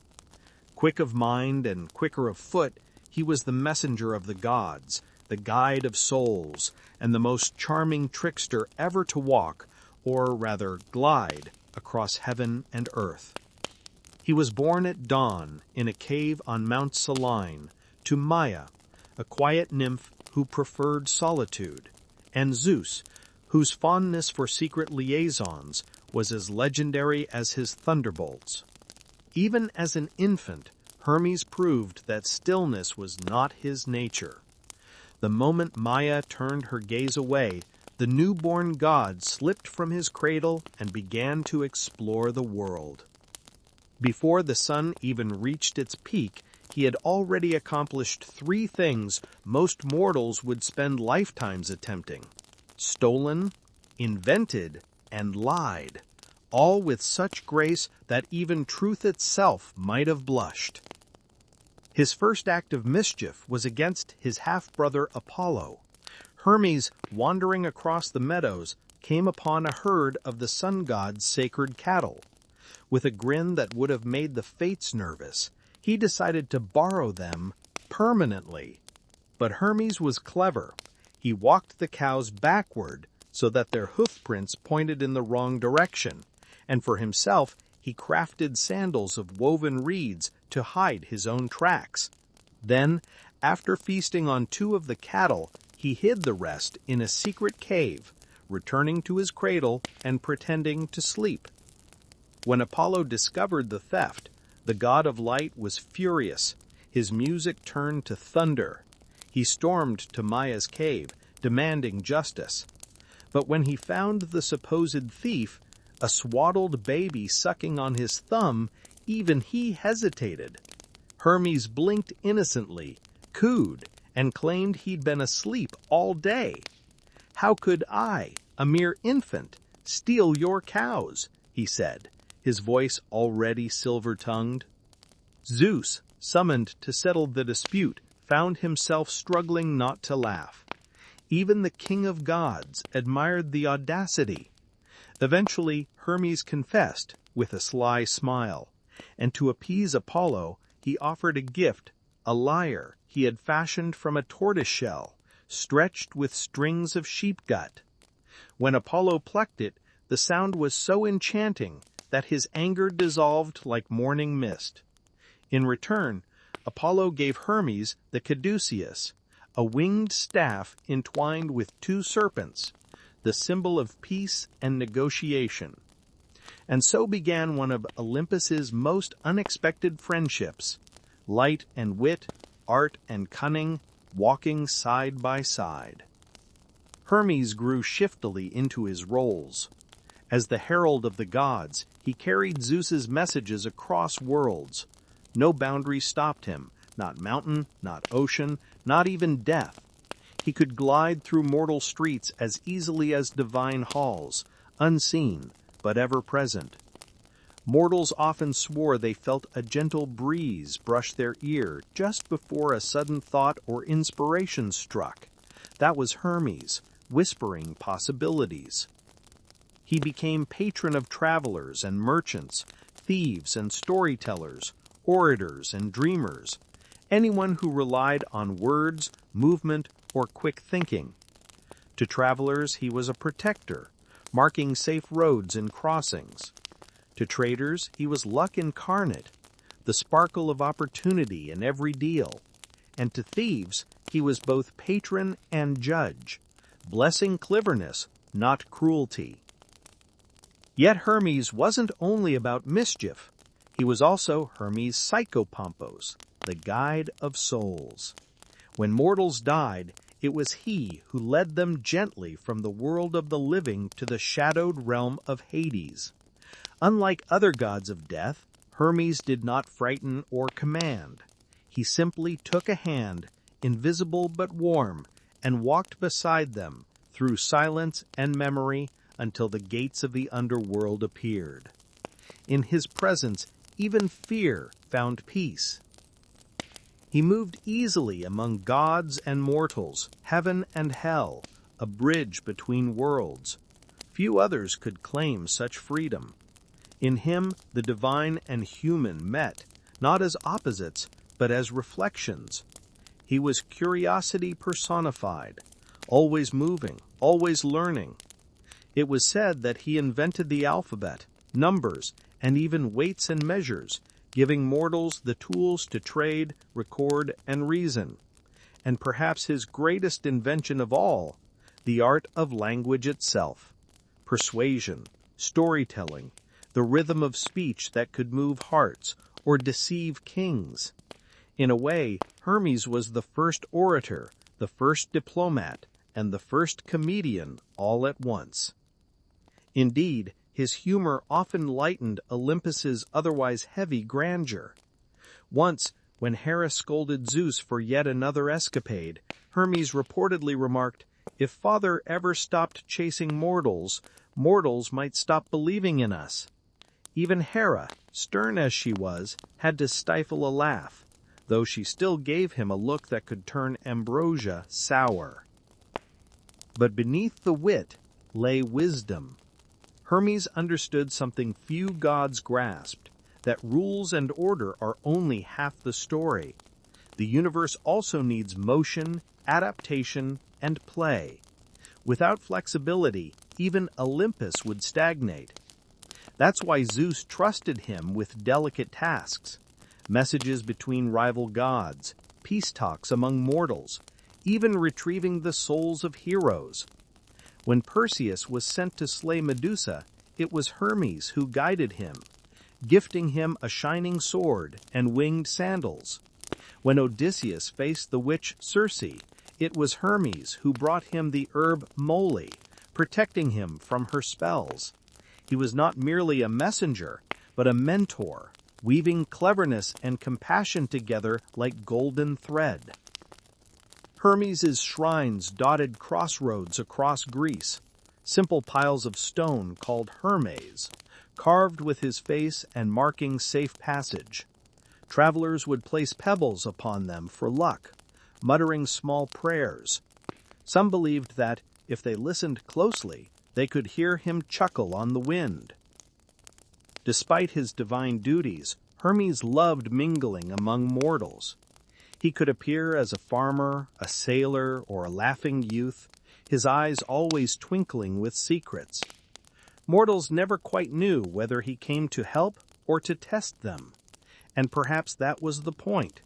Quick of mind and quicker of foot, he was the messenger of the gods, the guide of souls, and the most charming trickster ever to walk, or rather glide, across heaven and earth. He was born at dawn in a cave on Mount Saline to Maia, a quiet nymph who preferred solitude, and Zeus, whose fondness for secret liaisons was as legendary as his thunderbolts. Even as an infant, Hermes proved that stillness was not his nature. The moment Maia turned her gaze away, the newborn god slipped from his cradle and began to explore the world. Before the sun even reached its peak, he had already accomplished 3 things most mortals would spend lifetimes attempting: stolen, invented, and lied, all with such grace that even truth itself might have blushed. His first act of mischief was against his half-brother Apollo. Hermes, wandering across the meadows, came upon a herd of the sun god's sacred cattle. With a grin that would have made the fates nervous, he decided to borrow them permanently. But Hermes was clever. He walked the cows backward so that their hoofprints pointed in the wrong direction, and for himself he crafted sandals of woven reeds to hide his own tracks. Then, after feasting on 2 of the cattle, he hid the rest in a secret cave, returning to his cradle and pretending to sleep. When Apollo discovered the theft, the god of light was furious. His music turned to thunder. He stormed to Maia's cave, demanding justice. But when he found the supposed thief, a swaddled baby sucking on his thumb, even he hesitated. Hermes blinked innocently, cooed, and claimed he'd been asleep all day. "How could I, a mere infant, steal your cows?" he said, his voice already silver-tongued. Zeus, summoned to settle the dispute, found himself struggling not to laugh. Even the king of gods admired the audacity. Eventually, Hermes confessed, with a sly smile, and to appease Apollo, he offered a gift, a lyre he had fashioned from a tortoise shell, stretched with strings of sheep gut. When Apollo plucked it, the sound was so enchanting that his anger dissolved like morning mist. In return, Apollo gave Hermes the caduceus, a winged staff entwined with 2 serpents, the symbol of peace and negotiation. And so began one of Olympus's most unexpected friendships, light and wit, art and cunning, walking side by side. Hermes grew shiftily into his roles. As the herald of the gods, he carried Zeus's messages across worlds. No boundary stopped him, not mountain, not ocean, not even death. He could glide through mortal streets as easily as divine halls, unseen, but ever present. Mortals often swore they felt a gentle breeze brush their ear just before a sudden thought or inspiration struck. That was Hermes, whispering possibilities. He became patron of travelers and merchants, thieves and storytellers, orators and dreamers, anyone who relied on words, movement, or quick thinking. To travelers he was a protector, marking safe roads and crossings. To traders he was luck incarnate, the sparkle of opportunity in every deal. And to thieves he was both patron and judge, blessing cleverness, not cruelty. Yet Hermes wasn't only about mischief. He was also Hermes Psychopompos, the guide of souls. When mortals died, it was he who led them gently from the world of the living to the shadowed realm of Hades. Unlike other gods of death, Hermes did not frighten or command. He simply took a hand, invisible but warm, and walked beside them through silence and memory until the gates of the underworld appeared. In his presence, even fear found peace. He moved easily among gods and mortals, heaven and hell, a bridge between worlds. Few others could claim such freedom. In him, the divine and human met, not as opposites, but as reflections. He was curiosity personified, always moving, always learning. It was said that he invented the alphabet, numbers, and even weights and measures, giving mortals the tools to trade, record, and reason. And perhaps his greatest invention of all, the art of language itself. Persuasion, storytelling, the rhythm of speech that could move hearts or deceive kings. In a way, Hermes was the first orator, the first diplomat, and the first comedian all at once. Indeed, his humor often lightened Olympus's otherwise heavy grandeur. Once, when Hera scolded Zeus for yet another escapade, Hermes reportedly remarked, "If Father ever stopped chasing mortals, mortals might stop believing in us." Even Hera, stern as she was, had to stifle a laugh, though she still gave him a look that could turn ambrosia sour. But beneath the wit lay wisdom. Hermes understood something few gods grasped, that rules and order are only half the story. The universe also needs motion, adaptation, and play. Without flexibility, even Olympus would stagnate. That's why Zeus trusted him with delicate tasks, messages between rival gods, peace talks among mortals, even retrieving the souls of heroes. When Perseus was sent to slay Medusa, it was Hermes who guided him, gifting him a shining sword and winged sandals. When Odysseus faced the witch Circe, it was Hermes who brought him the herb moly, protecting him from her spells. He was not merely a messenger, but a mentor, weaving cleverness and compassion together like golden thread. Hermes' shrines dotted crossroads across Greece, simple piles of stone called Hermes, carved with his face and marking safe passage. Travelers would place pebbles upon them for luck, muttering small prayers. Some believed that, if they listened closely, they could hear him chuckle on the wind. Despite his divine duties, Hermes loved mingling among mortals. He could appear as a farmer, a sailor, or a laughing youth, his eyes always twinkling with secrets. Mortals never quite knew whether he came to help or to test them, and perhaps that was the point.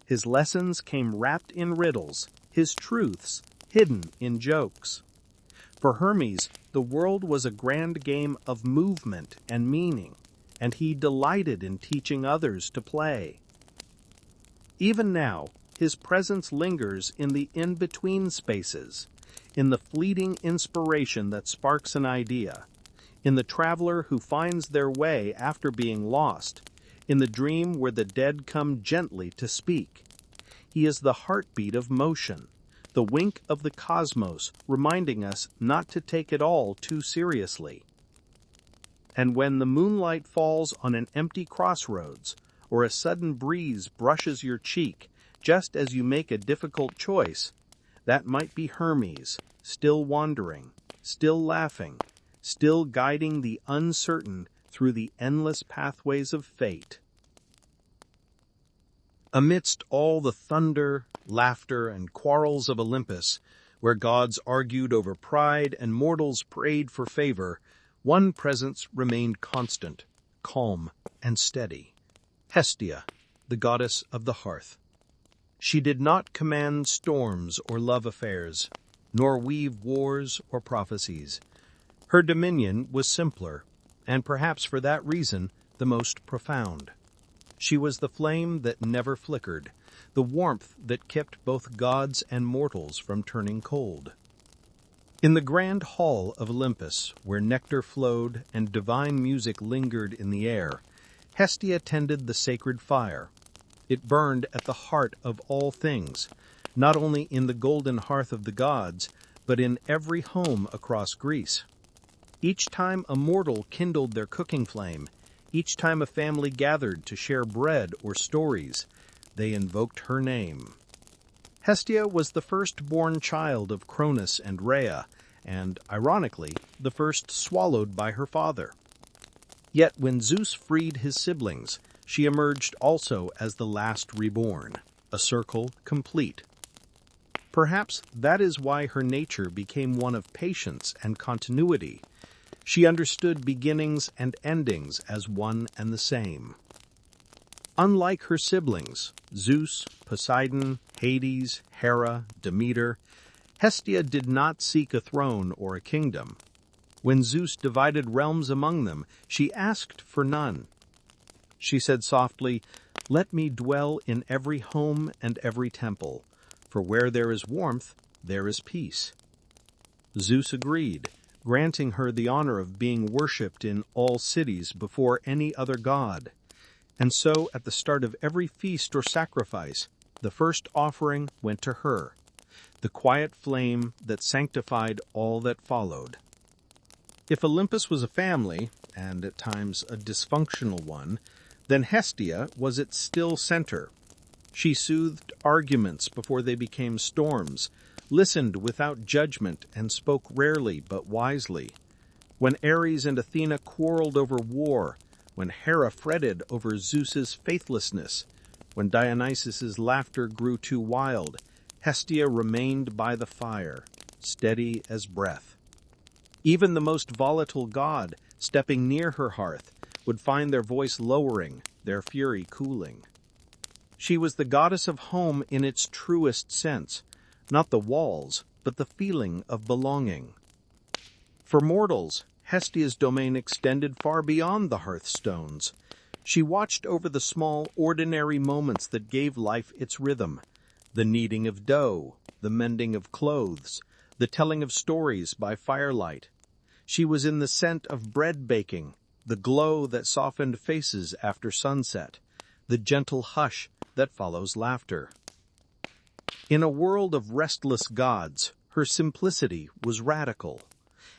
His lessons came wrapped in riddles, his truths hidden in jokes. For Hermes, the world was a grand game of movement and meaning, and he delighted in teaching others to play. Even now, his presence lingers in the in-between spaces, in the fleeting inspiration that sparks an idea, in the traveler who finds their way after being lost, in the dream where the dead come gently to speak. He is the heartbeat of motion, the wink of the cosmos, reminding us not to take it all too seriously. And when the moonlight falls on an empty crossroads, or a sudden breeze brushes your cheek just as you make a difficult choice, that might be Hermes, still wandering, still laughing, still guiding the uncertain through the endless pathways of fate. Amidst all the thunder, laughter, and quarrels of Olympus, where gods argued over pride and mortals prayed for favor, one presence remained constant, calm, and steady. Hestia, the goddess of the hearth. She did not command storms or love affairs, nor weave wars or prophecies. Her dominion was simpler, and perhaps for that reason the most profound. She was the flame that never flickered, the warmth that kept both gods and mortals from turning cold. In the grand hall of Olympus, where nectar flowed and divine music lingered in the air, Hestia tended the sacred fire. It burned at the heart of all things, not only in the golden hearth of the gods, but in every home across Greece. Each time a mortal kindled their cooking flame, each time a family gathered to share bread or stories, they invoked her name. Hestia was the firstborn child of Cronus and Rhea, and, ironically, the first swallowed by her father. Yet when Zeus freed his siblings, she emerged also as the last reborn, a circle complete. Perhaps that is why her nature became one of patience and continuity. She understood beginnings and endings as one and the same. Unlike her siblings, Zeus, Poseidon, Hades, Hera, Demeter, Hestia did not seek a throne or a kingdom. When Zeus divided realms among them, she asked for none. She said softly, "Let me dwell in every home and every temple, for where there is warmth, there is peace." Zeus agreed, granting her the honor of being worshipped in all cities before any other god. And so, at the start of every feast or sacrifice, the first offering went to her, the quiet flame that sanctified all that followed. If Olympus was a family, and at times a dysfunctional one, then Hestia was its still center. She soothed arguments before they became storms, listened without judgment, and spoke rarely but wisely. When Ares and Athena quarreled over war, when Hera fretted over Zeus's faithlessness, when Dionysus's laughter grew too wild, Hestia remained by the fire, steady as breath. Even the most volatile god, stepping near her hearth, would find their voice lowering, their fury cooling. She was the goddess of home in its truest sense, not the walls, but the feeling of belonging. For mortals, Hestia's domain extended far beyond the hearthstones. She watched over the small, ordinary moments that gave life its rhythm, the kneading of dough, the mending of clothes, the telling of stories by firelight. She was in the scent of bread baking, the glow that softened faces after sunset, the gentle hush that follows laughter. In a world of restless gods, her simplicity was radical.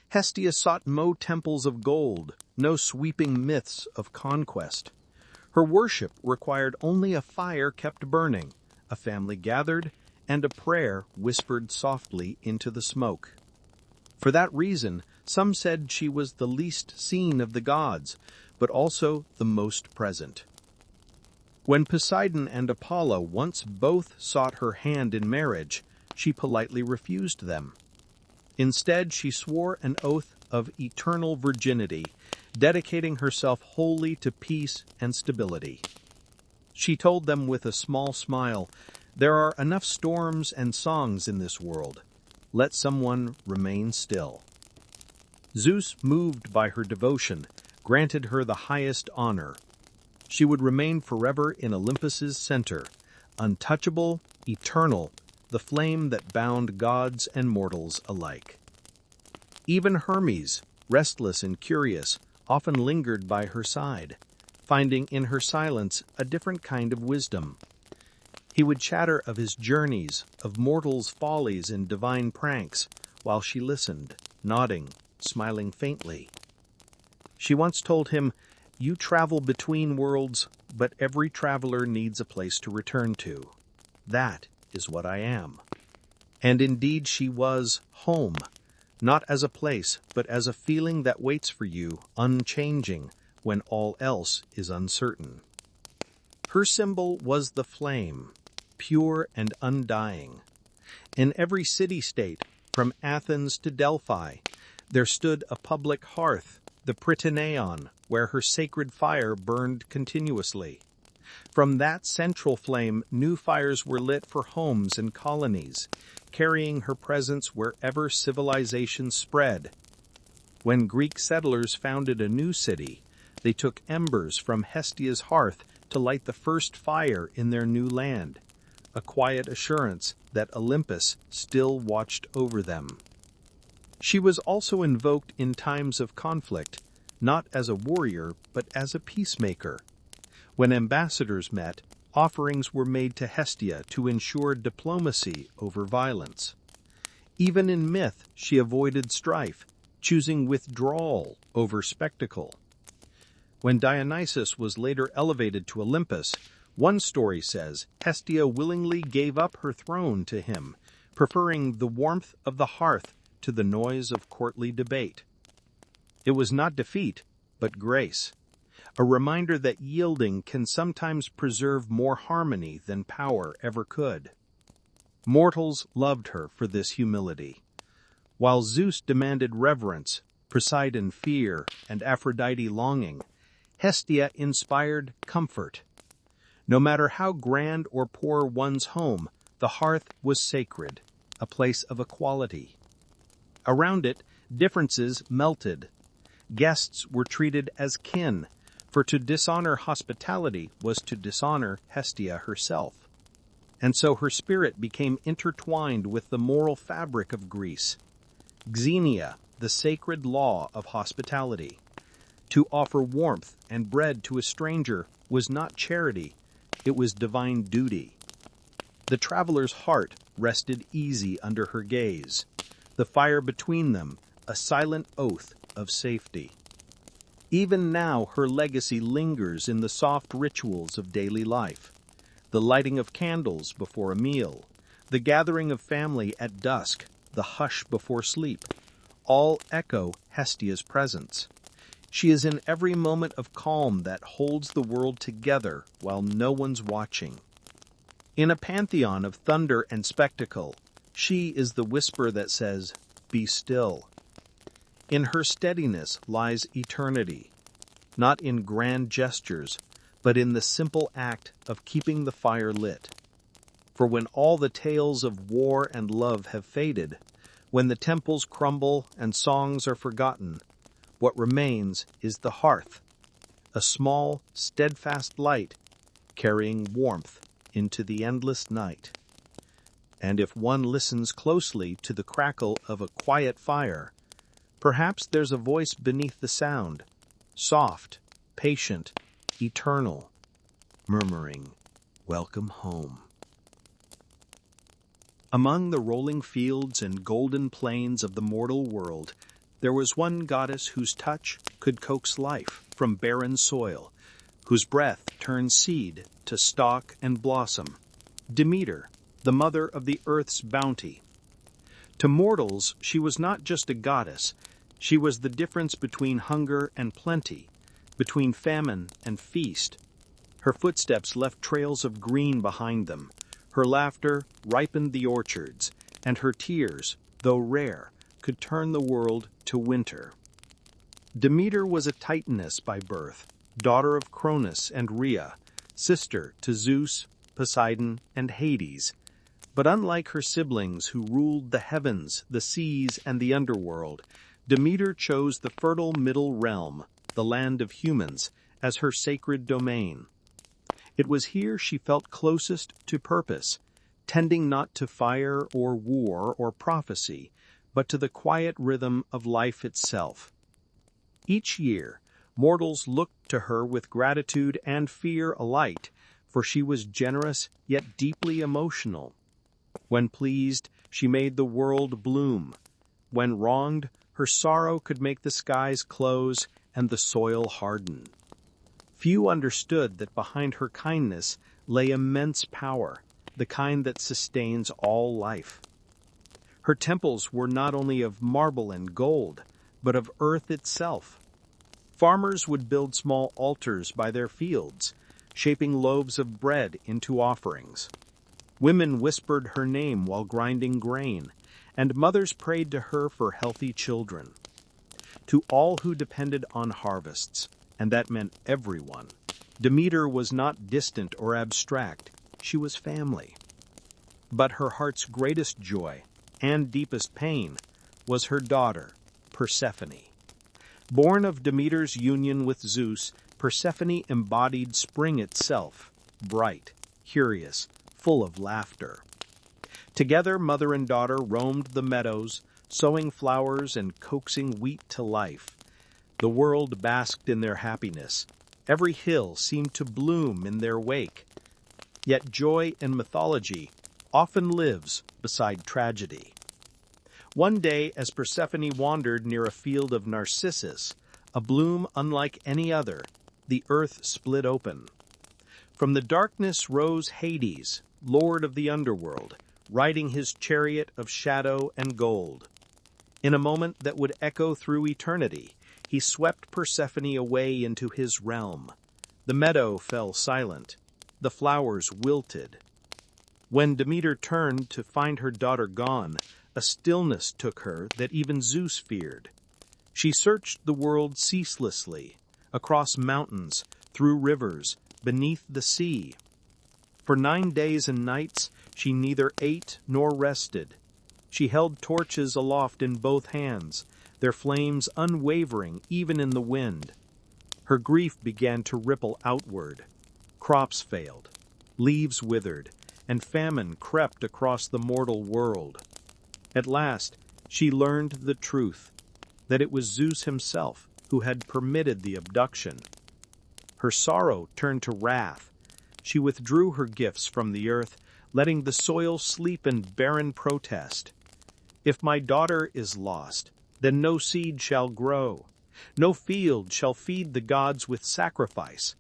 Hestia sought no temples of gold, no sweeping myths of conquest. Her worship required only a fire kept burning, a family gathered, and a prayer whispered softly into the smoke. For that reason, some said she was the least seen of the gods, but also the most present. When Poseidon and Apollo once both sought her hand in marriage, she politely refused them. Instead, she swore an oath of eternal virginity, dedicating herself wholly to peace and stability. She told them with a small smile, "There are enough storms and songs in this world. Let someone remain still." Zeus, moved by her devotion, granted her the highest honor. She would remain forever in Olympus's center, untouchable, eternal, the flame that bound gods and mortals alike. Even Hermes, restless and curious, often lingered by her side, finding in her silence a different kind of wisdom. He would chatter of his journeys, of mortals' follies and divine pranks, while she listened, nodding, smiling faintly. She once told him, "You travel between worlds, but every traveler needs a place to return to. That is what I am." And indeed she was home, not as a place, but as a feeling that waits for you, unchanging, when all else is uncertain. Her symbol was the flame, pure and undying. In every city-state, from Athens to Delphi, there stood a public hearth, the Prytaneon, where her sacred fire burned continuously. From that central flame, new fires were lit for homes and colonies, carrying her presence wherever civilization spread. When Greek settlers founded a new city, they took embers from Hestia's hearth to light the first fire in their new land, a quiet assurance that Olympus still watched over them. She was also invoked in times of conflict, not as a warrior, but as a peacemaker. When ambassadors met, offerings were made to Hestia to ensure diplomacy over violence. Even in myth, she avoided strife, choosing withdrawal over spectacle. When Dionysus was later elevated to Olympus, One story says Hestia willingly gave up her throne to him, preferring the warmth of the hearth to the noise of courtly debate. It was not defeat, but grace, a reminder that yielding can sometimes preserve more harmony than power ever could. Mortals loved her for this humility. While Zeus demanded reverence, Poseidon fear, and Aphrodite longing, Hestia inspired comfort. No matter how grand or poor one's home, the hearth was sacred, a place of equality. Around it, differences melted. Guests were treated as kin, for to dishonor hospitality was to dishonor Hestia herself. And so her spirit became intertwined with the moral fabric of Greece. Xenia, the sacred law of hospitality. To offer warmth and bread to a stranger was not charity, it was divine duty. The traveler's heart rested easy under her gaze, the fire between them a silent oath of safety. Even now her legacy lingers in the soft rituals of daily life. The lighting of candles before a meal, the gathering of family at dusk, the hush before sleep, all echo Hestia's presence. She is in every moment of calm that holds the world together while no one's watching. In a pantheon of thunder and spectacle, she is the whisper that says, "Be still." In her steadiness lies eternity, not in grand gestures, but in the simple act of keeping the fire lit. For when all the tales of war and love have faded, when the temples crumble and songs are forgotten, what remains is the hearth, a small, steadfast light carrying warmth into the endless night. And if one listens closely to the crackle of a quiet fire, perhaps there's a voice beneath the sound, soft, patient, eternal, murmuring, "Welcome home." Among the rolling fields and golden plains of the mortal world, there was one goddess whose touch could coax life from barren soil, whose breath turned seed to stalk and blossom. Demeter, the mother of the earth's bounty. To mortals, she was not just a goddess, she was the difference between hunger and plenty, between famine and feast. Her footsteps left trails of green behind them. Her laughter ripened the orchards, and her tears, though rare, could turn the world to winter. Demeter was a Titaness by birth, daughter of Cronus and Rhea, sister to Zeus, Poseidon, and Hades. But unlike her siblings who ruled the heavens, the seas, and the underworld, Demeter chose the fertile middle realm, the land of humans, as her sacred domain. It was here she felt closest to purpose, tending not to fire or war or prophecy, but to the quiet rhythm of life itself. Each year, mortals looked to her with gratitude and fear alike, for she was generous yet deeply emotional. When pleased, she made the world bloom. When wronged, her sorrow could make the skies close and the soil harden. Few understood that behind her kindness lay immense power, the kind that sustains all life. Her temples were not only of marble and gold, but of earth itself. Farmers would build small altars by their fields, shaping loaves of bread into offerings. Women whispered her name while grinding grain, and mothers prayed to her for healthy children. To all who depended on harvests, and that meant everyone, Demeter was not distant or abstract, she was family. But her heart's greatest joy, and deepest pain, was her daughter, Persephone. Born of Demeter's union with Zeus, Persephone embodied spring itself, bright, curious, full of laughter. Together, mother and daughter roamed the meadows, sowing flowers and coaxing wheat to life. The world basked in their happiness. Every hill seemed to bloom in their wake. Yet joy in mythology often lives beside tragedy. One day, as Persephone wandered near a field of narcissus, a bloom unlike any other, the earth split open. From the darkness rose Hades, lord of the underworld, riding his chariot of shadow and gold. In a moment that would echo through eternity, he swept Persephone away into his realm. The meadow fell silent. The flowers wilted. When Demeter turned to find her daughter gone, a stillness took her that even Zeus feared. She searched the world ceaselessly, across mountains, through rivers, beneath the sea. For 9 days and nights she neither ate nor rested. She held torches aloft in both hands, their flames unwavering even in the wind. Her grief began to ripple outward. Crops failed, leaves withered, and famine crept across the mortal world. At last, she learned the truth, that it was Zeus himself who had permitted the abduction. Her sorrow turned to wrath. She withdrew her gifts from the earth, letting the soil sleep in barren protest. If my daughter is lost, then no seed shall grow. No field shall feed the gods with sacrifice.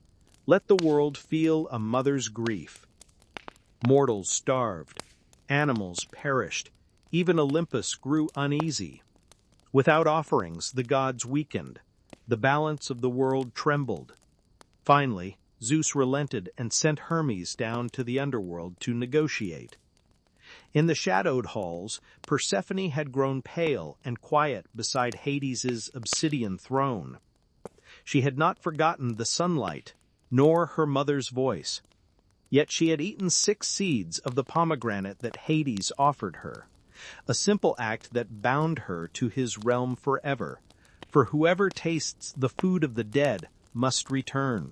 Let the world feel a mother's grief. Mortals starved. Animals perished. Even Olympus grew uneasy. Without offerings, the gods weakened. The balance of the world trembled. Finally, Zeus relented and sent Hermes down to the underworld to negotiate. In the shadowed halls, Persephone had grown pale and quiet beside Hades's obsidian throne. She had not forgotten the sunlight, nor her mother's voice. Yet she had eaten 6 seeds of the pomegranate that Hades offered her, a simple act that bound her to his realm forever, for whoever tastes the food of the dead must return.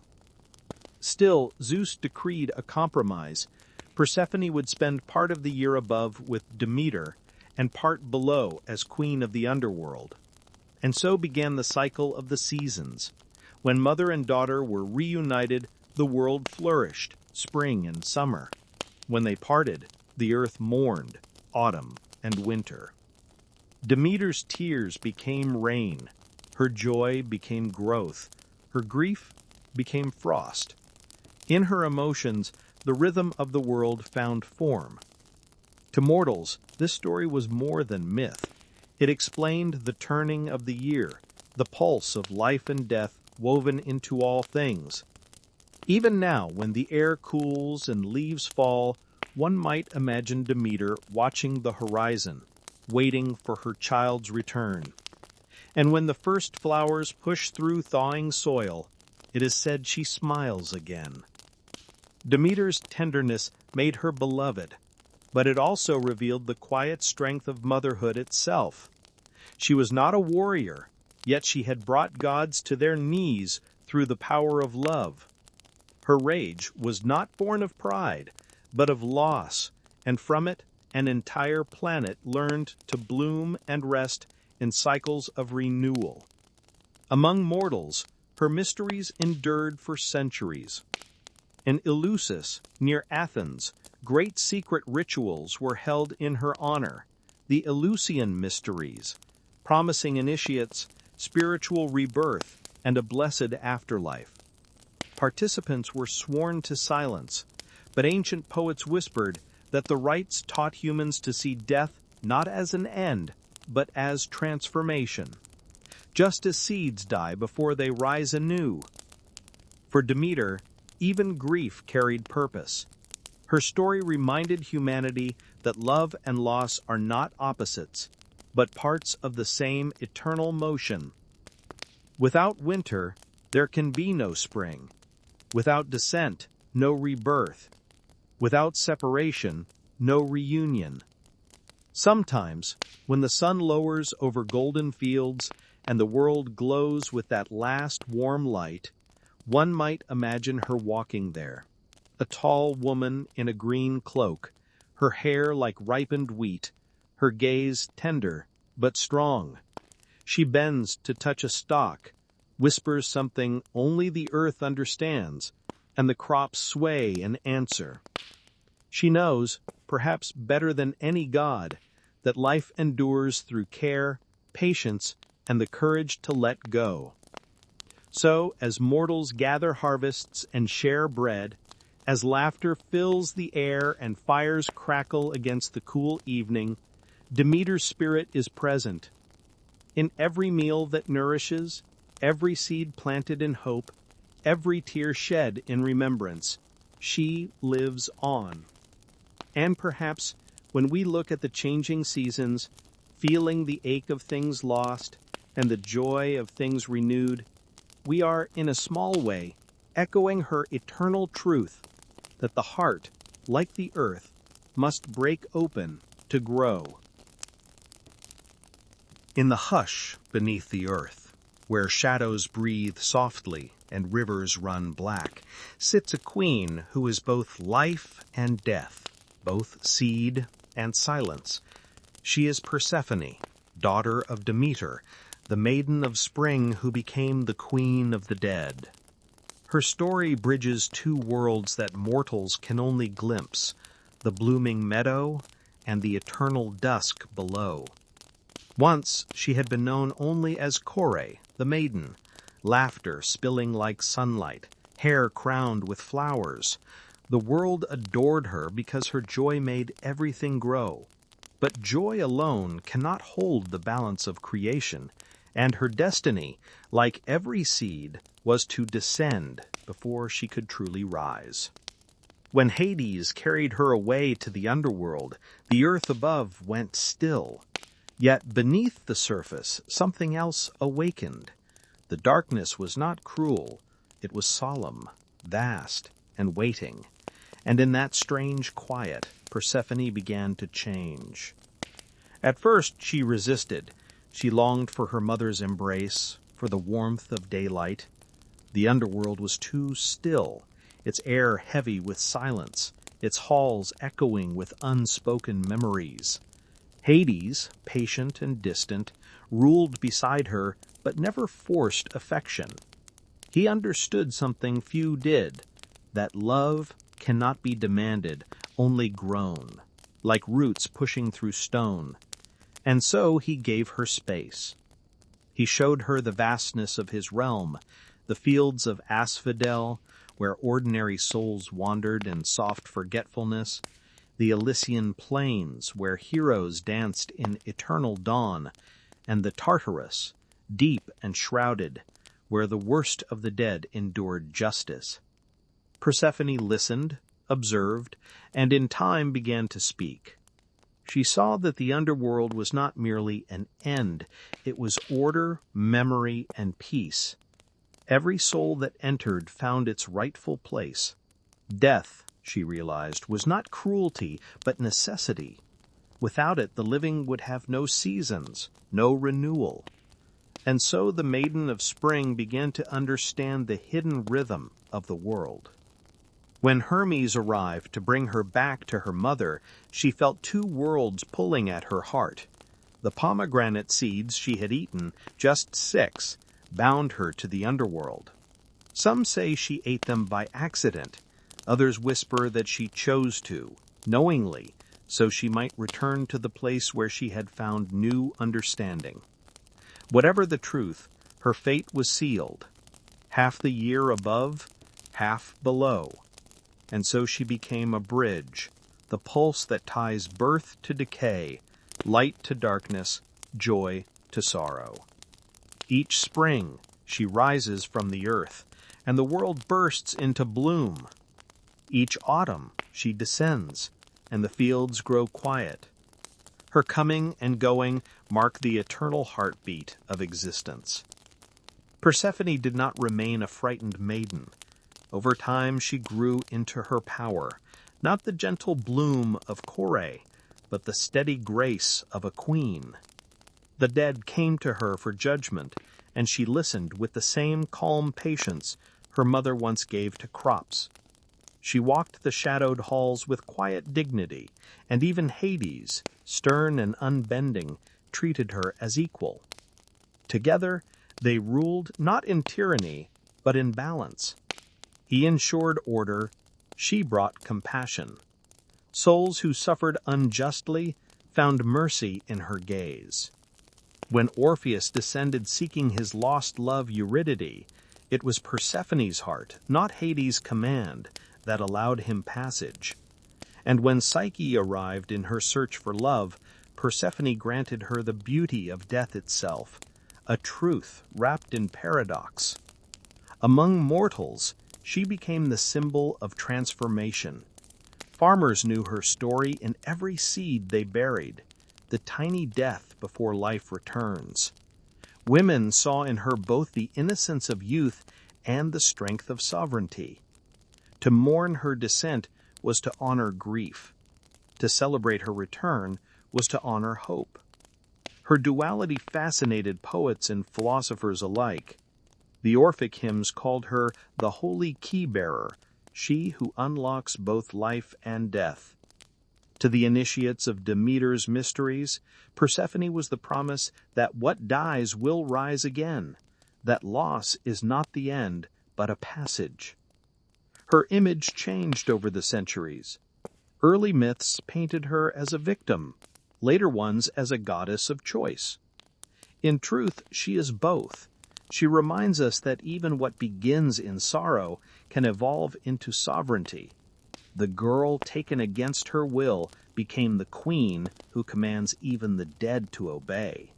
Still, Zeus decreed a compromise. Persephone would spend part of the year above with Demeter and part below as queen of the underworld. And so began the cycle of the seasons. When mother and daughter were reunited, the world flourished, spring and summer. When they parted, the earth mourned, autumn and winter. Demeter's tears became rain. Her joy became growth. Her grief became frost. In her emotions, the rhythm of the world found form. To mortals, this story was more than myth. It explained the turning of the year, the pulse of life and death woven into all things. Even now, when the air cools and leaves fall, one might imagine Demeter watching the horizon, waiting for her child's return. And when the first flowers push through thawing soil, it is said she smiles again. Demeter's tenderness made her beloved, but it also revealed the quiet strength of motherhood itself. She was not a warrior, yet she had brought gods to their knees through the power of love. Her rage was not born of pride, but of loss, and from it an entire planet learned to bloom and rest in cycles of renewal. Among mortals, her mysteries endured for centuries. In Eleusis, near Athens, great secret rituals were held in her honor, the Eleusinian mysteries, promising initiates spiritual rebirth and a blessed afterlife. Participants were sworn to silence, but ancient poets whispered that the rites taught humans to see death not as an end, but as transformation, just as seeds die before they rise anew. For Demeter, even grief carried purpose. Her story reminded humanity that love and loss are not opposites, but parts of the same eternal motion. Without winter, there can be no spring. Without descent, no rebirth. Without separation, no reunion. Sometimes, when the sun lowers over golden fields and the world glows with that last warm light, one might imagine her walking there, a tall woman in a green cloak, her hair like ripened wheat, her gaze tender but strong. She bends to touch a stalk, whispers something only the earth understands, and the crops sway and answer. She knows, perhaps better than any god, that life endures through care, patience, and the courage to let go. So, as mortals gather harvests and share bread, As laughter fills the air and fires crackle against the cool evening, Demeter's spirit is present. In every meal that nourishes, every seed planted in hope, every tear shed in remembrance, she lives on. And perhaps when we look at the changing seasons, feeling the ache of things lost and the joy of things renewed, we are, in a small way, echoing her eternal truth that the heart, like the earth, must break open to grow. In the hush beneath the earth, where shadows breathe softly and rivers run black, sits a queen who is both life and death, both seed and silence. She is Persephone, daughter of Demeter, the maiden of spring who became the queen of the dead. Her story bridges two worlds that mortals can only glimpse, the blooming meadow and the eternal dusk below. Once she had been known only as Kore, the maiden, laughter spilling like sunlight, hair crowned with flowers. The world adored her because her joy made everything grow. But joy alone cannot hold the balance of creation, and her destiny, like every seed, was to descend before she could truly rise. When Hades carried her away to the underworld, the earth above went still. Yet beneath the surface, something else awakened. The darkness was not cruel. It was solemn, vast, and waiting. And in that strange quiet, Persephone began to change. At first she resisted. She longed for her mother's embrace, for the warmth of daylight. The underworld was too still, its air heavy with silence, its halls echoing with unspoken memories. Hades, patient and distant, ruled beside her, but never forced affection. He understood something few did, that love cannot be demanded, only grown, like roots pushing through stone. And so he gave her space. He showed her the vastness of his realm, the fields of asphodel, where ordinary souls wandered in soft forgetfulness, the Elysian plains, where heroes danced in eternal dawn, and the Tartarus, deep and shrouded, where the worst of the dead endured justice. Persephone listened, observed, and in time began to speak. She saw that the underworld was not merely an end, it was order, memory, and peace. Every soul that entered found its rightful place. Death, she realized, was not cruelty, but necessity. Without it, the living would have no seasons, no renewal. And so the Maiden of Spring began to understand the hidden rhythm of the world. When Hermes arrived to bring her back to her mother, she felt two worlds pulling at her heart. The pomegranate seeds she had eaten, just 6, bound her to the underworld. Some say she ate them by accident. Others whisper that she chose to, knowingly, so she might return to the place where she had found new understanding. Whatever the truth, her fate was sealed. Half the year above, half below. And so she became a bridge, the pulse that ties birth to decay, light to darkness, joy to sorrow. Each spring she rises from the earth, and the world bursts into bloom. Each autumn she descends, and the fields grow quiet. Her coming and going mark the eternal heartbeat of existence. Persephone did not remain a frightened maiden. Over time she grew into her power, not the gentle bloom of Kore, but the steady grace of a queen. The dead came to her for judgment, and she listened with the same calm patience her mother once gave to crops. She walked the shadowed halls with quiet dignity, and even Hades, stern and unbending, treated her as equal. Together they ruled not in tyranny, but in balance. He ensured order, she brought compassion. Souls who suffered unjustly found mercy in her gaze. When Orpheus descended seeking his lost love Eurydice, it was Persephone's heart, not Hades' command, that allowed him passage. And when Psyche arrived in her search for love, Persephone granted her the beauty of death itself, a truth wrapped in paradox. Among mortals, she became the symbol of transformation. Farmers knew her story in every seed they buried, the tiny death before life returns. Women saw in her both the innocence of youth and the strength of sovereignty. To mourn her descent was to honor grief. To celebrate her return was to honor hope. Her duality fascinated poets and philosophers alike. The Orphic hymns called her the holy key-bearer, she who unlocks both life and death. To the initiates of Demeter's mysteries, Persephone was the promise that what dies will rise again, that loss is not the end, but a passage. Her image changed over the centuries. Early myths painted her as a victim, later ones as a goddess of choice. In truth, she is both. She reminds us that even what begins in sorrow can evolve into sovereignty. The girl taken against her will became the queen who commands even the dead to obey.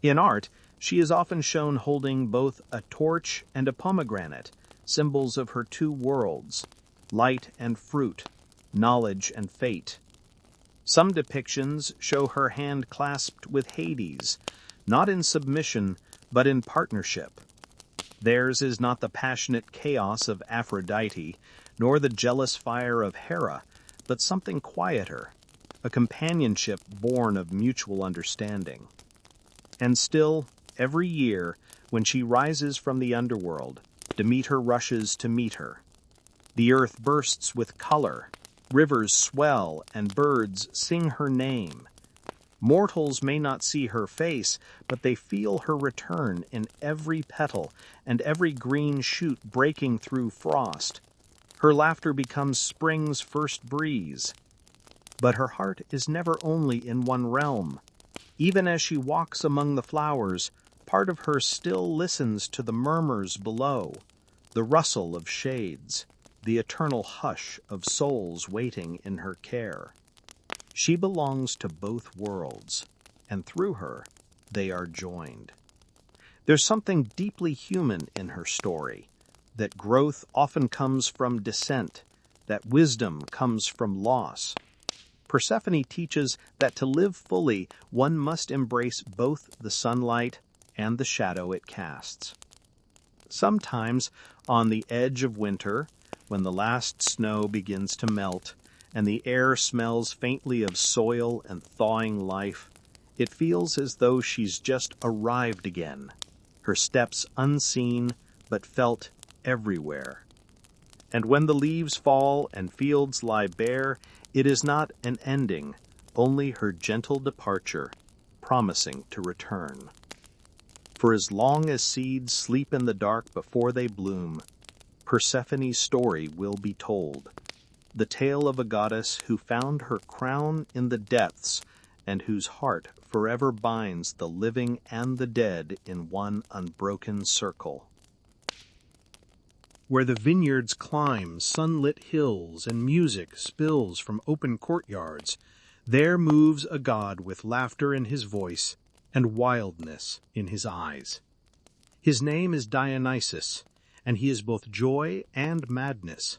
In art, she is often shown holding both a torch and a pomegranate, symbols of her two worlds, light and fruit, knowledge and fate. Some depictions show her hand clasped with Hades, not in submission, but in partnership. Theirs is not the passionate chaos of Aphrodite, nor the jealous fire of Hera, but something quieter, a companionship born of mutual understanding. And still, every year, when she rises from the underworld, Demeter rushes to meet her. The earth bursts with color, rivers swell, and birds sing her name. Mortals may not see her face, but they feel her return in every petal and every green shoot breaking through frost. Her laughter becomes spring's first breeze. But her heart is never only in one realm. Even as she walks among the flowers, part of her still listens to the murmurs below, the rustle of shades, the eternal hush of souls waiting in her care. She belongs to both worlds, and through her, they are joined. There's something deeply human in her story, that growth often comes from descent, that wisdom comes from loss. Persephone teaches that to live fully, one must embrace both the sunlight and the shadow it casts. Sometimes, on the edge of winter, when the last snow begins to melt, and the air smells faintly of soil and thawing life, it feels as though she's just arrived again, her steps unseen but felt everywhere. And when the leaves fall and fields lie bare, it is not an ending, only her gentle departure, promising to return. For as long as seeds sleep in the dark before they bloom, Persephone's story will be told. The tale of a goddess who found her crown in the depths and whose heart forever binds the living and the dead in one unbroken circle. Where the vineyards climb sunlit hills and music spills from open courtyards, there moves a god with laughter in his voice and wildness in his eyes. His name is Dionysus, and he is both joy and madness,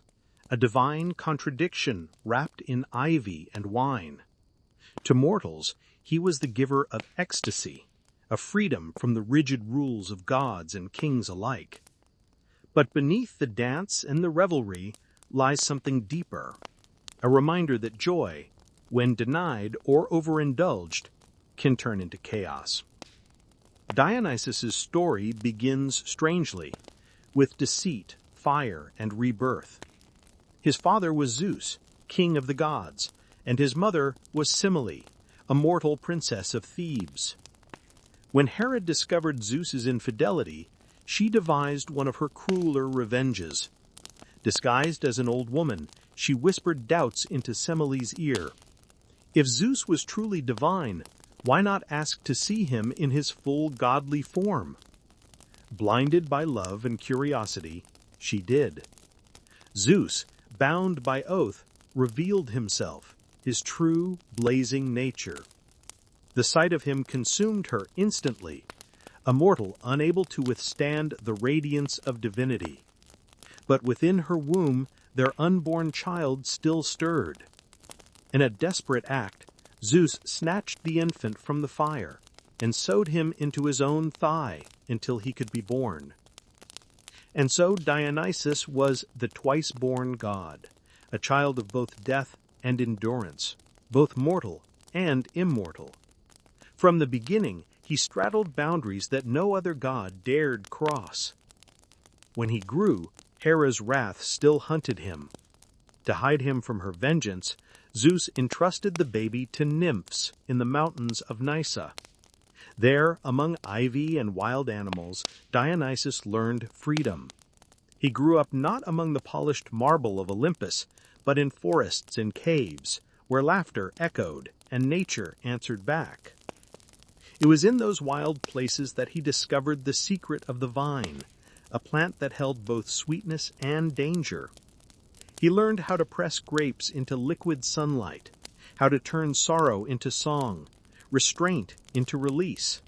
a divine contradiction wrapped in ivy and wine. To mortals, he was the giver of ecstasy, a freedom from the rigid rules of gods and kings alike. But beneath the dance and the revelry lies something deeper, a reminder that joy, when denied or overindulged, can turn into chaos. Dionysus's story begins strangely, with deceit, fire, and rebirth. His father was Zeus, king of the gods, and his mother was Semele, a mortal princess of Thebes. When Hera discovered Zeus's infidelity, she devised one of her crueler revenges. Disguised as an old woman, she whispered doubts into Semele's ear. If Zeus was truly divine, why not ask to see him in his full godly form? Blinded by love and curiosity, she did. Zeus, bound by oath, revealed himself, his true, blazing nature. The sight of him consumed her instantly, a mortal unable to withstand the radiance of divinity. But within her womb their unborn child still stirred. In a desperate act, Zeus snatched the infant from the fire and sewed him into his own thigh until he could be born. And so Dionysus was the twice-born god, a child of both death and endurance, both mortal and immortal. From the beginning, he straddled boundaries that no other god dared cross. When he grew, Hera's wrath still hunted him. To hide him from her vengeance, Zeus entrusted the baby to nymphs in the mountains of Nysa. There, among ivy and wild animals, Dionysus learned freedom. He grew up not among the polished marble of Olympus, but in forests and caves, where laughter echoed and nature answered back. It was in those wild places that he discovered the secret of the vine, a plant that held both sweetness and danger. He learned how to press grapes into liquid sunlight, how to turn sorrow into song, restraint into release.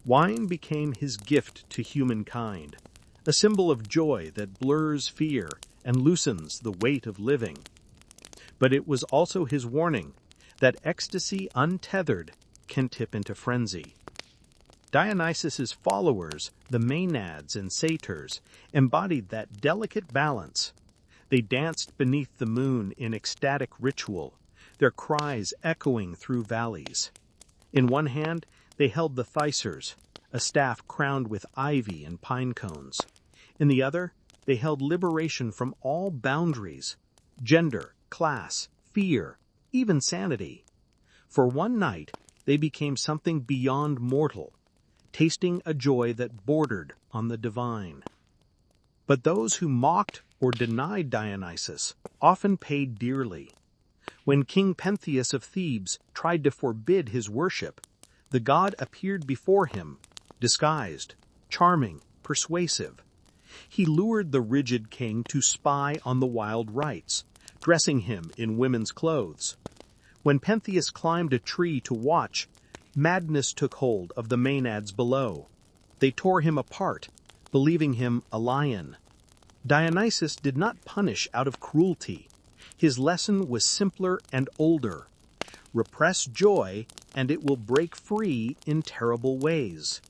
Wine became his gift to humankind, a symbol of joy that blurs fear and loosens the weight of living. But it was also his warning that ecstasy untethered can tip into frenzy. Dionysus's followers, the Maenads and Satyrs, embodied that delicate balance. They danced beneath the moon in ecstatic ritual, their cries echoing through valleys. In one hand, they held the thysers, a staff crowned with ivy and pine cones. In the other, they held liberation from all boundaries, gender, class, fear, even sanity. For one night, they became something beyond mortal, tasting a joy that bordered on the divine. But those who mocked or denied Dionysus often paid dearly. When King Pentheus of Thebes tried to forbid his worship, the god appeared before him, disguised, charming, persuasive. He lured the rigid king to spy on the wild rites, dressing him in women's clothes. When Pentheus climbed a tree to watch, madness took hold of the Maenads below. They tore him apart, believing him a lion. Dionysus did not punish out of cruelty. His lesson was simpler and older. Repress joy, and it will break free in terrible ways.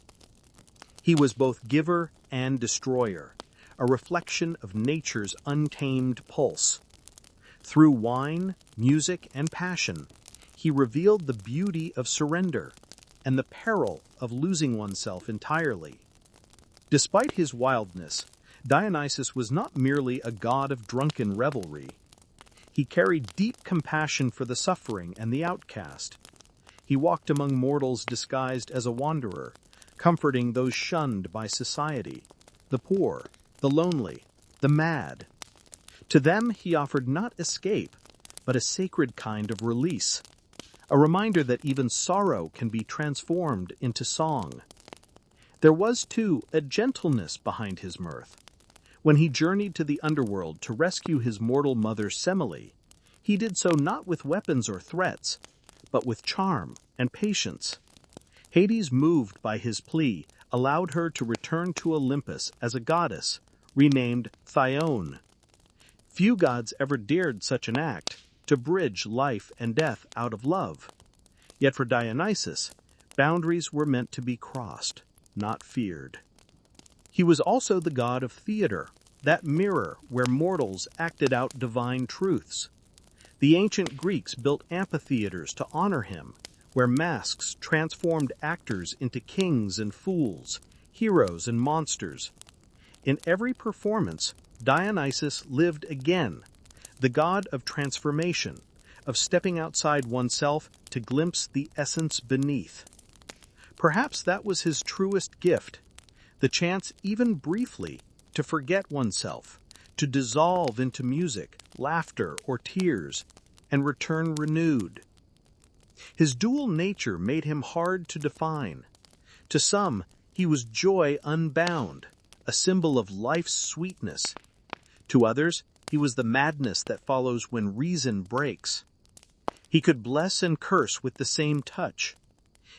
He was both giver and destroyer, a reflection of nature's untamed pulse. Through wine, music, and passion, he revealed the beauty of surrender and the peril of losing oneself entirely. Despite his wildness, Dionysus was not merely a god of drunken revelry. He carried deep compassion for the suffering and the outcast. He walked among mortals disguised as a wanderer, comforting those shunned by society, the poor, the lonely, the mad. To them he offered not escape, but a sacred kind of release, a reminder that even sorrow can be transformed into song. There was, too, a gentleness behind his mirth. When he journeyed to the Underworld to rescue his mortal mother Semele, he did so not with weapons or threats, but with charm and patience. Hades, moved by his plea, allowed her to return to Olympus as a goddess, renamed Thyone. Few gods ever dared such an act, to bridge life and death out of love. Yet for Dionysus, boundaries were meant to be crossed, not feared. He was also the god of theater, that mirror where mortals acted out divine truths. The ancient Greeks built amphitheaters to honor him, where masks transformed actors into kings and fools, heroes and monsters. In every performance, Dionysus lived again, the god of transformation, of stepping outside oneself to glimpse the essence beneath. Perhaps that was his truest gift, the chance, even briefly, to forget oneself, to dissolve into music, laughter, or tears, and return renewed. His dual nature made him hard to define. To some, he was joy unbound, a symbol of life's sweetness. To others, He was the madness that follows when reason breaks. He could bless and curse with the same touch.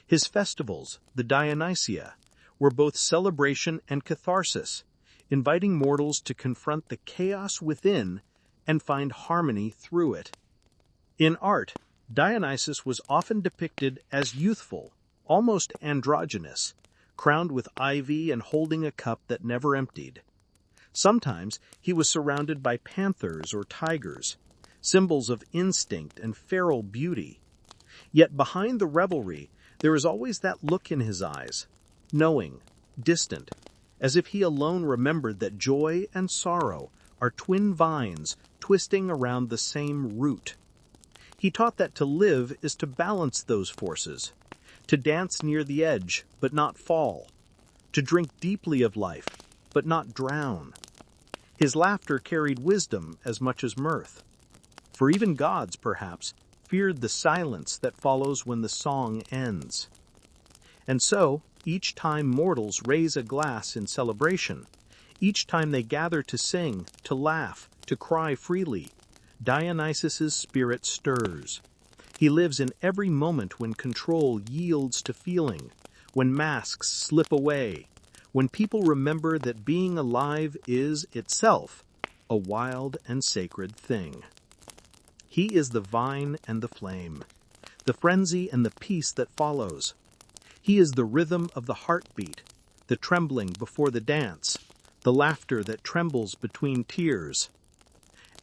His festivals, the Dionysia, were both celebration and catharsis, inviting mortals to confront the chaos within and find harmony through it. In art, Dionysus was often depicted as youthful, almost androgynous, crowned with ivy and holding a cup that never emptied. Sometimes he was surrounded by panthers or tigers, symbols of instinct and feral beauty. Yet behind the revelry, there is always that look in his eyes, knowing, distant, as if he alone remembered that joy and sorrow are twin vines twisting around the same root. He taught that to live is to balance those forces, to dance near the edge but not fall, to drink deeply of life but not drown. His laughter carried wisdom as much as mirth, for even gods, perhaps, feared the silence that follows when the song ends. And so, each time mortals raise a glass in celebration, each time they gather to sing, to laugh, to cry freely, Dionysus's spirit stirs. He lives in every moment when control yields to feeling, when masks slip away, when people remember that being alive is, itself, a wild and sacred thing. He is the vine and the flame, the frenzy and the peace that follows. He is the rhythm of the heartbeat, the trembling before the dance, the laughter that trembles between tears.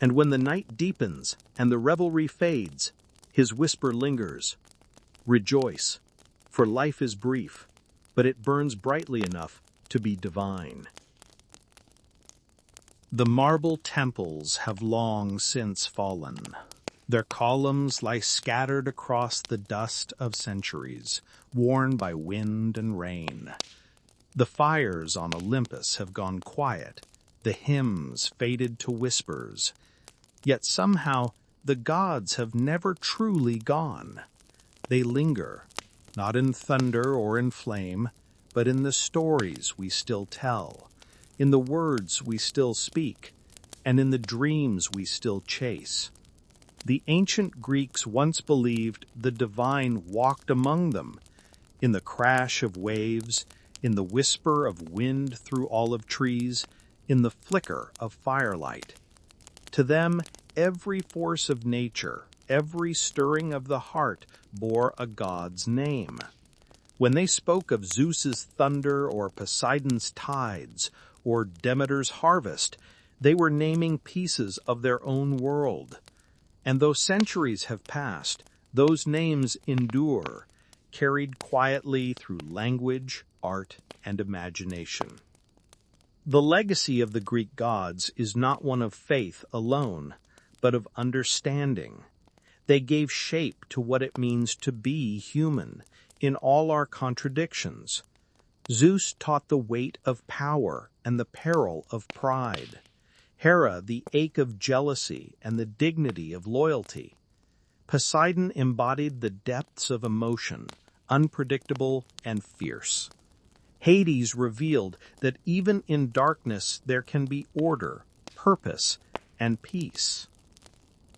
And when the night deepens and the revelry fades, his whisper lingers. Rejoice, for life is brief, but it burns brightly enough to be divine. The marble temples have long since fallen. Their columns lie scattered across the dust of centuries, worn by wind and rain. The fires on Olympus have gone quiet, the hymns faded to whispers. Yet somehow the gods have never truly gone. They linger, not in thunder or in flame, but in the stories we still tell, in the words we still speak, and in the dreams we still chase. The ancient Greeks once believed the divine walked among them, in the crash of waves, in the whisper of wind through olive trees, in the flicker of firelight. To them, every force of nature, every stirring of the heart bore a god's name. When they spoke of Zeus's thunder or Poseidon's tides or Demeter's harvest, they were naming pieces of their own world. And though centuries have passed, those names endure, carried quietly through language, art, and imagination. The legacy of the Greek gods is not one of faith alone, but of understanding. They gave shape to what it means to be human, in all our contradictions. Zeus taught the weight of power and the peril of pride. Hera the ache of jealousy and the dignity of loyalty. Poseidon embodied the depths of emotion, unpredictable and fierce. Hades revealed that even in darkness there can be order, purpose, and peace.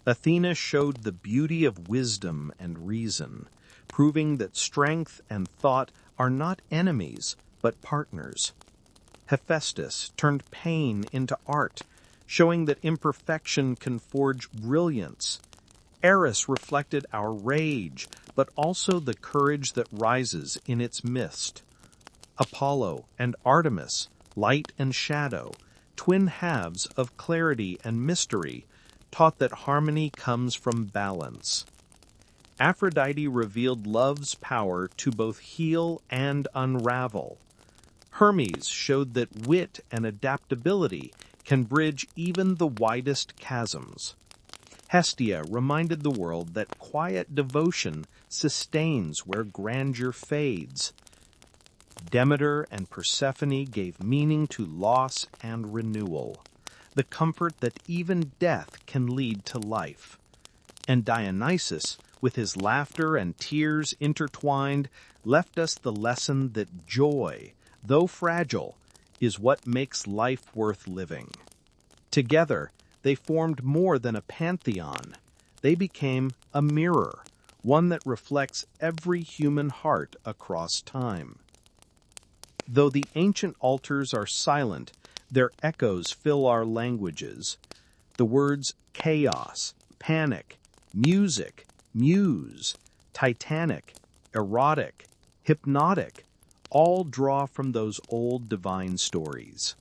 Athena showed the beauty of wisdom and reason, proving that strength and thought are not enemies, but partners. Hephaestus turned pain into art, showing that imperfection can forge brilliance. Eris reflected our rage, but also the courage that rises in its mist. Apollo and Artemis, light and shadow, twin halves of clarity and mystery, taught that harmony comes from balance. Aphrodite revealed love's power to both heal and unravel. Hermes showed that wit and adaptability can bridge even the widest chasms. Hestia reminded the world that quiet devotion sustains where grandeur fades. Demeter and Persephone gave meaning to loss and renewal, the comfort that even death can lead to life. And Dionysus, with his laughter and tears intertwined, left us the lesson that joy, though fragile, is what makes life worth living. Together, they formed more than a pantheon. They became a mirror, one that reflects every human heart across time. Though the ancient altars are silent, their echoes fill our languages. The words chaos, panic, music, muse, titanic, erotic, hypnotic, all draw from those old divine stories.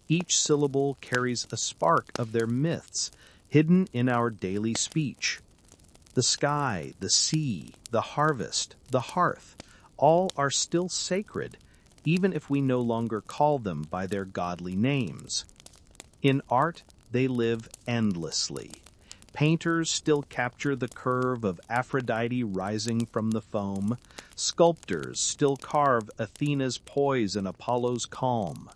Each syllable carries a spark of their myths, hidden in our daily speech. The sky, the sea, the harvest, the hearth, all are still sacred, even if we no longer call them by their godly names. In art, they live endlessly. Painters still capture the curve of Aphrodite rising from the foam. Sculptors still carve Athena's poise and Apollo's calm.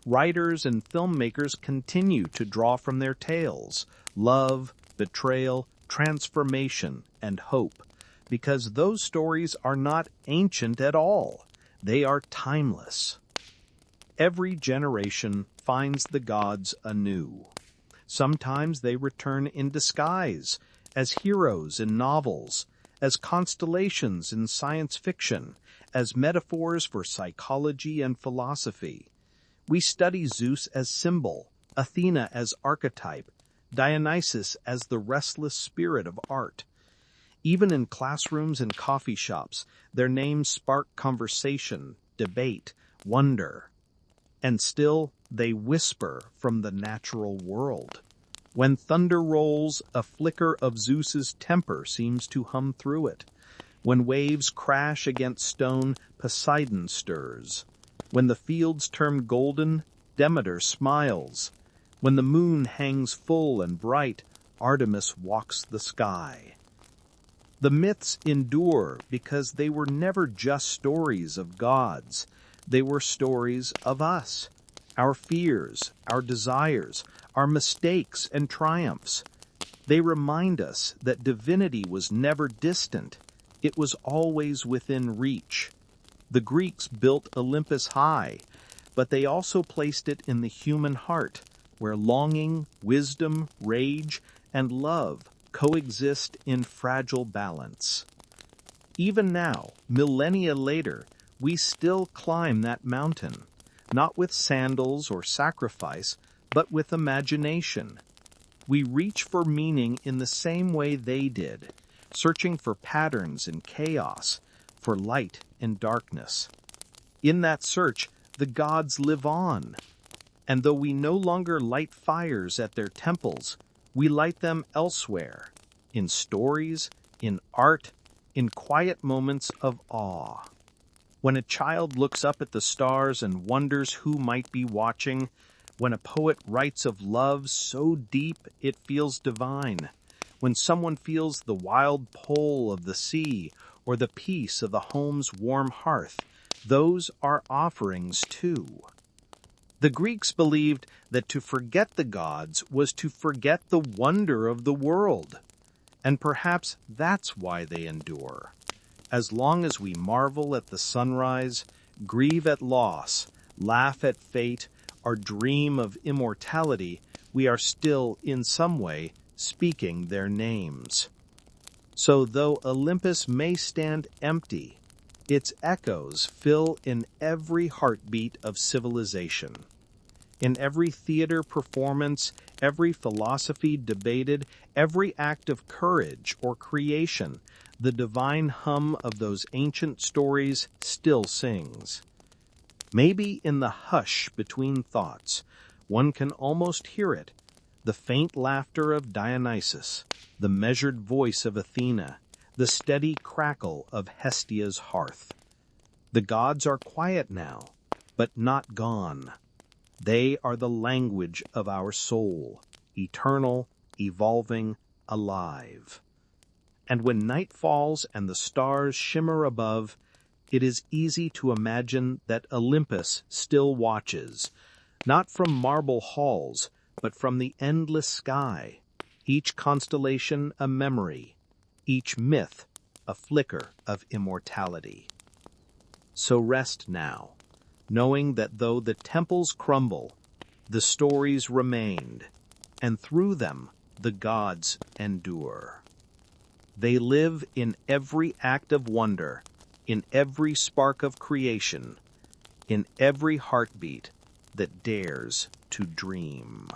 Writers and filmmakers continue to draw from their tales love, betrayal, transformation, and hope, because those stories are not ancient at all. They are timeless. Every generation finds the gods anew. Sometimes they return in disguise, as heroes in novels, as constellations in science fiction, as metaphors for psychology and philosophy. We study Zeus as symbol, Athena as archetype, Dionysus as the restless spirit of art. Even in classrooms and coffee shops, their names spark conversation, debate, wonder. And still, they whisper from the natural world. When thunder rolls, a flicker of Zeus's temper seems to hum through it. When waves crash against stone, Poseidon stirs. When the fields turn golden, Demeter smiles. When the moon hangs full and bright, Artemis walks the sky. The myths endure because they were never just stories of gods. They were stories of us, our fears, our desires, our mistakes and triumphs. They remind us that divinity was never distant. It was always within reach. The Greeks built Olympus high, but they also placed it in the human heart, where longing, wisdom, rage, and love coexist in fragile balance. Even now, millennia later, we still climb that mountain, not with sandals or sacrifice, but with imagination. We reach for meaning in the same way they did, searching for patterns in chaos, for light in darkness. In that search, the gods live on. And though we no longer light fires at their temples, we light them elsewhere, in stories, in art, in quiet moments of awe. When a child looks up at the stars and wonders who might be watching, when a poet writes of love so deep it feels divine, when someone feels the wild pull of the sea or the peace of the home's warm hearth, those are offerings too. The Greeks believed that to forget the gods was to forget the wonder of the world. And perhaps that's why they endure. As long as we marvel at the sunrise, grieve at loss, laugh at fate, or dream of immortality, we are still, in some way, speaking their names. So though Olympus may stand empty, its echoes fill in every heartbeat of civilization. In every theater performance, every philosophy debated, every act of courage or creation, the divine hum of those ancient stories still sings. Maybe in the hush between thoughts, one can almost hear it, the faint laughter of Dionysus, the measured voice of Athena, the steady crackle of Hestia's hearth. The gods are quiet now, but not gone. They are the language of our soul, eternal, evolving, alive. And when night falls and the stars shimmer above, it is easy to imagine that Olympus still watches, not from marble halls, but from the endless sky, each constellation a memory, each myth a flicker of immortality. So rest now, knowing that though the temples crumble, the stories remained, and through them the gods endure. They live in every act of wonder, in every spark of creation, in every heartbeat that dares to dream.